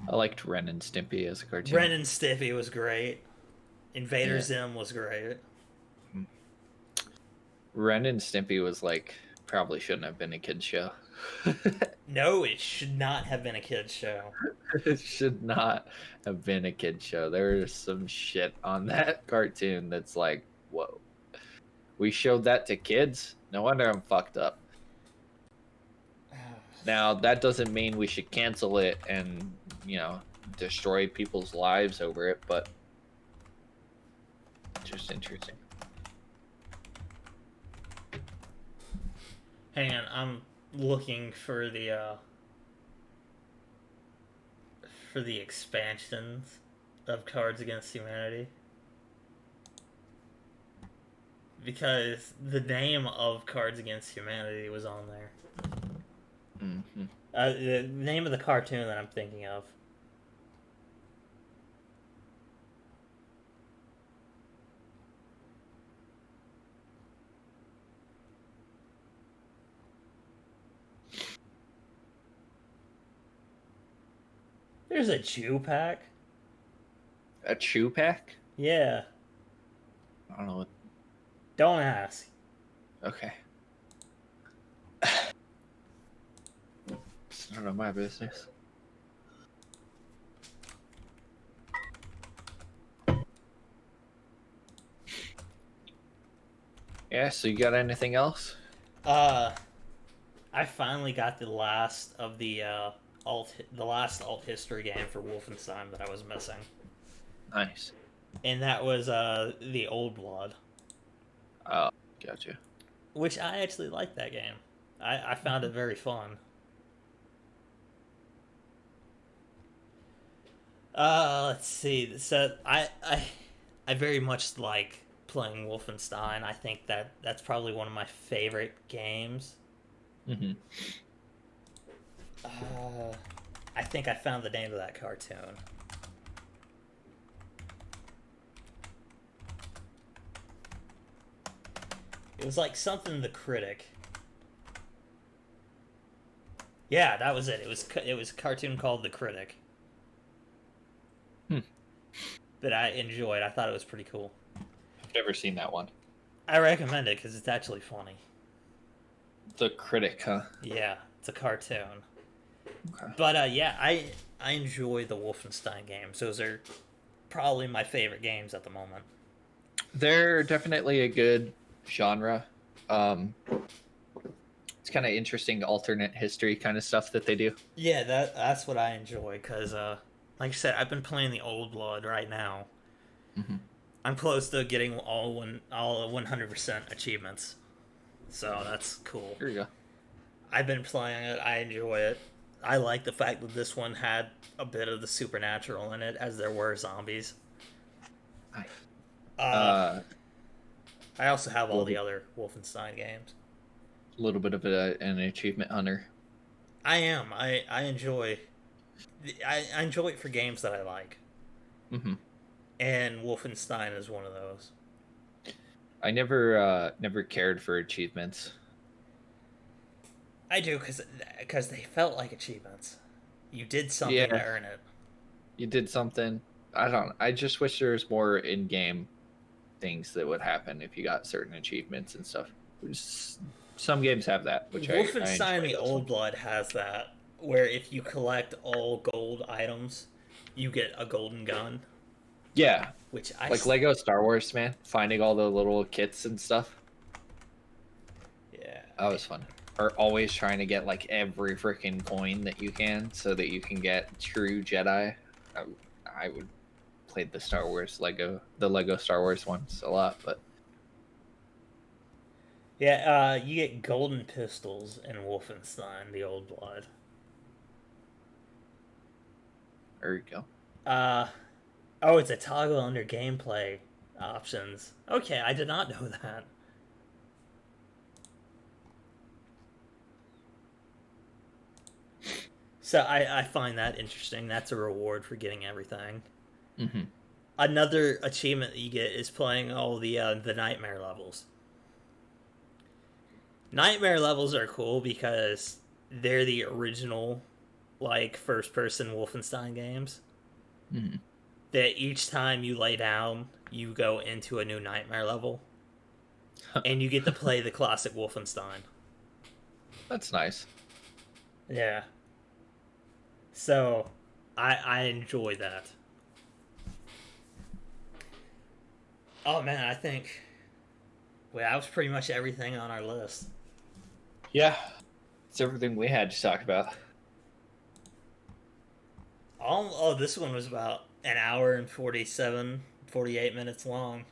[SPEAKER 2] I liked Ren and Stimpy as a cartoon.
[SPEAKER 1] Ren and Stimpy was great. Invader Zim was great.
[SPEAKER 2] Ren and Stimpy was like, probably shouldn't have been a kid's show.
[SPEAKER 1] No, it should not have been a kid's show.
[SPEAKER 2] It should not have been a kid's show. There's some shit on that cartoon that's like, whoa. We showed that to kids? No wonder I'm fucked up. Now, that doesn't mean we should cancel it and, destroy people's lives over it, but just interesting.
[SPEAKER 1] Hang on, I'm looking for the expansions of Cards Against Humanity. Because the name of Cards Against Humanity was on there.
[SPEAKER 2] Mm-hmm.
[SPEAKER 1] The name of the cartoon that I'm thinking of. There's a Chew Pack.
[SPEAKER 2] A Chew Pack?
[SPEAKER 1] Yeah.
[SPEAKER 2] I don't know what.
[SPEAKER 1] Don't ask.
[SPEAKER 2] Okay. It's none of my business. Yeah, so you got anything else?
[SPEAKER 1] I finally got the last of the last alt history game for Wolfenstein that I was missing.
[SPEAKER 2] Nice.
[SPEAKER 1] And that was the Old Blood.
[SPEAKER 2] Oh, gotcha.
[SPEAKER 1] Which I actually liked that game. I found it very fun. Let's see. So I very much like playing Wolfenstein. I think that's probably one of my favorite games.
[SPEAKER 2] Hmm.
[SPEAKER 1] Uh, I think I found the name of that cartoon. It was like something the critic. Yeah, that was it. It was a cartoon called The Critic
[SPEAKER 2] Hmm.
[SPEAKER 1] that I enjoyed. I thought it was pretty cool.
[SPEAKER 2] I've never seen that one.
[SPEAKER 1] I recommend it because it's actually funny.
[SPEAKER 2] The Critic, huh?
[SPEAKER 1] Yeah, it's a cartoon.
[SPEAKER 2] Okay.
[SPEAKER 1] But yeah, I enjoy the Wolfenstein games. Those are probably my favorite games at the moment.
[SPEAKER 2] They're definitely a good genre. Um, it's kind of interesting alternate history kind of stuff that they do.
[SPEAKER 1] Yeah, that's what I enjoy because like I said, I've been playing the Old Blood right now.
[SPEAKER 2] Hmm.
[SPEAKER 1] I'm close to getting all 100% achievements, so that's cool.
[SPEAKER 2] Here you go.
[SPEAKER 1] I've been playing it. I enjoy it. I like the fact that this one had a bit of the supernatural in it, as there were zombies.
[SPEAKER 2] Nice.
[SPEAKER 1] Uh,
[SPEAKER 2] Uh,
[SPEAKER 1] I also have
[SPEAKER 2] a
[SPEAKER 1] all the
[SPEAKER 2] little,
[SPEAKER 1] other Wolfenstein games.
[SPEAKER 2] little bit of an achievement hunter.
[SPEAKER 1] I am. I enjoy. I enjoy it for games that I like,
[SPEAKER 2] Hmm.
[SPEAKER 1] and Wolfenstein is one of those.
[SPEAKER 2] I never cared for achievements.
[SPEAKER 1] I do because they felt like achievements. You did something to
[SPEAKER 2] Yeah,
[SPEAKER 1] earn it.
[SPEAKER 2] you did something. I don't. I just wish there was more in-game things that would happen if you got certain achievements and stuff. Some games have that, which I
[SPEAKER 1] Wolfenstein:
[SPEAKER 2] enjoy
[SPEAKER 1] The
[SPEAKER 2] those
[SPEAKER 1] Old
[SPEAKER 2] ones.
[SPEAKER 1] Blood has that, where if you collect all gold items, you get a golden gun.
[SPEAKER 2] Yeah,
[SPEAKER 1] Which I
[SPEAKER 2] like Lego Star Wars, man. Finding all the little kits and stuff.
[SPEAKER 1] yeah
[SPEAKER 2] That was fun. Or always trying to get like every freaking coin that you can, so that you can get true Jedi. I, I would play the Lego Star Wars ones a lot, but
[SPEAKER 1] yeah. You get golden pistols in Wolfenstein: The Old Blood.
[SPEAKER 2] there you go.
[SPEAKER 1] Uh oh, it's a toggle under gameplay options. Okay, I did not know that. So I find that interesting. That's a reward for getting everything.
[SPEAKER 2] Hmm.
[SPEAKER 1] Another achievement that you get is playing all the nightmare levels. Nightmare levels are cool because they're the original like first person Wolfenstein games.
[SPEAKER 2] Hmm.
[SPEAKER 1] That each time you lay down, you go into a new nightmare level, and you get to play the classic Wolfenstein.
[SPEAKER 2] That's nice.
[SPEAKER 1] Yeah. So I enjoy that. Oh man, I think well, that was pretty much everything on our list.
[SPEAKER 2] Yeah, it's everything we had to talk about.
[SPEAKER 1] Oh, this one was about an hour and 48 minutes long.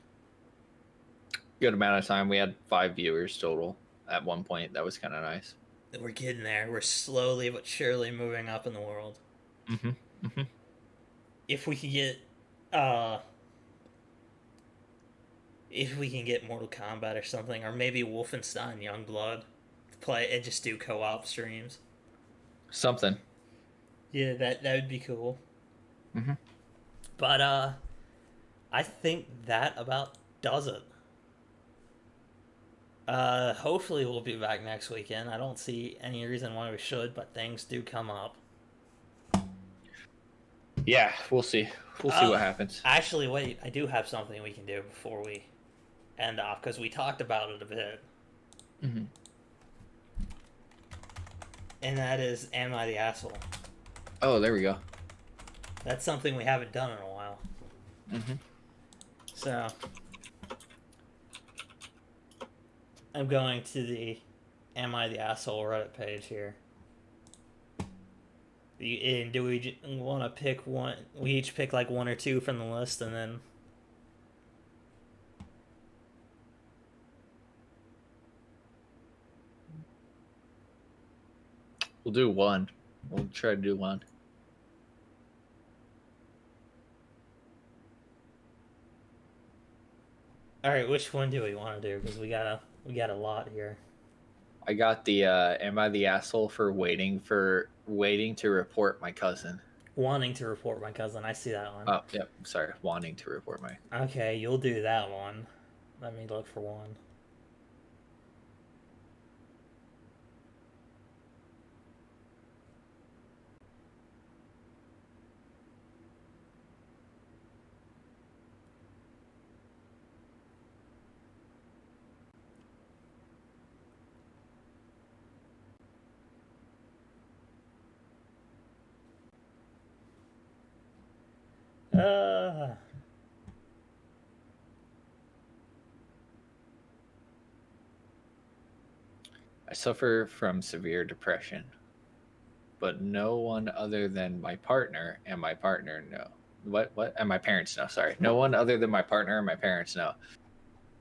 [SPEAKER 2] Good amount of time. We had 5 viewers total at one point. That was kind of nice.
[SPEAKER 1] We're getting there. We're slowly but surely moving up in the world.
[SPEAKER 2] Hmm. Hmm.
[SPEAKER 1] If we can get, uh, if we can get Mortal Kombat or something, or maybe Wolfenstein Youngblood, play and just do co-op streams.
[SPEAKER 2] Something.
[SPEAKER 1] Yeah, that would be cool.
[SPEAKER 2] Hmm.
[SPEAKER 1] But I think that about does it. Hopefully we'll be back next weekend. I don't see any reason why we should, but things do come up.
[SPEAKER 2] Yeah, we'll see. We'll see what happens.
[SPEAKER 1] Actually, wait, I do have something we can do before we end off because we talked about it a bit,
[SPEAKER 2] Hmm.
[SPEAKER 1] and that is, am I the asshole?
[SPEAKER 2] Oh, there we go.
[SPEAKER 1] That's something we haven't done in a while.
[SPEAKER 2] Hmm.
[SPEAKER 1] So I'm going to the Am I the Asshole Reddit page here. And do we want to pick one? We each pick like one or two from the list, and then
[SPEAKER 2] We'll do one. We'll try to do one.
[SPEAKER 1] All right, which one do we want to do? Because we got a lot here.
[SPEAKER 2] I got the am I the asshole for waiting to report my cousin?
[SPEAKER 1] Wanting to report my cousin. I see that one.
[SPEAKER 2] Oh, yep. Sorry, wanting to report my.
[SPEAKER 1] Okay, you'll do that one. Let me look for one. Uh,
[SPEAKER 2] I suffer from severe depression, but no one other than my partner and my partner know. What? And my parents know. Sorry, no one other than my partner and my parents know,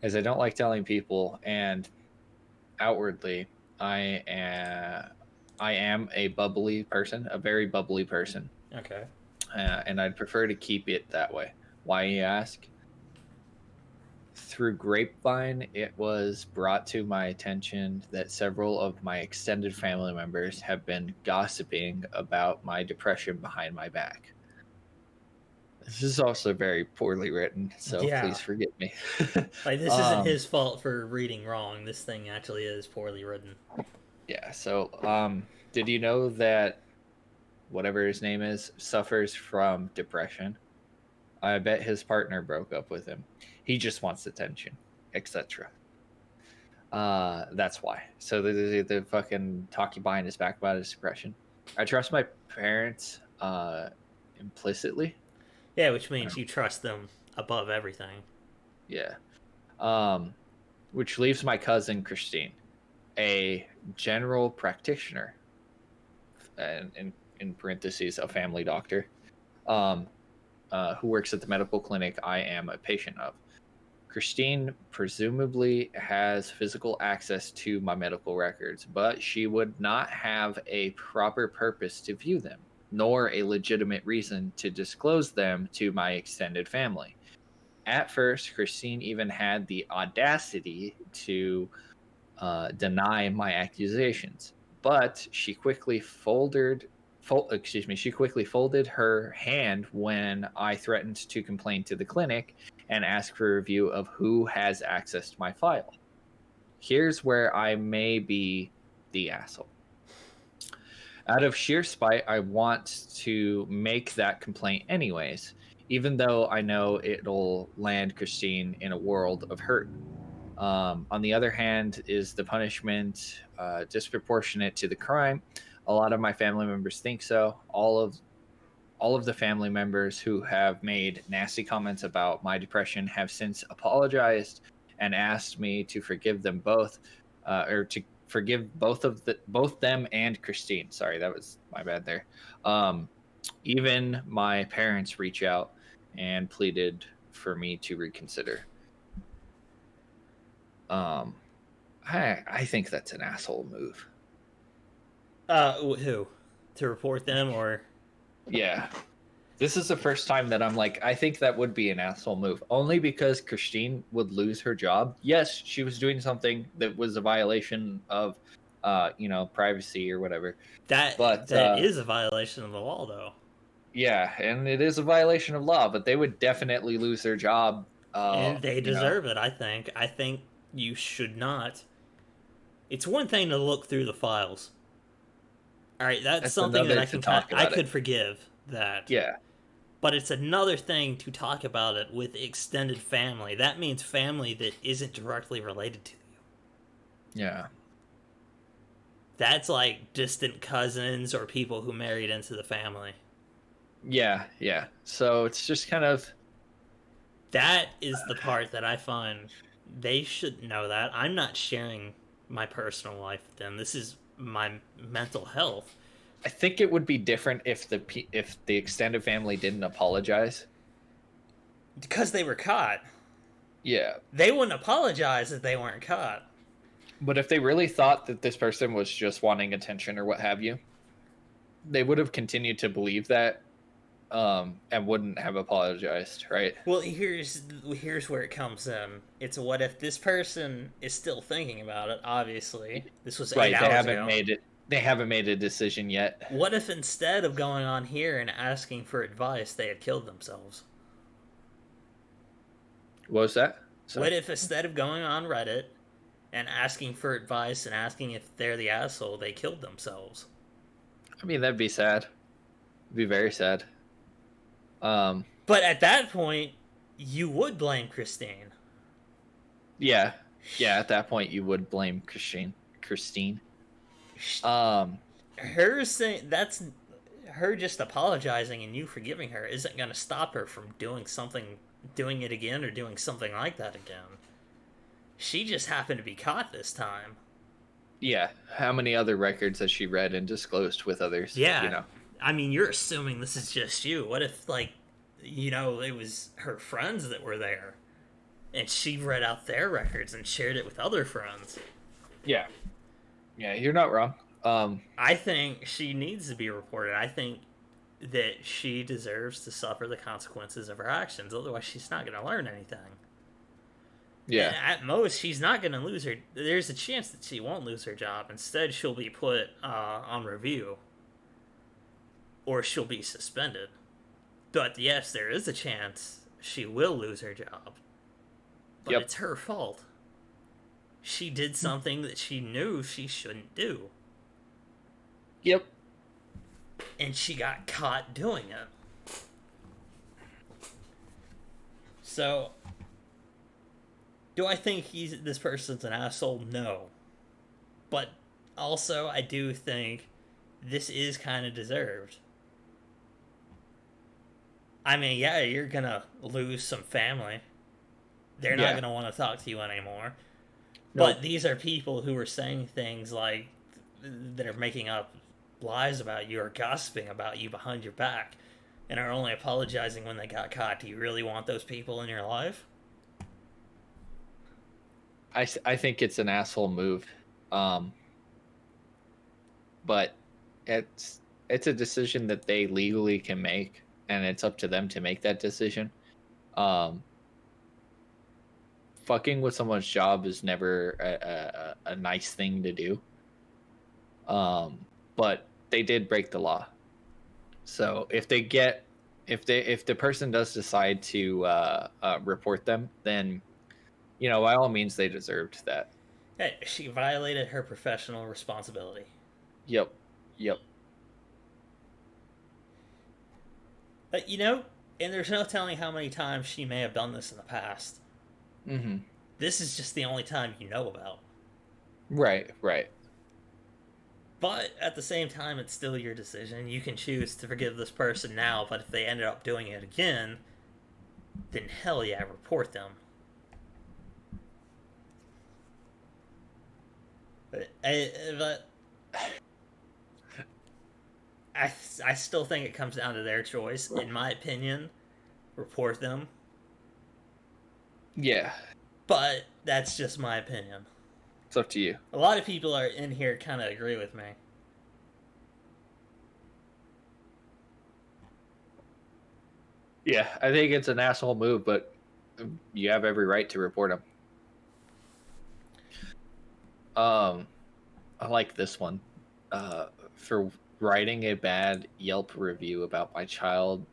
[SPEAKER 2] as I don't like telling people. And outwardly, I am I am a bubbly person, a very bubbly person,
[SPEAKER 1] okay.
[SPEAKER 2] and I'd prefer to keep it that way. Why, you ask? Through grapevine, it was brought to my attention that several of my extended family members have been gossiping about my depression behind my back. This is also very poorly written, so
[SPEAKER 1] Yeah.
[SPEAKER 2] please forgive me.
[SPEAKER 1] Like, this isn't
[SPEAKER 2] um,
[SPEAKER 1] his fault for reading wrong. This thing actually is poorly written.
[SPEAKER 2] yeah, so did you know that whatever his name is suffers from depression? I bet his partner broke up with him. He just wants attention, etc. That's why. So the fucking talking behind his back about his depression. I trust my parents implicitly.
[SPEAKER 1] Yeah, which means you trust them above everything.
[SPEAKER 2] Yeah. Um, which leaves my cousin Christine, a general practitioner, and in parentheses, a family doctor, um, who works at the medical clinic I am a patient of. Christine presumably has physical access to my medical records, but she would not have a proper purpose to view them, nor a legitimate reason to disclose them to my extended family. At first, Christine even had the audacity to deny my accusations, but she quickly folded her hand when I threatened to complain to the clinic and ask for a review of who has accessed my file. Here's where I may be the asshole. Out of sheer spite, I want to make that complaint anyways, even though I know it'll land Christine in a world of hurt. On the other hand, is the punishment disproportionate to the crime? A lot of my family members think so. All of the family members who have made nasty comments about my depression have since apologized and asked me to forgive them both, or to forgive both them and Christine. Sorry, that was my bad there. Even my parents reach out and pleaded for me to reconsider. Um, I think that's an asshole move.
[SPEAKER 1] Who? To report them or?
[SPEAKER 2] Yeah. This is the first time that I'm like, I think that would be an asshole move. Only because Christine would lose her job. Yes, she was doing something that was a violation of privacy or whatever.
[SPEAKER 1] That
[SPEAKER 2] But
[SPEAKER 1] that is a violation of the law, though.
[SPEAKER 2] yeah, and it is a violation of law, but they would definitely lose their job.
[SPEAKER 1] And they deserve it, I think. I think you should not. It's one thing to look through the files. All right, that's
[SPEAKER 2] That's
[SPEAKER 1] something that
[SPEAKER 2] another
[SPEAKER 1] I
[SPEAKER 2] to
[SPEAKER 1] can
[SPEAKER 2] talk
[SPEAKER 1] I
[SPEAKER 2] about it.
[SPEAKER 1] could forgive that.
[SPEAKER 2] Yeah.
[SPEAKER 1] But it's another thing to talk about it with extended family. That means family that isn't directly related to you.
[SPEAKER 2] Yeah.
[SPEAKER 1] That's like distant cousins or people who married into the family.
[SPEAKER 2] Yeah, yeah. So it's just kind of
[SPEAKER 1] That is the part that I find they should know that. I'm not sharing my personal life with them. This is my mental health.
[SPEAKER 2] I think it would be different if the extended family didn't apologize.
[SPEAKER 1] Because they were caught.
[SPEAKER 2] Yeah.
[SPEAKER 1] They wouldn't apologize if they weren't caught.
[SPEAKER 2] But if they really thought that this person was just wanting attention or what have you, they would have continued to believe that and wouldn't have apologized, right?
[SPEAKER 1] Well, here's where it comes in. It's what if this person is still thinking about it? Obviously, this was eight
[SPEAKER 2] Right. They
[SPEAKER 1] hours
[SPEAKER 2] haven't
[SPEAKER 1] ago.
[SPEAKER 2] made it. They haven't made a decision yet.
[SPEAKER 1] What if instead of going on here and asking for advice, they had killed themselves?
[SPEAKER 2] What was that?
[SPEAKER 1] What
[SPEAKER 2] Sorry.
[SPEAKER 1] if instead of going on Reddit and asking for advice and asking if they're the asshole, they killed themselves?
[SPEAKER 2] I mean, that'd be sad. It'd be very sad. Um,
[SPEAKER 1] But at that point, you would blame Christine.
[SPEAKER 2] yeah, yeah. At that point, you would blame Christine. Christine. Um,
[SPEAKER 1] Her saying that's her just apologizing and you forgiving her isn't going to stop her from doing it again, or doing something like that again. She just happened to be caught this time.
[SPEAKER 2] yeah. How many other records has she read and disclosed with others? You
[SPEAKER 1] Yeah.
[SPEAKER 2] know.
[SPEAKER 1] I mean, you're assuming this is just you. What if, like, it was her friends that were there and she read out their records and shared it with other friends?
[SPEAKER 2] Yeah. Yeah, you're not wrong.
[SPEAKER 1] I think she needs to be reported. I think that she deserves to suffer the consequences of her actions. Otherwise, she's not going to learn anything.
[SPEAKER 2] Yeah.
[SPEAKER 1] And at most, she's not going to lose her. There's a chance that she won't lose her job. Instead, she'll be put on review, or she'll be suspended. But yes, there is a chance she will lose her job. But
[SPEAKER 2] Yep.
[SPEAKER 1] it's her fault. She did something that she knew she shouldn't do.
[SPEAKER 2] Yep.
[SPEAKER 1] And she got caught doing it. So, do I think this person's an asshole? No. But also, I do think this is kind of deserved. I mean, yeah, you're gonna lose some family. They're not gonna want to talk to you anymore.
[SPEAKER 2] Nope.
[SPEAKER 1] But these are people who are saying things like that are making up lies about you or gossiping about you behind your back and are only apologizing when they got caught. Do you really want those people in your life?
[SPEAKER 2] I think it's an asshole move. But it's a decision that they legally can make, and it's up to them to make that decision. Fucking with someone's job is never a nice thing to do. But they did break the law. So if the person does decide to report them, then by all means they deserved that.
[SPEAKER 1] Hey, she violated her professional responsibility.
[SPEAKER 2] Yep.
[SPEAKER 1] But and there's no telling how many times she may have done this in the past.
[SPEAKER 2] Mm-hmm.
[SPEAKER 1] This is just the only time you know about.
[SPEAKER 2] Right.
[SPEAKER 1] But at the same time, it's still your decision. You can choose to forgive this person now, but if they ended up doing it again, then hell yeah, report them. But I still think it comes down to their choice. In my opinion, report them.
[SPEAKER 2] Yeah.
[SPEAKER 1] But that's just my opinion.
[SPEAKER 2] It's up to you.
[SPEAKER 1] A lot of people are in here kind of agree with me.
[SPEAKER 2] Yeah, I think it's an asshole move, but you have every right to report him. I like this one. For writing a bad Yelp review about my child's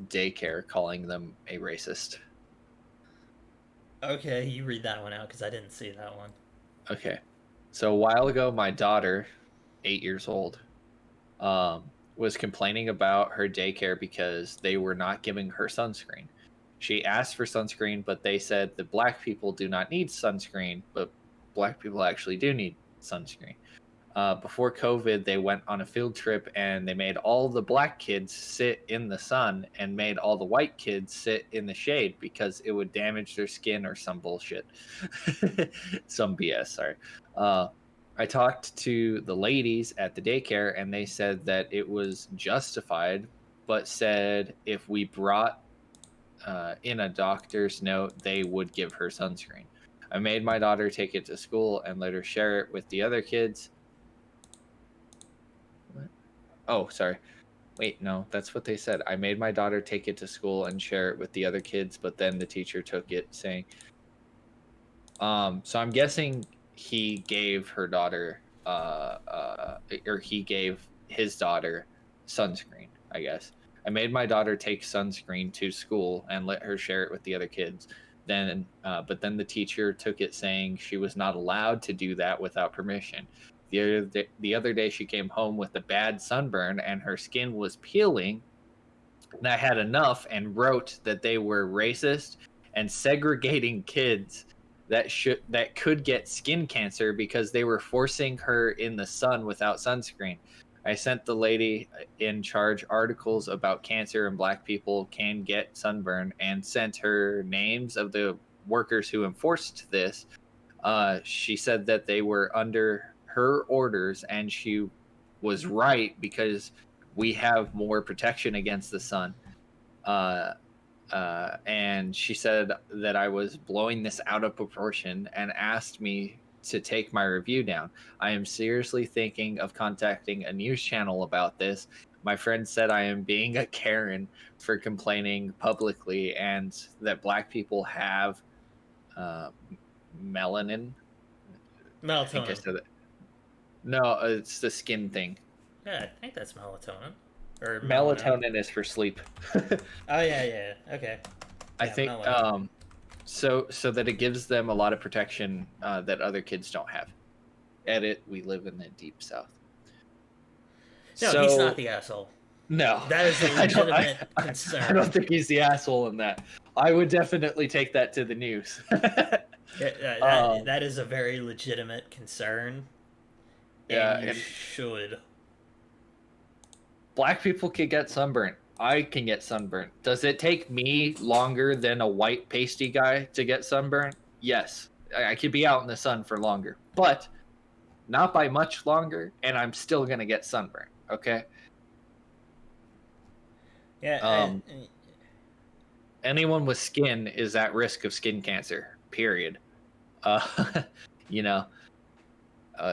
[SPEAKER 2] daycare, calling them a racist.
[SPEAKER 1] Okay, you read that one out because I didn't see that one.
[SPEAKER 2] Okay. So a while ago, my daughter, 8 years old, was complaining about her daycare because they were not giving her sunscreen. She asked for sunscreen, but they said that black people do not need sunscreen, but black people actually do need sunscreen. Before COVID, they went on a field trip and they made all the black kids sit in the sun and made all the white kids sit in the shade because it would damage their skin or some bullshit. Some BS, sorry. I talked to the ladies at the daycare and they said that it was justified, but said if we brought in a doctor's note, they would give her sunscreen. I made my daughter take it to school and let her share it with the other kids. What? Oh, sorry. Wait, no, that's what they said. I made my daughter take it to school and share it with the other kids, but then the teacher took it, saying, so I'm guessing he gave her daughter, or he gave his daughter sunscreen, I guess. I made my daughter take sunscreen to school and let her share it with the other kids. But then the teacher took it, saying she was not allowed to do that without permission. The other day, she came home with a bad sunburn and her skin was peeling. And I had enough and wrote that they were racist and segregating kids that could get skin cancer because they were forcing her in the sun without sunscreen. I sent the lady in charge articles about cancer and black people can get sunburn and sent her names of the workers who enforced this. She said that they were under her orders and she was right because we have more protection against the sun. And she said that I was blowing this out of proportion and asked me to take my review down. I am seriously thinking of contacting a news channel about this. My friend said I am being a Karen for complaining publicly and that black people have melanin. I think I
[SPEAKER 1] Melatonin.
[SPEAKER 2] said it. No, it's the skin thing.
[SPEAKER 1] Yeah, I think that's melatonin. Or melanin.
[SPEAKER 2] Melatonin is for sleep.
[SPEAKER 1] Oh, yeah. Okay.
[SPEAKER 2] I
[SPEAKER 1] Yeah,
[SPEAKER 2] think
[SPEAKER 1] melanin.
[SPEAKER 2] so that it gives them a lot of protection that other kids don't have. Edit, we live in the deep south.
[SPEAKER 1] No,
[SPEAKER 2] So
[SPEAKER 1] he's not the asshole.
[SPEAKER 2] no,
[SPEAKER 1] That is a legitimate concern.
[SPEAKER 2] I don't think he's the asshole in that. I would definitely take that to the news.
[SPEAKER 1] That is a very legitimate concern.
[SPEAKER 2] Yeah,
[SPEAKER 1] And you
[SPEAKER 2] and
[SPEAKER 1] should.
[SPEAKER 2] black people can get sunburnt. I can get sunburnt. Does it take me longer than a white pasty guy to get sunburnt? Yes. I could be out in the sun for longer, but not by much longer, and I'm still going to get sunburnt, okay?
[SPEAKER 1] Yeah.
[SPEAKER 2] Anyone with skin is at risk of skin cancer, period. Uh, you know,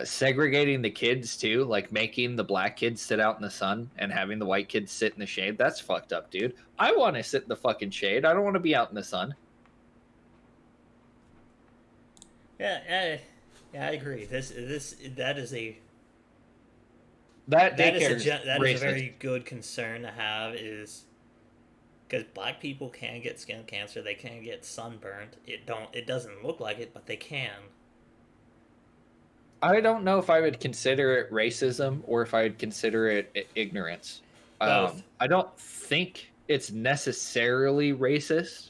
[SPEAKER 2] segregating the kids too, like making the black kids sit out in the sun and having the white kids sit in the shade. That's fucked up, dude. I want to sit in the fucking shade. I don't want to be out in the sun.
[SPEAKER 1] Yeah, I agree. That is a
[SPEAKER 2] That
[SPEAKER 1] that is
[SPEAKER 2] daycare
[SPEAKER 1] a
[SPEAKER 2] is racist.
[SPEAKER 1] very good concern to have, is because black people can get skin cancer, they can get sunburned. It doesn't look like it, but they can.
[SPEAKER 2] I don't know if I would consider it racism or if I would consider it ignorance.
[SPEAKER 1] Both.
[SPEAKER 2] I don't think it's necessarily racist,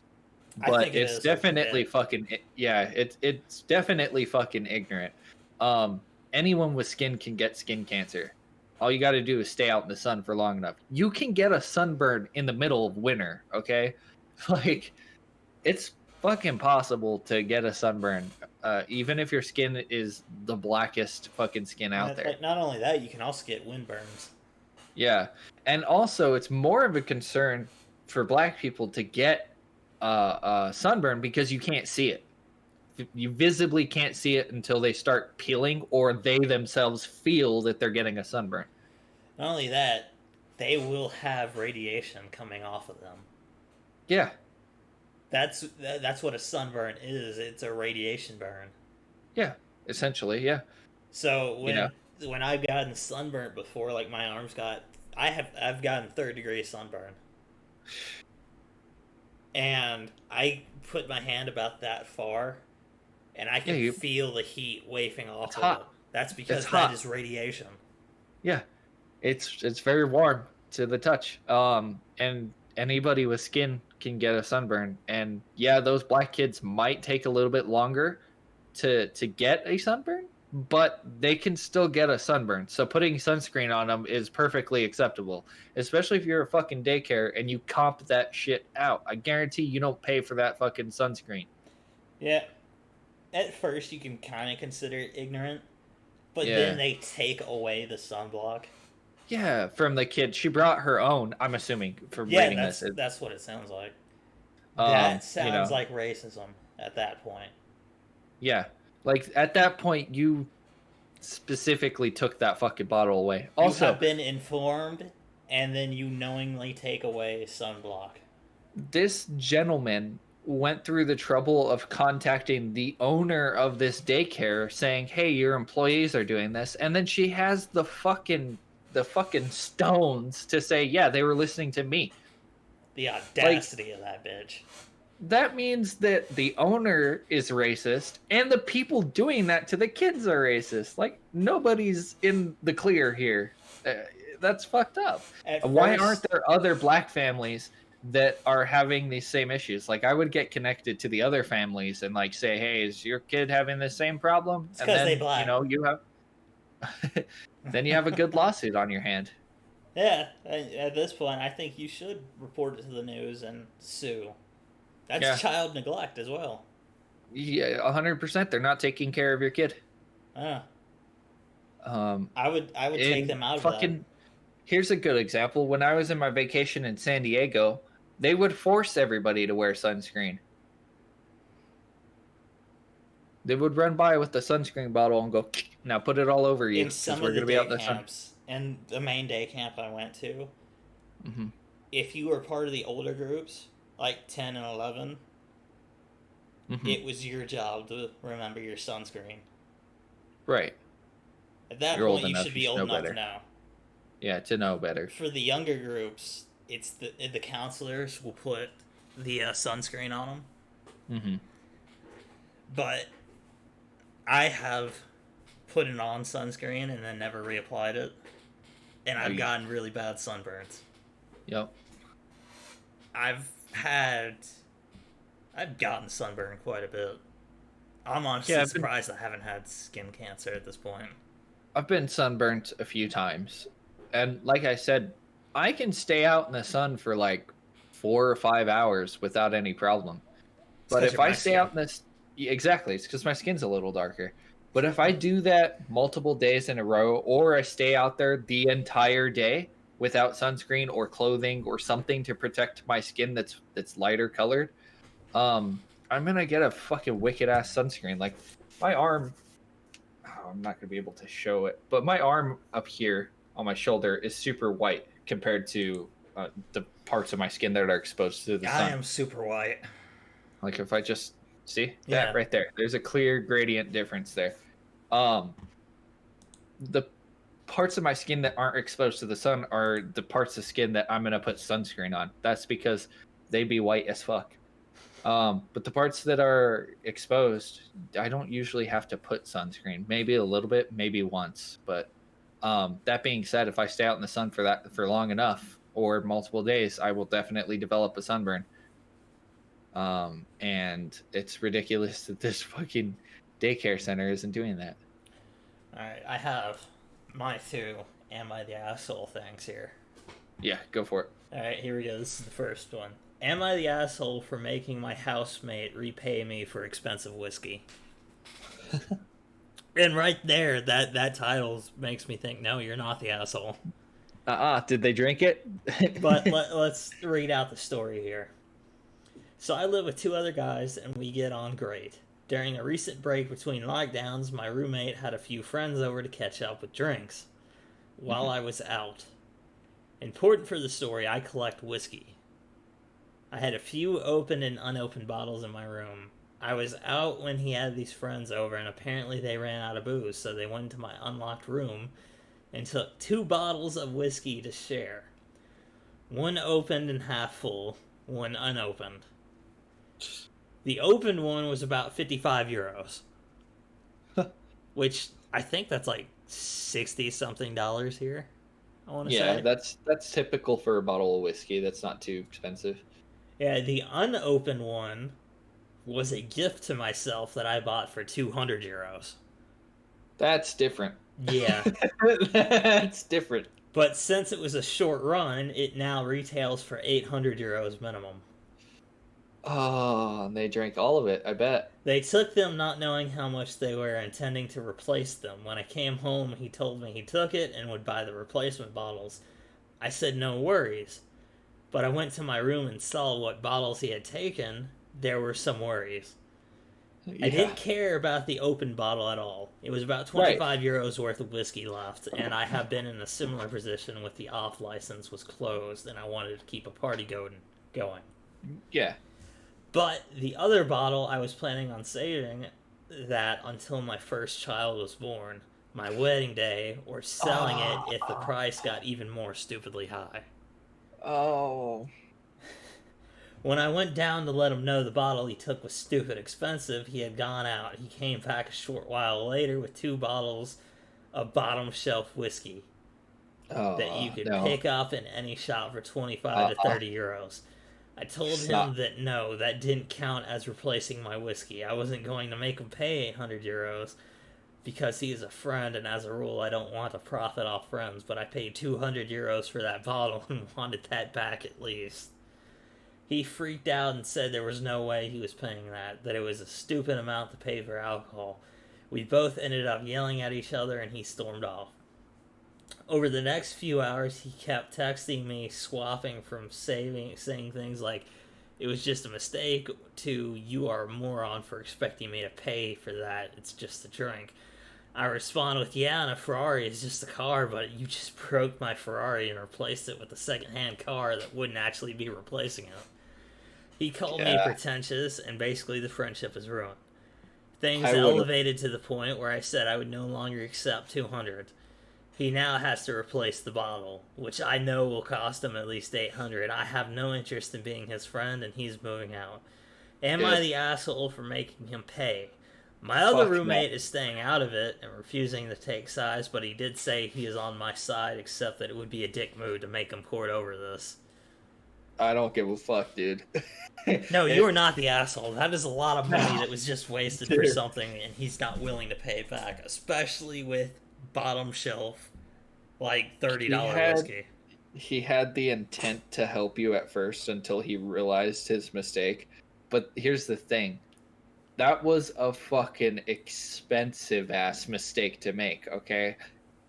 [SPEAKER 1] I
[SPEAKER 2] but
[SPEAKER 1] think it
[SPEAKER 2] it's
[SPEAKER 1] is
[SPEAKER 2] definitely
[SPEAKER 1] a bit.
[SPEAKER 2] fucking it's definitely fucking ignorant. Anyone with skin can get skin cancer. All you got to do is stay out in the sun for long enough. You can get a sunburn in the middle of winter, okay? Like, it's fucking possible to get a sunburn, even if your skin is the blackest fucking skin out there.
[SPEAKER 1] Like, not only that, you can also get windburns.
[SPEAKER 2] Yeah, and also it's more of a concern for black people to get sunburn because you can't see it. You visibly can't see it until they start peeling or they themselves feel that they're getting a sunburn.
[SPEAKER 1] Not only that, they will have radiation coming off of them.
[SPEAKER 2] Yeah.
[SPEAKER 1] That's what a sunburn is. It's a radiation burn.
[SPEAKER 2] Yeah, essentially, yeah.
[SPEAKER 1] So when I've gotten sunburnt before, like my arms I've gotten 3rd-degree sunburn, and I put my hand about that far, and I can feel the heat wafting off of
[SPEAKER 2] hot.
[SPEAKER 1] it. That's because
[SPEAKER 2] that
[SPEAKER 1] is radiation.
[SPEAKER 2] Yeah, it's very warm to the touch. And anybody with skin can get a sunburn, and yeah, those black kids might take a little bit longer to get a sunburn, but they can still get a sunburn. So putting sunscreen on them is perfectly acceptable, especially if you're a fucking daycare and you comp that shit out. I guarantee you don't pay for that fucking sunscreen.
[SPEAKER 1] Yeah. At first, you can kind of consider it ignorant, but then they take away the sunblock.
[SPEAKER 2] Yeah, from the kid. She brought her own, I'm assuming, from reading
[SPEAKER 1] this.
[SPEAKER 2] this.
[SPEAKER 1] That's what it sounds like. That sounds like racism at that point.
[SPEAKER 2] Yeah. Like, at that point, you specifically took that fucking bottle away. Also,
[SPEAKER 1] you have been informed and then you knowingly take away sunblock.
[SPEAKER 2] This gentleman went through the trouble of contacting the owner of this daycare saying, "Hey, your employees are doing this." And then she has the fucking stones to say, "Yeah, they were listening to me."
[SPEAKER 1] The
[SPEAKER 2] Like,
[SPEAKER 1] audacity of that bitch.
[SPEAKER 2] that means that the owner is racist and the people doing that to the kids are racist. Like, nobody's in the clear here. That's fucked up.
[SPEAKER 1] At
[SPEAKER 2] Why aren't
[SPEAKER 1] first,
[SPEAKER 2] there other black families that are having these same issues? Like, I would get connected to the other families and like say, "Hey, is your kid having the same problem?"
[SPEAKER 1] it's
[SPEAKER 2] And
[SPEAKER 1] because they
[SPEAKER 2] then,
[SPEAKER 1] black.
[SPEAKER 2] you have then you have a good lawsuit on your hand.
[SPEAKER 1] Yeah, at this point, I think you should report it to the news and sue. That's
[SPEAKER 2] Yeah.
[SPEAKER 1] child neglect as well.
[SPEAKER 2] Yeah, 100%. They're not taking care of your kid.
[SPEAKER 1] Yeah,
[SPEAKER 2] Um,
[SPEAKER 1] I would take them out of that.
[SPEAKER 2] Here's a good example. When I was in my vacation in San Diego, they would force everybody to wear sunscreen. They would run by with the sunscreen bottle and go, "Now put it all over you
[SPEAKER 1] In
[SPEAKER 2] because
[SPEAKER 1] some
[SPEAKER 2] we're
[SPEAKER 1] of the
[SPEAKER 2] going to be out
[SPEAKER 1] day
[SPEAKER 2] in the sun."
[SPEAKER 1] camps, and the main day camp I went to,
[SPEAKER 2] Hmm.
[SPEAKER 1] if you were part of the older groups, like 10 and 11,
[SPEAKER 2] Hmm.
[SPEAKER 1] it was your job to remember your sunscreen.
[SPEAKER 2] Right.
[SPEAKER 1] At that
[SPEAKER 2] You're old
[SPEAKER 1] point, you
[SPEAKER 2] enough,
[SPEAKER 1] should
[SPEAKER 2] you
[SPEAKER 1] be
[SPEAKER 2] should
[SPEAKER 1] old
[SPEAKER 2] know
[SPEAKER 1] enough
[SPEAKER 2] better.
[SPEAKER 1] to know.
[SPEAKER 2] Yeah, to know better.
[SPEAKER 1] For the younger groups, it's the counselors will put the sunscreen on them.
[SPEAKER 2] Hmm.
[SPEAKER 1] But I have put it on sunscreen and then never reapplied it, and I've gotten really bad sunburns.
[SPEAKER 2] Yep.
[SPEAKER 1] I've gotten sunburned quite a bit. I'm honestly surprised I haven't had skin cancer at this point.
[SPEAKER 2] I've been sunburnt a few times. And like I said, I can stay out in the sun for like 4 or 5 hours without any problem. But if I stay out in this, exactly, it's because my skin's a little darker. But if I do that multiple days in a row, or I stay out there the entire day without sunscreen or clothing or something to protect my skin that's lighter colored, I'm gonna get a fucking wicked ass sunscreen. Like, my arm, I'm not gonna be able to show it, but my arm up here on my shoulder is super white compared to the parts of my skin that are exposed to the sun.
[SPEAKER 1] I am super white.
[SPEAKER 2] Like, if I just see that right there, there's a clear gradient difference there. The parts of my skin that aren't exposed to the sun are the parts of skin that I'm gonna put sunscreen on. That's because they be white as fuck. But the parts that are exposed, I don't usually have to put sunscreen. Maybe a little bit, maybe once. But that being said, if I stay out in the sun for long enough or multiple days, I will definitely develop a sunburn. And it's ridiculous that this fucking daycare center isn't doing that.
[SPEAKER 1] Alright, I have my two Am I the Asshole things here.
[SPEAKER 2] Yeah, go for it.
[SPEAKER 1] Alright, here we go. This is the first one. Am I the asshole for making my housemate repay me for expensive whiskey? And right there, that title makes me think, no, you're not the asshole.
[SPEAKER 2] Did they drink it?
[SPEAKER 1] But let's read out the story here. So I live with two other guys, and we get on great. During a recent break between lockdowns, my roommate had a few friends over to catch up with drinks while I was out. Important for the story, I collect whiskey. I had a few open and unopened bottles in my room. I was out when he had these friends over, and apparently they ran out of booze, so they went into my unlocked room and took 2 bottles of whiskey to share. One opened and half full, one unopened. The opened one was about 55 euros. Which, I think that's like 60-something dollars here, I want to say.
[SPEAKER 2] Yeah, that's typical for a bottle of whiskey. That's not too expensive.
[SPEAKER 1] Yeah, the unopened one was a gift to myself that I bought for 200 euros.
[SPEAKER 2] That's different.
[SPEAKER 1] Yeah.
[SPEAKER 2] That's different.
[SPEAKER 1] But since it was a short run, it now retails for 800 euros minimum.
[SPEAKER 2] Oh, and they drank all of it, I bet.
[SPEAKER 1] They took them not knowing how much they were intending to replace them. When I came home, he told me he took it and would buy the replacement bottles. I said no worries. But I went to my room and saw what bottles he had taken. There were some worries. I
[SPEAKER 2] Yeah.
[SPEAKER 1] didn't care about the open bottle at all. It was about
[SPEAKER 2] Right.
[SPEAKER 1] 25 euros worth of whiskey left, and I have been in a similar position with the off license was closed, and I wanted to keep a party going.
[SPEAKER 2] Yeah.
[SPEAKER 1] But the other bottle I was planning on saving that until my first child was born, my wedding day, or selling it
[SPEAKER 2] Oh.
[SPEAKER 1] if the price got even more stupidly high.
[SPEAKER 2] Oh.
[SPEAKER 1] When I went down to let him know the bottle he took was stupid expensive, he had gone out. He came back a short while later with 2 bottles of bottom shelf whiskey that you
[SPEAKER 2] Oh
[SPEAKER 1] could
[SPEAKER 2] no.
[SPEAKER 1] pick up in any shop for 25 to
[SPEAKER 2] Uh-uh.
[SPEAKER 1] 30 euros. I told him
[SPEAKER 2] Stop.
[SPEAKER 1] that no, that didn't count as replacing my whiskey. I wasn't going to make him pay 800 euros because he is a friend, and as a rule, I don't want to profit off friends, but I paid 200 euros for that bottle and wanted that back at least. He freaked out and said there was no way he was paying that it was a stupid amount to pay for alcohol. We both ended up yelling at each other and he stormed off. Over the next few hours, he kept texting me, swapping from saying things like, it was just a mistake, to, you are a moron for expecting me to pay for that, it's just a drink. I respond with, yeah, and a Ferrari is just a car, but you just broke my Ferrari and replaced it with a second-hand car that wouldn't actually be replacing it. He called me
[SPEAKER 2] Yeah.
[SPEAKER 1] pretentious, and basically the friendship is ruined. Things
[SPEAKER 2] I would have.
[SPEAKER 1] elevated to the point where I said I would no longer accept 200. He now has to replace the bottle, which I know will cost him at least 800. I have no interest in being his friend, and he's moving out. Am I
[SPEAKER 2] Good.
[SPEAKER 1] the asshole for making him pay? My other
[SPEAKER 2] Fuck no.
[SPEAKER 1] roommate is staying out of it and refusing to take sides, but he did say he is on my side, except that it would be a dick move to make him court over this.
[SPEAKER 2] I don't give a fuck, dude.
[SPEAKER 1] No, you are
[SPEAKER 2] It,
[SPEAKER 1] not the asshole. That is a lot of money
[SPEAKER 2] no,
[SPEAKER 1] that was just wasted for
[SPEAKER 2] dude.
[SPEAKER 1] something, and he's not willing to pay it back, especially with bottom shelf, like
[SPEAKER 2] He
[SPEAKER 1] $30
[SPEAKER 2] had
[SPEAKER 1] whiskey.
[SPEAKER 2] he had the intent to help you at first until he realized his mistake. But here's the thing. That was a fucking expensive ass mistake to make, okay?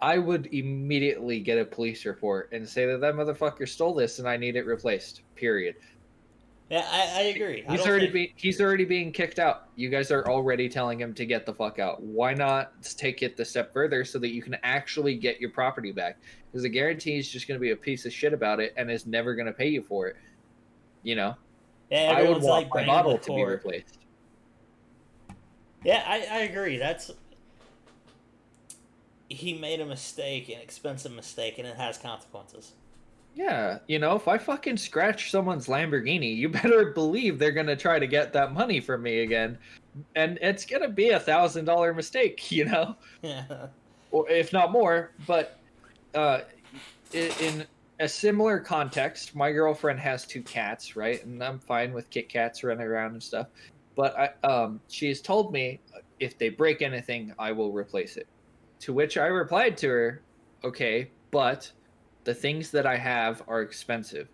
[SPEAKER 2] I would immediately get a police report and say that motherfucker stole this and I need it replaced. Period.
[SPEAKER 1] Yeah, I agree. I don't think.
[SPEAKER 2] He's already being kicked out. You guys are already telling him to get the fuck out. Why not take it the step further so that you can actually get your property back? Because I guarantee he's just going to be a piece of shit about it and is never going to pay you for it. You know,
[SPEAKER 1] Yeah,
[SPEAKER 2] I would
[SPEAKER 1] everyone's
[SPEAKER 2] want
[SPEAKER 1] like
[SPEAKER 2] my
[SPEAKER 1] bringing him to
[SPEAKER 2] bottle to be
[SPEAKER 1] court.
[SPEAKER 2] replaced.
[SPEAKER 1] Yeah, I agree. He made a mistake, an expensive mistake, and it has consequences.
[SPEAKER 2] Yeah, if I fucking scratch someone's Lamborghini, you better believe they're gonna try to get that money from me again, and it's gonna be $1,000 mistake,
[SPEAKER 1] Yeah.
[SPEAKER 2] or if not more. But uh, in a similar context, my girlfriend has 2 cats, right, and I'm fine with Kit Kats running around and stuff. But she's told me if they break anything, I will replace it. To which I replied to her, okay, but the things that I have are expensive.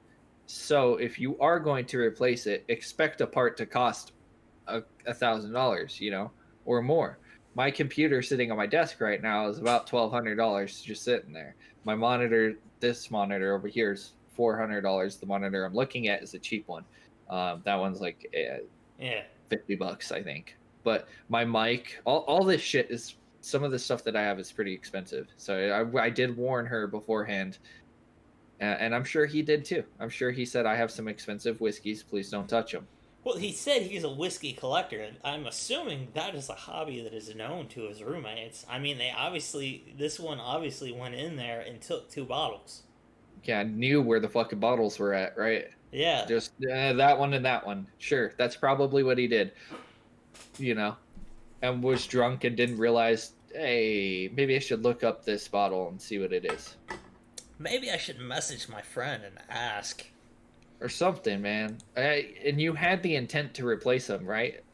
[SPEAKER 2] So if you are going to replace it, expect a part to cost $1,000, or more. My computer sitting on my desk right now is about $1,200 just sitting there. My monitor, this monitor over here, is $400. The monitor I'm looking at is a cheap one. That one's like
[SPEAKER 1] Yeah.
[SPEAKER 2] $50, I think. But my mic, all this shit is, some of the stuff that I have is pretty expensive. So I did warn her beforehand, and I'm sure he did too. I'm sure he said, I have some expensive whiskeys. Please don't touch them.
[SPEAKER 1] Well, he said he's a whiskey collector, and I'm assuming that is a hobby that is known to his roommates. I mean, this one obviously went in there and took 2 bottles.
[SPEAKER 2] Yeah, I knew where the fucking bottles were at, right?
[SPEAKER 1] Yeah.
[SPEAKER 2] Just that one and that one. Sure, that's probably what he did. And was drunk and didn't realize, hey, maybe I should look up this bottle and see what it is.
[SPEAKER 1] Maybe I should message my friend and ask.
[SPEAKER 2] Or something, man. And you had the intent to replace him, right?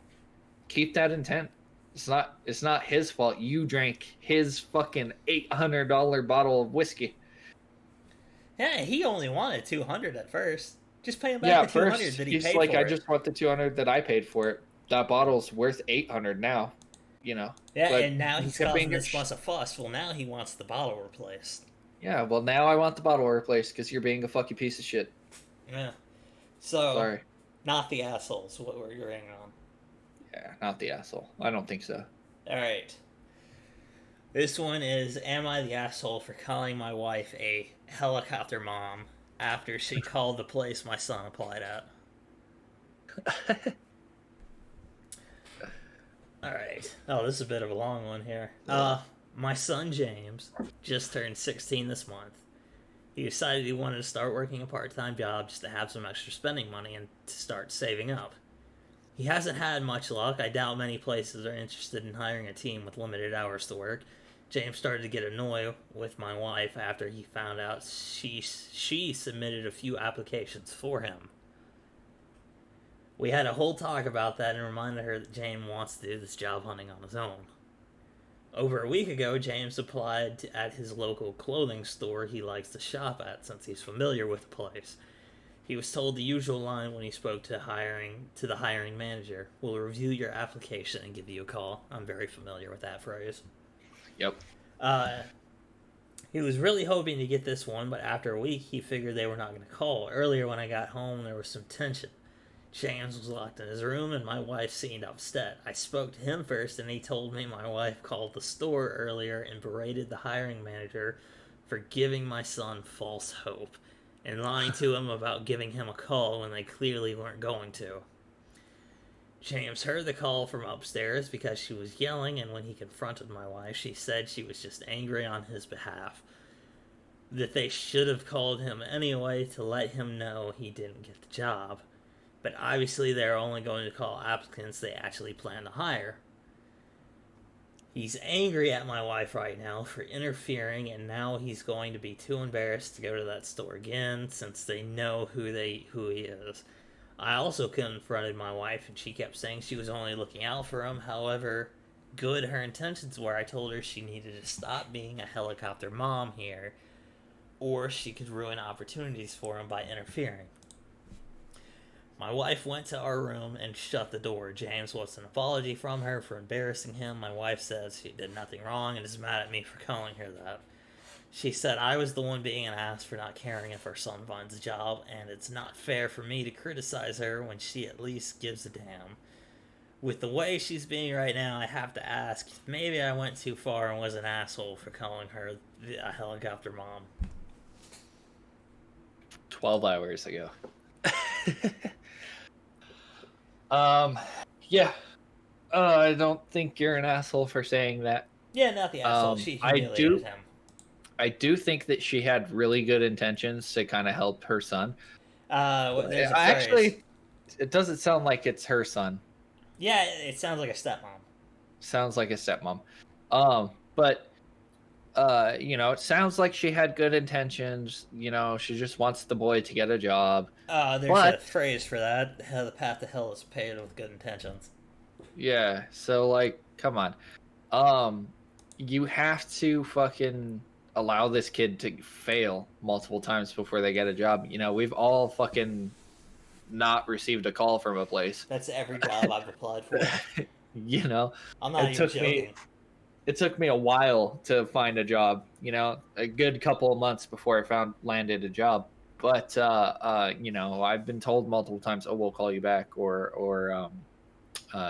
[SPEAKER 2] Keep that intent. It's not his fault. You drank his fucking $800 bottle of whiskey.
[SPEAKER 1] Yeah, he only wanted 200 at first. Just pay him back
[SPEAKER 2] Yeah,
[SPEAKER 1] the
[SPEAKER 2] at
[SPEAKER 1] 200
[SPEAKER 2] first
[SPEAKER 1] that he
[SPEAKER 2] he's
[SPEAKER 1] paid
[SPEAKER 2] like,
[SPEAKER 1] for
[SPEAKER 2] I
[SPEAKER 1] it.
[SPEAKER 2] just want the 200 that I paid for it. That bottle's worth 800 now,
[SPEAKER 1] Yeah,
[SPEAKER 2] But
[SPEAKER 1] and now
[SPEAKER 2] he
[SPEAKER 1] he's
[SPEAKER 2] kept
[SPEAKER 1] causing
[SPEAKER 2] being
[SPEAKER 1] this bunch of fuss. Well, now he wants the bottle replaced.
[SPEAKER 2] Yeah, well, now I want the bottle replaced because you're being a fucking piece of shit.
[SPEAKER 1] Yeah. So,
[SPEAKER 2] Sorry.
[SPEAKER 1] not the assholes, what we're agreeing on.
[SPEAKER 2] Yeah, not the asshole. I don't think so.
[SPEAKER 1] Alright. This one is, am I the asshole for calling my wife a helicopter mom after she called the place my son applied at? Alright. Oh, this is a bit of a long one here. My son James just turned 16 this month. He decided he wanted to start working a part-time job just to have some extra spending money and to start saving up. He hasn't had much luck. I doubt many places are interested in hiring a team with limited hours to work. James started to get annoyed with my wife after he found out she submitted a few applications for him. We had a whole talk about that and reminded her that James wants to do this job hunting on his own. Over a week ago, James applied at his local clothing store he likes to shop at since he's familiar with the place. He was told the usual line when he spoke to the hiring manager: "We'll review your application and give you a call." I'm very familiar with that phrase.
[SPEAKER 2] Yep.
[SPEAKER 1] He was really hoping to get this one, but after a week, he figured they were not going to call. Earlier, when I got home, there was some tension. James was locked in his room, and my wife seemed upset. I spoke to him first, and he told me my wife called the store earlier and berated the hiring manager for giving my son false hope and lying to him about giving him a call when they clearly weren't going to. James heard the call from upstairs because she was yelling, and when he confronted my wife, she said she was just angry on his behalf. That they should have called him anyway to let him know he didn't get the job. But obviously they're only going to call applicants they actually plan to hire. He's angry at my wife right now for interfering, and now he's going to be too embarrassed to go to that store again since they know who he is. I also confronted my wife, and she kept saying she was only looking out for him. However good her intentions were, I told her she needed to stop being a helicopter mom here, or she could ruin opportunities for him by interfering. My wife went to our room and shut the door. James wants an apology from her for embarrassing him. My wife says she did nothing wrong and is mad at me for calling her that. She said I was the one being an ass for not caring if her son finds a job, and it's not fair for me to criticize her when she at least gives a damn. With the way she's being right now, I have to ask, maybe I went too far and was an asshole for calling her a helicopter mom.
[SPEAKER 2] 12 hours ago. Yeah. I don't think you're an asshole for saying that.
[SPEAKER 1] Yeah, not the asshole. She humiliated him.
[SPEAKER 2] I do think that she had really good intentions to kind of help her son. Actually, it doesn't sound like it's her son.
[SPEAKER 1] Yeah, it sounds like a stepmom.
[SPEAKER 2] Sounds like a stepmom. But it sounds like she had good intentions. She just wants the boy to get a job.
[SPEAKER 1] There's a phrase for that. The path to hell is paved with good intentions.
[SPEAKER 2] Yeah, so, come on. You have to fucking allow this kid to fail multiple times before they get a job. We've all fucking not received a call from a place.
[SPEAKER 1] That's every job I've applied for. I'm not even joking.
[SPEAKER 2] It took me a while to find a job, a good couple of months before I landed a job. But, I've been told multiple times, oh, we'll call you back, or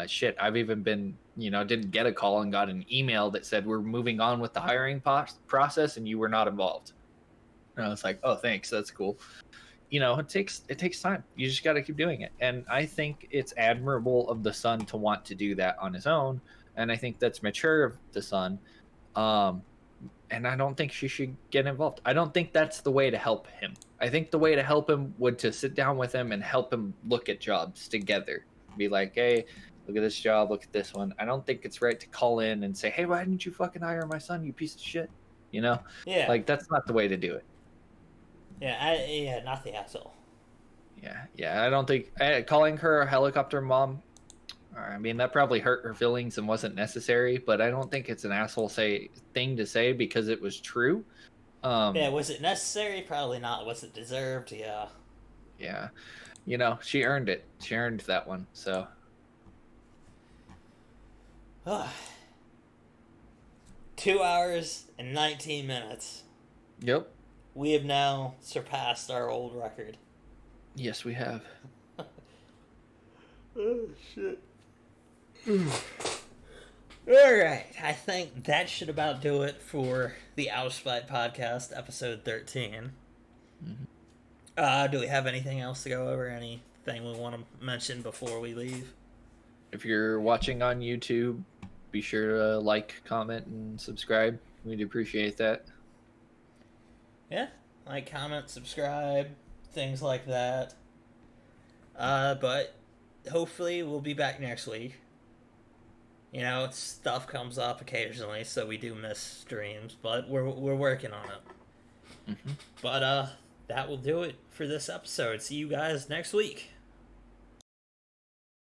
[SPEAKER 2] shit, I've even been, didn't get a call and got an email that said we're moving on with the hiring process and you were not involved. And I was like, oh, thanks, that's cool. It takes time. You just got to keep doing it. And I think it's admirable of the son to want to do that on his own. And I think that's mature of the son. And I don't think she should get involved. I don't think that's the way to help him. I think the way to help him would to sit down with him and help him look at jobs together. Be like, hey, look at this job, look at this one. I don't think it's right to call in and say, hey, why didn't you fucking hire my son, you piece of shit?
[SPEAKER 1] Yeah.
[SPEAKER 2] That's not the way to do it.
[SPEAKER 1] Yeah, not the asshole.
[SPEAKER 2] Yeah, I don't think calling her a helicopter mom, I mean, that probably hurt her feelings and wasn't necessary, but I don't think it's an asshole thing to say because it was true.
[SPEAKER 1] Was it necessary? Probably not. Was it deserved? Yeah.
[SPEAKER 2] Yeah. She earned it. She earned that one, so.
[SPEAKER 1] 2 hours and 19 minutes.
[SPEAKER 2] Yep.
[SPEAKER 1] We have now surpassed our old record.
[SPEAKER 2] Yes, we have.
[SPEAKER 1] Oh, shit. Alright, I think that should about do it for the Ausfight Podcast, episode 13. Do we have anything else to go over? Anything we want to mention before we leave?
[SPEAKER 2] If you're watching on YouTube, be sure to like, comment, and subscribe. We'd appreciate that.
[SPEAKER 1] Yeah, like, comment, subscribe, things like that. But hopefully we'll be back next week. You know, stuff comes up occasionally, so we do miss streams, but we're working on it. But that will do it for this episode. See you guys next week.